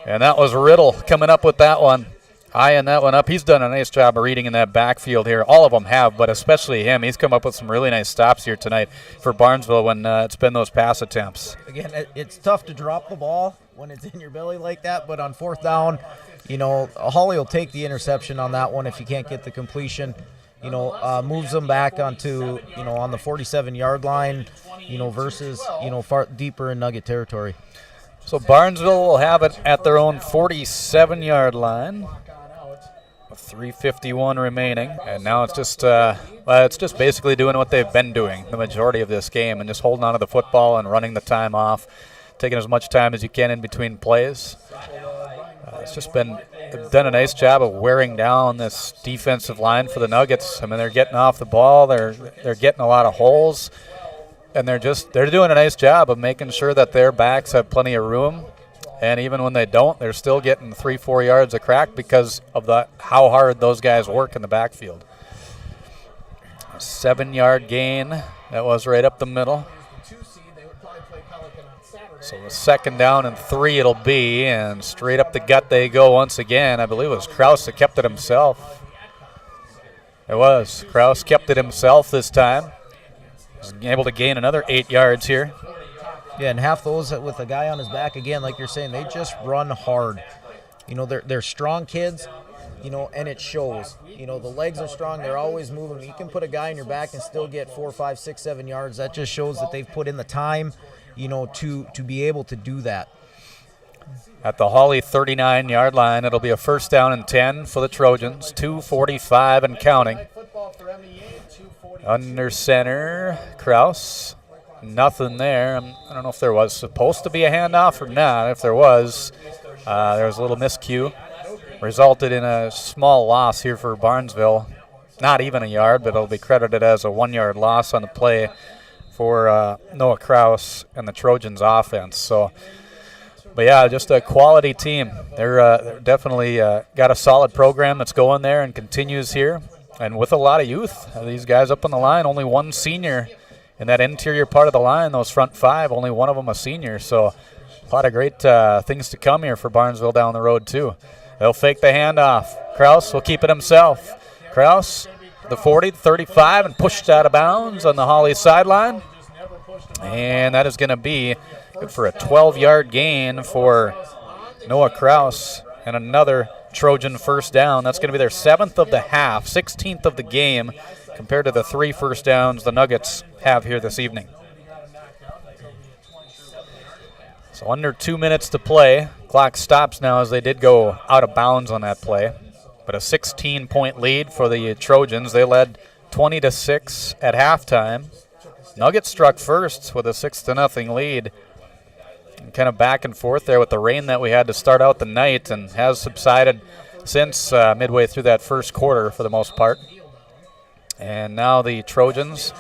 and that was Riddle coming up with that one. Eyeing that one up. He's done a nice job of reading in that backfield here. All of them have, but especially him. He's come up with some really nice stops here tonight for Barnesville when it's been those pass attempts. Again, it's tough to drop the ball when it's in your belly like that, but on fourth down, Hawley will take the interception on that one if you can't get the completion. Moves them back onto, on the 47-yard line, versus, far deeper in Nugget territory. So Barnesville will have it at their own 47-yard line. 3:51 remaining, and now it's just basically doing what they've been doing the majority of this game and just holding on to the football and running the time off, taking as much time as you can in between plays. It's just done a nice job of wearing down this defensive line for the Nuggets. I mean, they're getting off the ball, they're getting a lot of holes, and they're doing a nice job of making sure that their backs have plenty of room. And even when they don't, they're still getting 3-4 yards of crack because of how hard those guys work in the backfield. 7-yard gain. That was right up the middle. So a 2nd down and 3 it'll be, and straight up the gut they go once again. I believe it was Kraus that kept it himself. It was. Kraus kept it himself this time. Was able to gain another 8 yards here. Yeah, and half those with a guy on his back, again, like you're saying, they just run hard. You know, they're strong kids, you know, and it shows. You know, the legs are strong. They're always moving. You can put a guy on your back and still get 4, 5, 6, 7 yards. That just shows that they've put in the time, you know, to be able to do that. At the Hawley 39-yard line, it'll be a 1st down and 10 for the Trojans. 2:45 and counting. Under center, Kraus. Nothing there. I don't know if there was supposed to be a handoff or not. If there was a little miscue. Resulted in a small loss here for Barnesville. Not even a yard, but it'll be credited as a 1-yard loss on the play for Noah Kraus and the Trojans offense. So, but yeah, just a quality team. They're definitely got a solid program that's going there and continues here. And with a lot of youth, these guys up on the line, only one senior in that interior part of the line, those front 5, only one of them a senior. So a lot of great things to come here for Barnesville down the road too. They'll fake the handoff. Kraus will keep it himself. Kraus, the 40, 35, and pushed out of bounds on the Hawley sideline. And that is going to be good for a 12-yard gain for Noah Kraus and another Trojan 1st down. That's going to be their 7th of the half, 16th of the game, compared to the 3 first downs the Nuggets have here this evening. So under 2 minutes to play. Clock stops now as they did go out of bounds on that play. But a 16-point lead for the Trojans. They led 20-6 at halftime. Nuggets struck first with a 6-0 lead. And kind of back and forth there with the rain that we had to start out the night, and has subsided since midway through that first quarter for the most part. And now the Trojans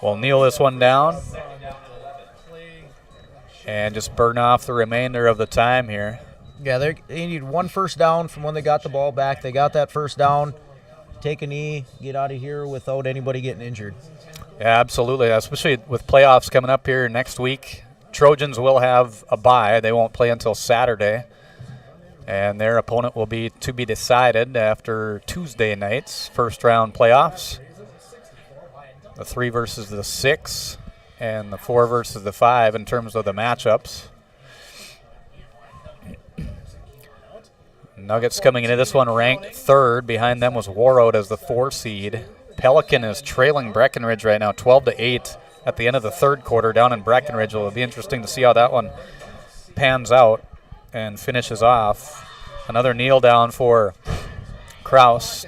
will kneel this one down and just burn off the remainder of the time here. Yeah, they need 1 first down from when they got the ball back. They got that 1st down, take a knee, get out of here without anybody getting injured. Yeah, absolutely, especially with playoffs coming up here next week. Trojans will have a bye. They won't play until Saturday, and their opponent will be to be decided after Tuesday night's first-round playoffs. The 3 versus the 6. And the 4 versus the 5 in terms of the matchups. Nuggets coming into this one ranked 3rd. Behind them was Warroad as the 4 seed. Pelican is trailing Breckenridge right now, 12-8 at the end of the 3rd quarter down in Breckenridge. It'll be interesting to see how that one pans out and finishes off. Another kneel down for Kraus.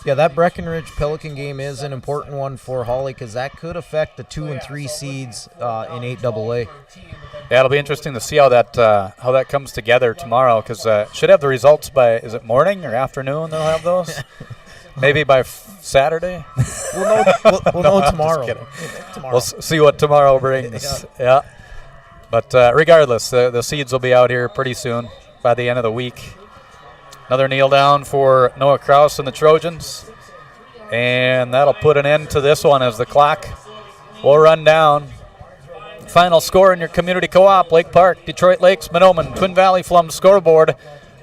Yeah, that Breckenridge-Pelican game is an important one for Hawley because that could affect the 2 and 3 seeds in 8AA. Yeah, it'll be interesting to see how that comes together tomorrow because should have the results by, is it morning or afternoon they'll have those? Maybe by Saturday? We'll know tomorrow. We'll see what tomorrow brings. Yeah. But regardless, the seeds will be out here pretty soon by the end of the week. Another kneel down for Noah Kraus and the Trojans. And that'll put an end to this one as the clock will run down. Final score in your community co-op, Lake Park, Detroit Lakes, Monoman, Twin Valley Flum scoreboard.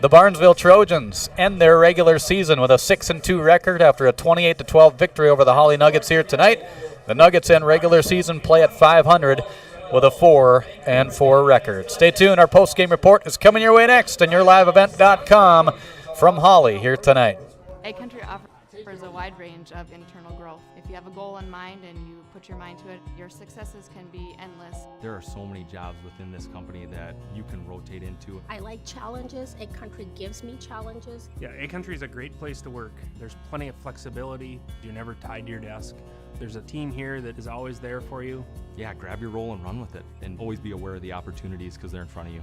The Barnesville Trojans end their regular season with a 6-2 record after a 28-12 victory over the Hawley Nuggets here tonight. The Nuggets end regular season play at 500 with a 4-4 record. Stay tuned. Our post-game report is coming your way next on yourliveevent.com from Hawley here tonight. Ag Country offers a wide range of internal growth. If you have a goal in mind and you put your mind to it, your successes can be endless. There are so many jobs within this company that you can rotate into. I like challenges. Ag Country gives me challenges. Yeah, Ag Country is a great place to work. There's plenty of flexibility. You're never tied to your desk. There's a team here that is always there for you. Yeah, grab your role and run with it. And always be aware of the opportunities because they're in front of you.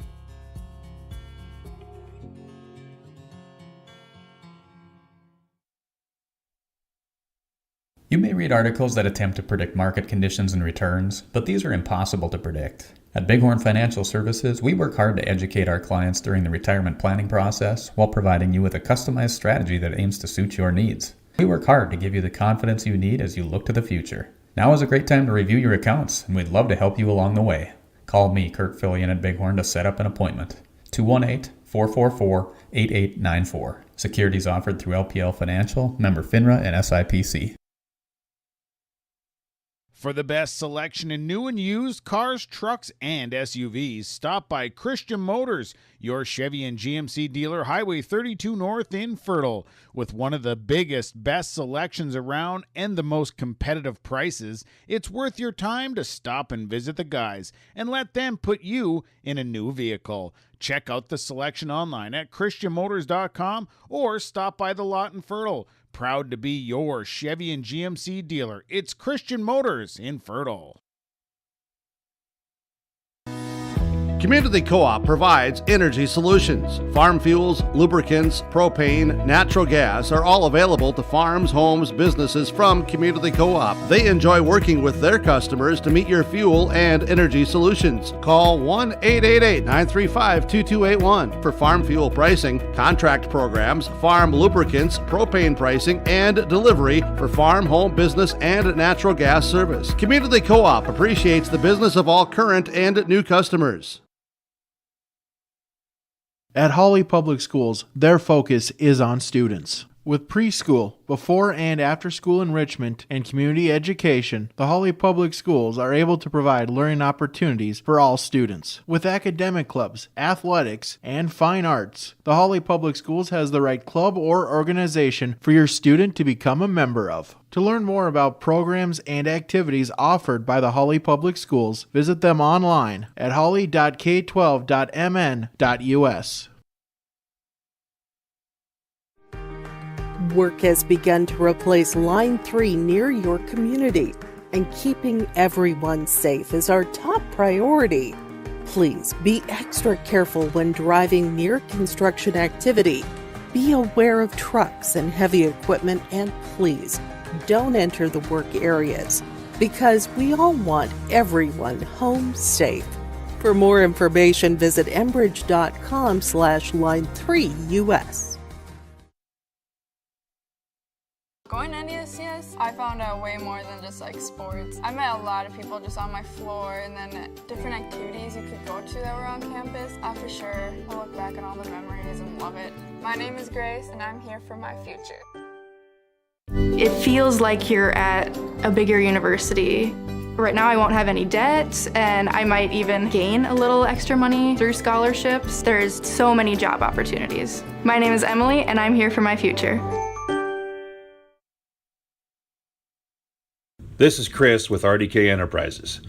You may read articles that attempt to predict market conditions and returns, but these are impossible to predict. At Bighorn Financial Services, we work hard to educate our clients during the retirement planning process while providing you with a customized strategy that aims to suit your needs. We work hard to give you the confidence you need as you look to the future. Now is a great time to review your accounts, and we'd love to help you along the way. Call me, Kirk Fillion at Bighorn, to set up an appointment. 218-444-8894. Securities offered through LPL Financial, member FINRA and SIPC. For the best selection in new and used cars, trucks, and SUVs, stop by Christian Motors, your Chevy and GMC dealer, Highway 32 North in Fertile. With one of the biggest, best selections around and the most competitive prices, it's worth your time to stop and visit the guys and let them put you in a new vehicle. Check out the selection online at christianmotors.com or stop by the lot in Fertile. Proud to be your Chevy and GMC dealer. It's Christian Motors in Fertile. Community Co-op provides energy solutions. Farm fuels, lubricants, propane, natural gas are all available to farms, homes, businesses from Community Co-op. They enjoy working with their customers to meet your fuel and energy solutions. Call 1-888-935-2281 for farm fuel pricing, contract programs, farm lubricants, propane pricing, and delivery for farm, home, business, and natural gas service. Community Co-op appreciates the business of all current and new customers. At Hawley Public Schools, their focus is on students. With preschool, before and after school enrichment, and community education, the Hawley Public Schools are able to provide learning opportunities for all students. With academic clubs, athletics, and fine arts, the Hawley Public Schools has the right club or organization for your student to become a member of. To learn more about programs and activities offered by the Hawley Public Schools, visit them online at hawley.k12.mn.us. Work has begun to replace Line 3 near your community, and keeping everyone safe is our top priority. Please be extra careful when driving near construction activity. Be aware of trucks and heavy equipment, and please don't enter the work areas, because we all want everyone home safe. For more information, visit enbridge.com/line3us. Going to NESCS, I found out way more than just like sports. I met a lot of people just on my floor, and then different activities you could go to that were on campus. I for sure will look back on all the memories and love it. My name is Grace, and I'm here for my future. It feels like you're at a bigger university. Right now I won't have any debt, and I might even gain a little extra money through scholarships. There's so many job opportunities. My name is Emily, and I'm here for my future. This is Chris with RDK Enterprises.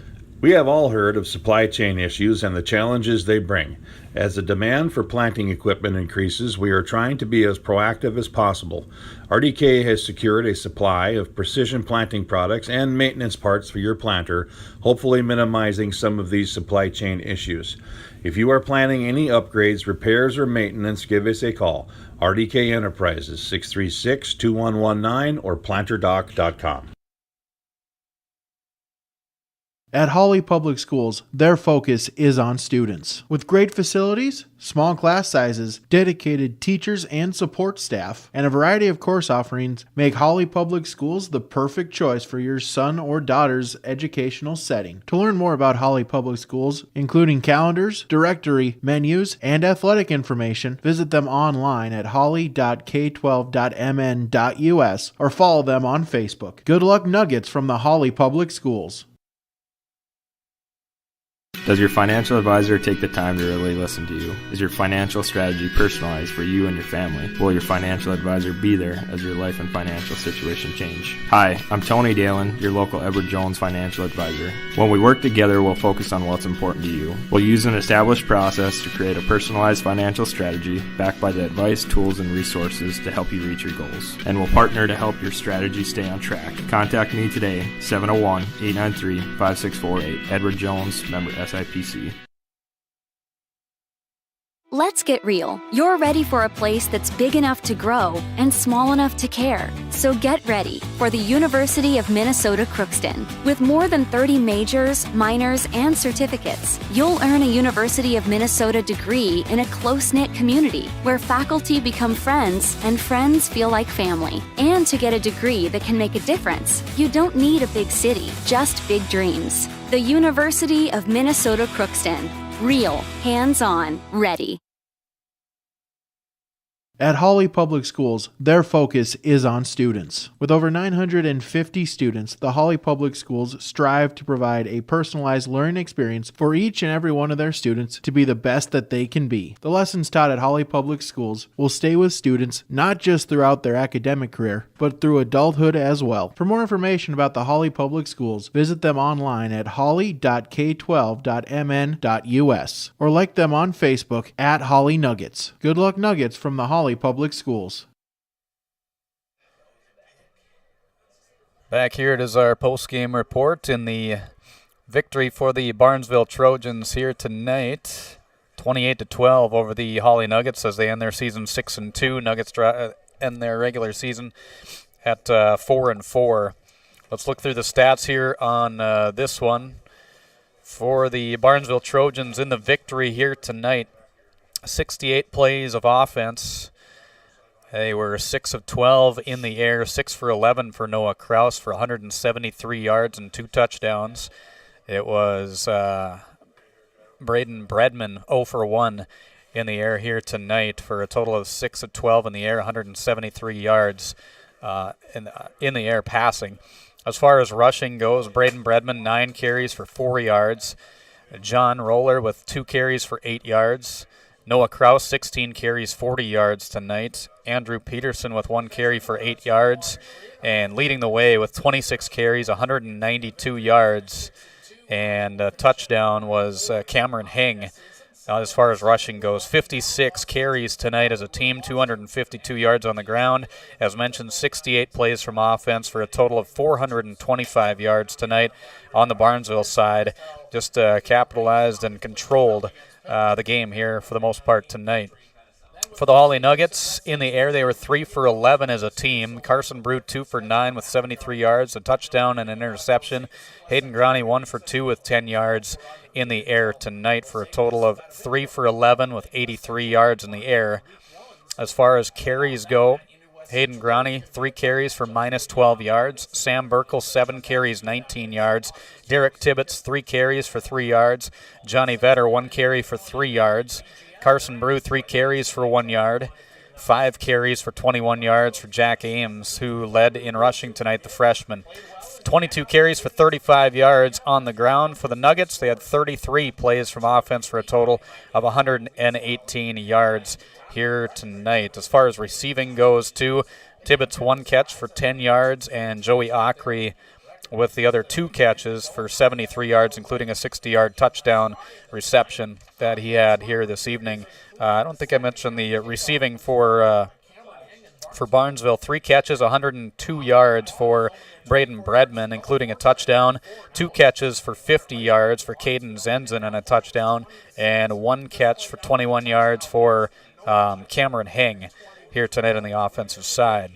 We have all heard of supply chain issues and the challenges they bring. As the demand for planting equipment increases, we are trying to be as proactive as possible. RDK has secured a supply of precision planting products and maintenance parts for your planter, hopefully minimizing some of these supply chain issues. If you are planning any upgrades, repairs, or maintenance, give us a call. RDK Enterprises, 636-2119 or planterdoc.com. At Hawley Public Schools, their focus is on students. With great facilities, small class sizes, dedicated teachers and support staff, and a variety of course offerings, make Hawley Public Schools the perfect choice for your son or daughter's educational setting. To learn more about Hawley Public Schools, including calendars, directory, menus, and athletic information, visit them online at hawley.k12.mn.us or follow them on Facebook. Good luck nuggets from the Hawley Public Schools. Does your financial advisor take the time to really listen to you? Is your financial strategy personalized for you and your family? Will your financial advisor be there as your life and financial situation change? Hi, I'm Tony Dalen, your local Edward Jones financial advisor. When we work together, we'll focus on what's important to you. We'll use an established process to create a personalized financial strategy backed by the advice, tools, and resources to help you reach your goals. And we'll partner to help your strategy stay on track. Contact me today, 701-893-5648. Edward Jones, member SIPC. Let's get real. You're ready for a place that's big enough to grow and small enough to care. So get ready for the University of Minnesota Crookston. With more than 30 majors, minors, and certificates, you'll earn a University of Minnesota degree in a close-knit community where faculty become friends and friends feel like family. And to get a degree that can make a difference, you don't need a big city, just big dreams. The University of Minnesota Crookston. Real, hands-on, ready. At Hawley Public Schools, their focus is on students. With over 950 students, the Hawley Public Schools strive to provide a personalized learning experience for each and every one of their students to be the best that they can be. The lessons taught at Hawley Public Schools will stay with students not just throughout their academic career, but through adulthood as well. For more information about the Hawley Public Schools, visit them online at hawley.k12.mn.us or like them on Facebook at Hawley Nuggets. Good luck, Nuggets, from the Hawley Public Schools. Back here it is our post-game report in the victory for the Barnesville Trojans here tonight. 28-12 over the Hawley Nuggets as they end their season 6-2. Nuggets end their regular season at 4-4. Let's look through the stats here on this one. For the Barnesville Trojans in the victory here tonight, 68 plays of offense. They were 6 of 12 in the air, 6 for 11 for Noah Kraus for 173 yards and 2 touchdowns. It was Braden Bredman 0 for 1 in the air here tonight for a total of 6 of 12 in the air, 173 yards in the air passing. As far as rushing goes, Braden Bredman 9 carries for 4 yards. John Roller with 2 carries for 8 yards. Noah Kraus, 16 carries, 40 yards tonight. Andrew Peterson with 1 carry for 8 yards. And leading the way with 26 carries, 192 yards. And a touchdown was Cameron Heng. As far as rushing goes, 56 carries tonight as a team, 252 yards on the ground. As mentioned, 68 plays from offense for a total of 425 yards tonight on the Barnesville side. Just capitalized and controlled the game here for the most part tonight. For the Hawley Nuggets, in the air, they were 3 for 11 as a team. Carson Brew, 2 for 9 with 73 yards, a touchdown and an interception. Hayden Grani, 1 for 2 with 10 yards in the air tonight for a total of 3 for 11 with 83 yards in the air. As far as carries go, Hayden Grani, 3 carries for minus 12 yards. Sam Burkle, 7 carries, 19 yards. Derek Tibbetts, 3 carries for 3 yards. Johnny Vetter, 1 carry for 3 yards. Carson Brew, 3 carries for 1 yard. 5 carries for 21 yards for Jack Ames, who led in rushing tonight, the freshman. 22 carries for 35 yards on the ground. For the Nuggets, they had 33 plays from offense for a total of 118 yards here tonight. As far as receiving goes, too, Tibbetts 1 catch for 10 yards, and Joey Ockrey with the other 2 catches for 73 yards, including a 60-yard touchdown reception that he had here this evening. I don't think I mentioned the receiving for Barnesville. 3 catches, 102 yards for Braden Bredman, including a touchdown. 2 catches for 50 yards for Caden Zenzen and a touchdown, and 1 catch for 21 yards for Cameron Heng here tonight on the offensive side.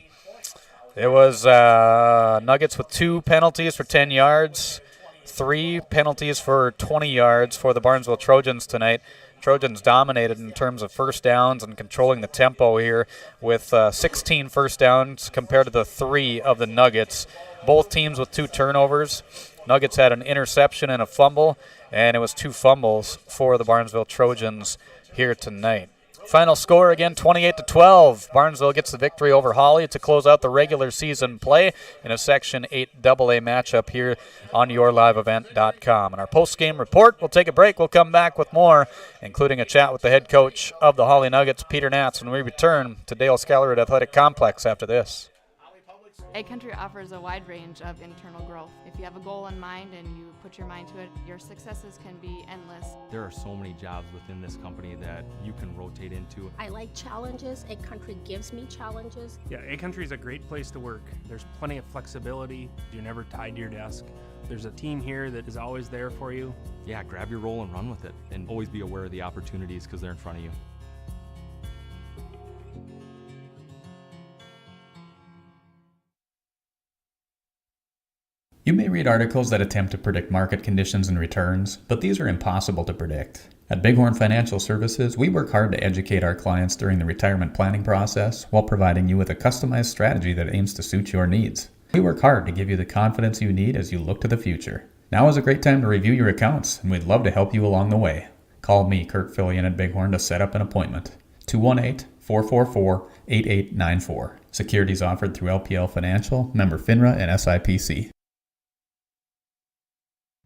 It was Nuggets with 2 penalties for 10 yards, 3 penalties for 20 yards for the Barnesville Trojans tonight. Trojans dominated in terms of first downs and controlling the tempo here with 16 first downs compared to the 3 of the Nuggets. Both teams with 2 turnovers. Nuggets had an interception and a fumble, and it was 2 fumbles for the Barnesville Trojans here tonight. Final score again, 28-12. Barnesville gets the victory over Hawley to close out the regular season play in a Section 8 AA matchup here on YourLiveEvent.com. And our post-game report, we'll take a break. We'll come back with more, including a chat with the head coach of the Hawley Nuggets, Peter Natz, when we return to Dale Scallered Athletic Complex after this. Ag Country offers a wide range of internal growth. If you have a goal in mind and you put your mind to it, your successes can be endless. There are so many jobs within this company that you can rotate into. I like challenges. Ag Country gives me challenges. Yeah, Ag Country is a great place to work. There's plenty of flexibility. You're never tied to your desk. There's a team here that is always there for you. Yeah, grab your role and run with it, and always be aware of the opportunities because they're in front of you. You may read articles that attempt to predict market conditions and returns, but these are impossible to predict. At Bighorn Financial Services, we work hard to educate our clients during the retirement planning process while providing you with a customized strategy that aims to suit your needs. We work hard to give you the confidence you need as you look to the future. Now is a great time to review your accounts, and we'd love to help you along the way. Call me, Kirk Fillion at Bighorn, to set up an appointment. 218-444-8894. Securities offered through LPL Financial, member FINRA and SIPC.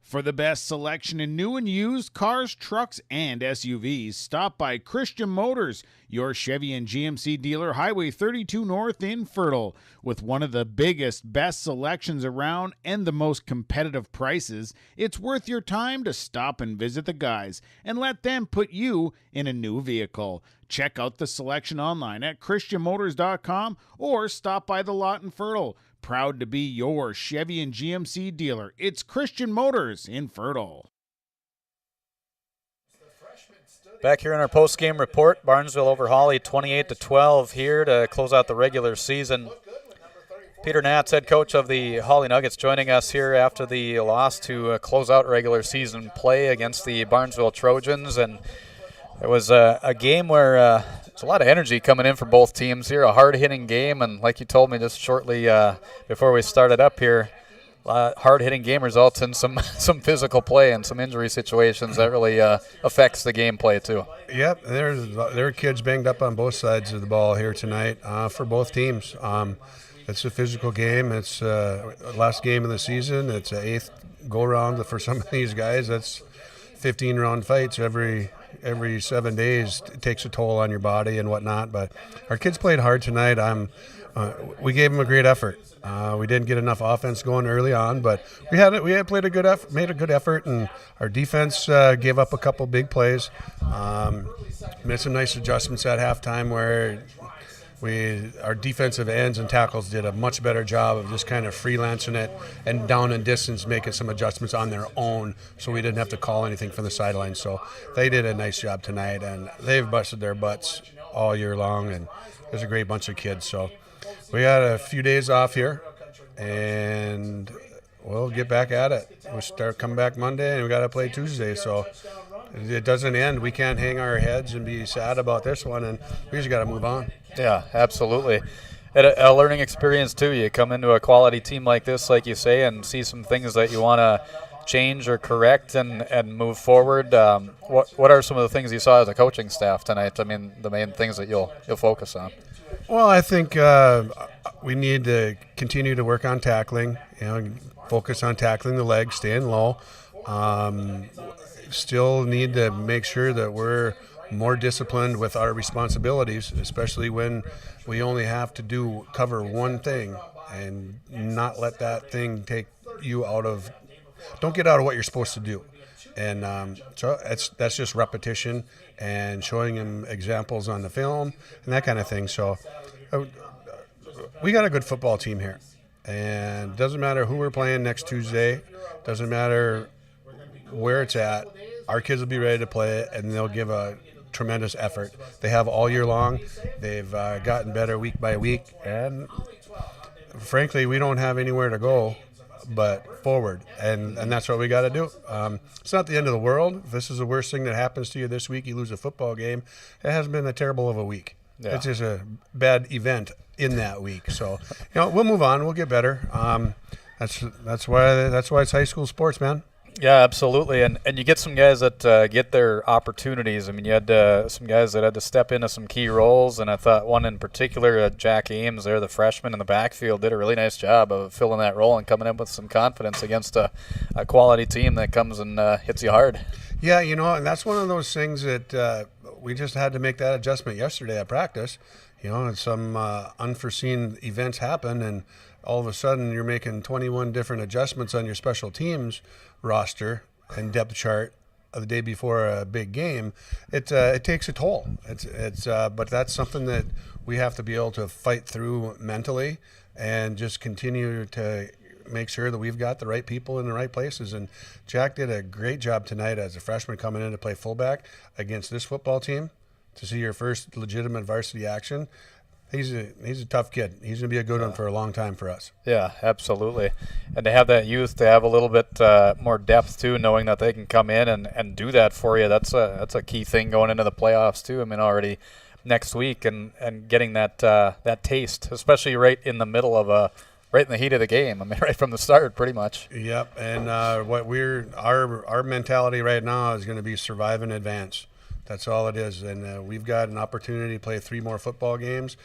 For the best selection in new and used cars, trucks, and SUVs, stop by Christian Motors, your Chevy and GMC dealer, Highway 32 North in Fertile. With one of the biggest, best selections around and the most competitive prices, it's worth your time to stop and visit the guys and let them put you in a new vehicle. Check out the selection online at christianmotors.com or stop by the lot in Fertile. Proud to be your Chevy and GMC dealer. It's Christian Motors in Fertile. Back here in our post-game report, Barnesville over Hawley 28-12 here to close out the regular season. Peter Natz, head coach of the Hawley Nuggets, joining us here after the loss to close out regular season play against the Barnesville Trojans. And it was a game where there's a lot of energy coming in for both teams here, a hard-hitting game. And like you told me just shortly before we started up here, hard-hitting game results in some physical play and some injury situations that really affects the gameplay too. Yep, there are kids banged up on both sides of the ball here tonight for both teams. It's a physical game. It's last game of the season. It's an eighth go-round for some of these guys. That's 15-round fights every 7 days. It takes a toll on your body and whatnot. But our kids played hard tonight. We gave them a great effort. We didn't get enough offense going early on, but we had played a good effort, made a good effort, and our defense gave up a couple big plays. Made some nice adjustments at halftime where our defensive ends and tackles did a much better job of just kind of freelancing it and down in distance making some adjustments on their own, so we didn't have to call anything from the sidelines. So they did a nice job tonight, and they've busted their butts all year long, and there's a great bunch of kids. So we had a few days off here, and we'll get back at it. We'll start coming back Monday, and we got to play Tuesday. So it doesn't end. We can't hang our heads and be sad about this one, and we just got to move on. Yeah, absolutely. A learning experience too. You come into a quality team like this, like you say, and see some things that you want to change or correct and move forward. What are some of the things you saw as a coaching staff tonight? I mean, the main things that you'll focus on. Well, I think we need to continue to work on tackling. Focus on tackling the leg, staying low. Still need to make sure that we're more disciplined with our responsibilities, especially when we only have to cover one thing, and not let that thing take you don't get out of what you're supposed to do. And so that's just repetition and showing them examples on the film and that kind of thing. So we got a good football team here, and it doesn't matter who we're playing next Tuesday, doesn't matter where it's at, our kids will be ready to play it, and they'll give a tremendous effort. They have all year long. They've gotten better week by week, and frankly, we don't have anywhere to go but forward, and that's what we got to do. It's not the end of the world. If this is the worst thing that happens to you this week, you lose a football game, it hasn't been a terrible of a week. Yeah. It's just a bad event in that week. So, we'll move on. We'll get better. That's why it's high school sports, man. Yeah, absolutely. And you get some guys that get their opportunities. I mean, you had some guys that had to step into some key roles, and I thought one in particular, Jack Ames there, the freshman in the backfield, did a really nice job of filling that role and coming in with some confidence against a quality team that comes and hits you hard. Yeah, and that's one of those things that we just had to make that adjustment yesterday at practice. And some unforeseen events happen, and all of a sudden you're making 21 different adjustments on your special teams roster and depth chart the day before a big game. It takes a toll. But that's something that we have to be able to fight through mentally and just continue to make sure that we've got the right people in the right places. And Jack did a great job tonight as a freshman coming in to play fullback against this football team, to see your first legitimate varsity action. he's a tough kid. He's going to be a good one for a long time for us. Yeah, absolutely. And to have that youth, to have a little bit more depth too, knowing that they can come in and do that for you, that's a key thing going into the playoffs too. I mean, already next week and getting that taste, especially right in the middle of right in the heat of the game. I mean, right from the start, pretty much. Yep. And our mentality right now is going to be survive and advance. That's all it is. And we've got an opportunity to play 3 more football games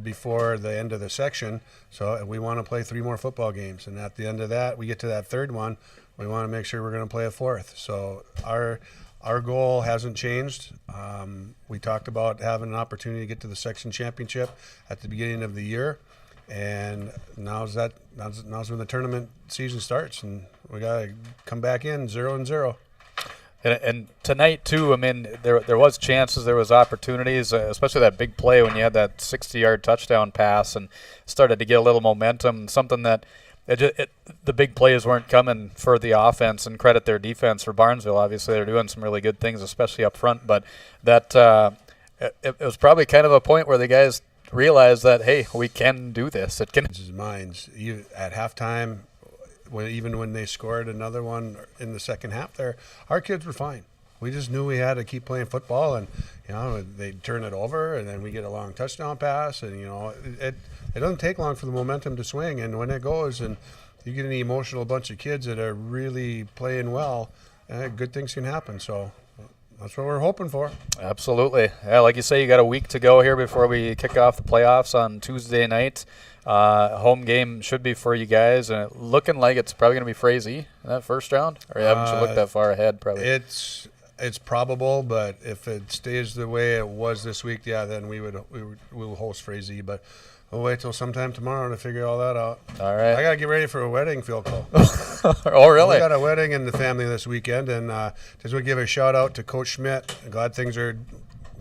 before the end of the section. So we want to play 3 more football games. And at the end of that, we get to that 3rd one, we want to make sure we're going to play a 4th. So our goal hasn't changed. We talked about having an opportunity to get to the section championship at the beginning of the year. And now's when the tournament season starts, and we got to come back in 0-0. And tonight too, I mean, there was chances, there was opportunities, especially that big play when you had that 60-yard touchdown pass and started to get a little momentum. Something that the big plays weren't coming for the offense, and credit their defense for Barnesville. Obviously, they're doing some really good things, especially up front. But that it was probably kind of a point where the guys realized that, hey, we can do this. It can. Minds at halftime. Even when they scored another one in the second half there, our kids were fine. We just knew we had to keep playing football, and they'd turn it over, and then we get a long touchdown pass, and it doesn't take long for the momentum to swing, and when it goes and you get an emotional bunch of kids that are really playing well, good things can happen. So that's what we're hoping for. Absolutely. Yeah, like you say, you got a week to go here before we kick off the playoffs on Tuesday night. Home game should be for you guys, and looking like it's probably going to be Frazee in that first round. Or haven't you looked that far ahead? Probably. It's probable, but if it stays the way it was this week, then we'll host Frazee. But we'll wait till sometime tomorrow to figure all that out. All right. I got to get ready for a wedding, Philco. Oh, really? We got a wedding in the family this weekend, and just want to give a shout out to Coach Schmidt. I'm glad things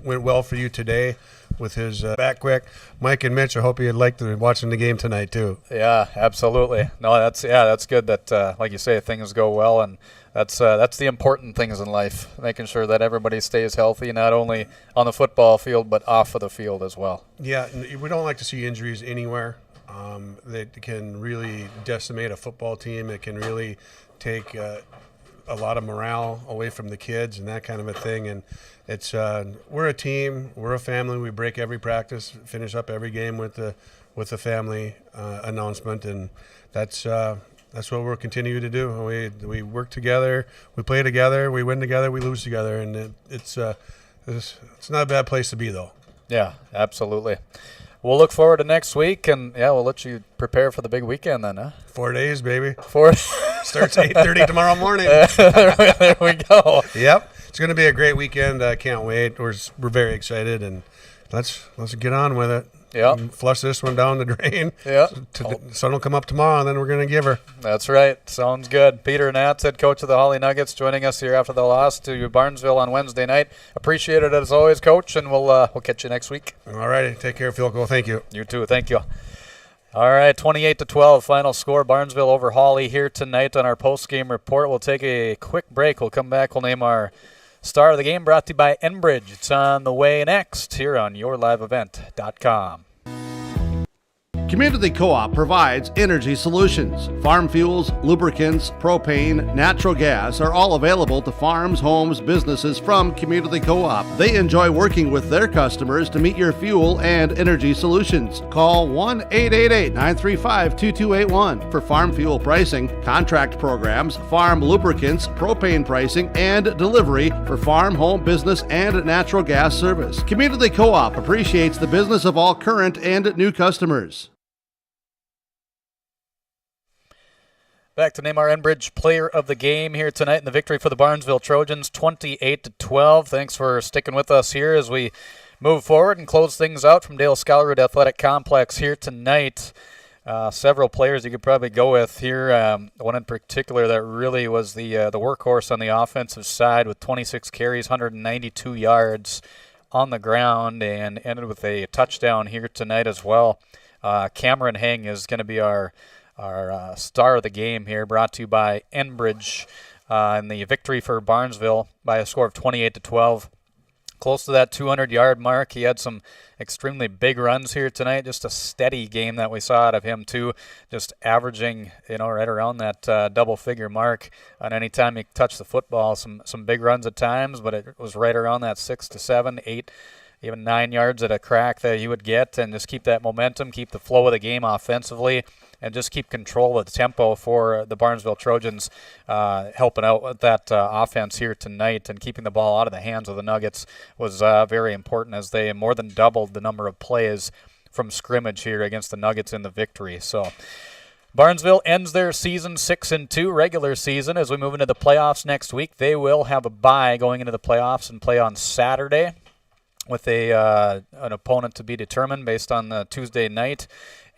went well for you today with his back quick. Mike and Mitch, I hope you liked watching the game tonight too. Yeah, absolutely. No, that's good that like you say, things go well, and that's the important things in life, making sure that everybody stays healthy, not only on the football field but off of the field as well. Yeah, we don't like to see injuries anywhere. That can really decimate a football team. It can really take a lot of morale away from the kids and that kind of a thing. And it's we're a team, we're a family. We break every practice, finish up every game with the family announcement, and that's what we'll continue to do. We work together, we play together, we win together, we lose together, and it's not a bad place to be though. Yeah, absolutely. We'll look forward to next week, and we'll let you prepare for the big weekend then, huh? 4 days, baby. 4 Starts 8:30 tomorrow morning. There we go. Yep. It's going to be a great weekend. I can't wait. We're very excited, and let's get on with it. Yeah. Flush this one down the drain. Yeah. Sun will come up tomorrow, and then we're going to give her. That's right. Sounds good. Peter Natz, head coach of the Hawley Nuggets, joining us here after the loss to Barnesville on Wednesday night. Appreciate it as always, Coach, and we'll catch you next week. All righty. Take care, Philco. Thank you. You too. Thank you. All right, 28-12 final score. Barnesville over Hawley here tonight on our post-game report. We'll take a quick break. We'll come back. We'll name our star of the game, brought to you by Enbridge. It's on the way next here on YourLiveEvent.com. Community Co-op provides energy solutions. Farm fuels, lubricants, propane, natural gas are all available to farms, homes, businesses from Community Co-op. They enjoy working with their customers to meet your fuel and energy solutions. Call 1-888-935-2281 for farm fuel pricing, contract programs, farm lubricants, propane pricing, and delivery for farm, home, business, and natural gas service. Community Co-op appreciates the business of all current and new customers. Back to name our Enbridge player of the game here tonight in the victory for the Barnesville Trojans, 28-12. Thanks for sticking with us here as we move forward and close things out from Dale Scholarwood Athletic Complex here tonight. Several players you could probably go with here. One in particular that really was the workhorse on the offensive side with 26 carries, 192 yards on the ground, and ended with a touchdown here tonight as well. Cameron Heng is going to be our star of the game here, brought to you by Enbridge in the victory for Barnesville by a score of 28-12. close to that 200-yard mark. He had some extremely big runs here tonight. Just a steady game that we saw out of him too. Just averaging, right around that double-figure mark on any time he touched the football. Some big runs at times, but it was right around that 6 to 7, 8, even 9 yards at a crack that he would get, and just keep that momentum, keep the flow of the game offensively, and just keep control of the tempo for the Barnesville Trojans, helping out with that offense here tonight, and keeping the ball out of the hands of the Nuggets was very important, as they more than doubled the number of plays from scrimmage here against the Nuggets in the victory. So Barnesville ends their season 6-2 regular season. As we move into the playoffs next week, they will have a bye going into the playoffs and play on Saturday with an opponent to be determined based on the Tuesday night.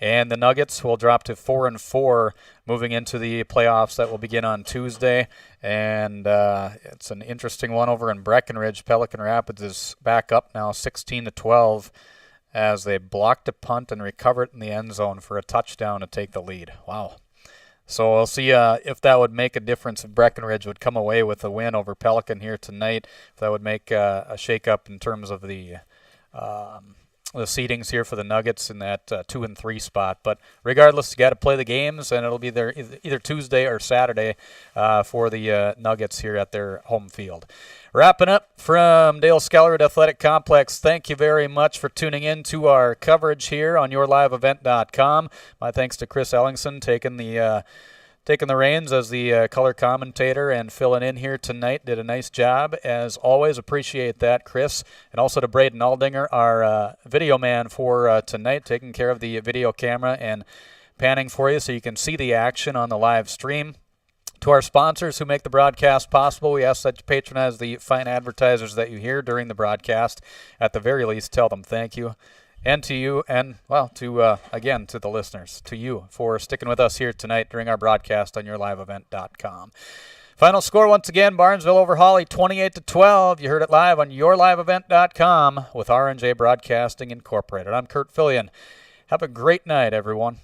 And the Nuggets will drop to 4-4 moving into the playoffs that will begin on Tuesday. And it's an interesting one over in Breckenridge. Pelican Rapids is back up now 16-12 as they blocked a punt and recovered in the end zone for a touchdown to take the lead. Wow. So we'll see if that would make a difference if Breckenridge would come away with a win over Pelican here tonight. If that would make a shake-up in terms of the seedings here for the Nuggets in that 2 and 3 spot. But regardless, you got to play the games, and it'll be there either Tuesday or Saturday for the Nuggets here at their home field. Wrapping up from Dale Skellerud Athletic Complex, thank you very much for tuning in to our coverage here on yourliveevent.com. My thanks to Chris Ellingson taking the reins as the color commentator and filling in here tonight. Did a nice job. As always, appreciate that, Chris. And also to Braden Aldinger, our video man for tonight, taking care of the video camera and panning for you so you can see the action on the live stream. To our sponsors who make the broadcast possible, we ask that you patronize the fine advertisers that you hear during the broadcast. At the very least, tell them thank you. And to you, and, again, to the listeners, to you for sticking with us here tonight during our broadcast on yourliveevent.com. Final score once again, Barnesville over Hawley, 28-12. You heard it live on yourliveevent.com with R&J Broadcasting Incorporated. I'm Kurt Fillion. Have a great night, everyone.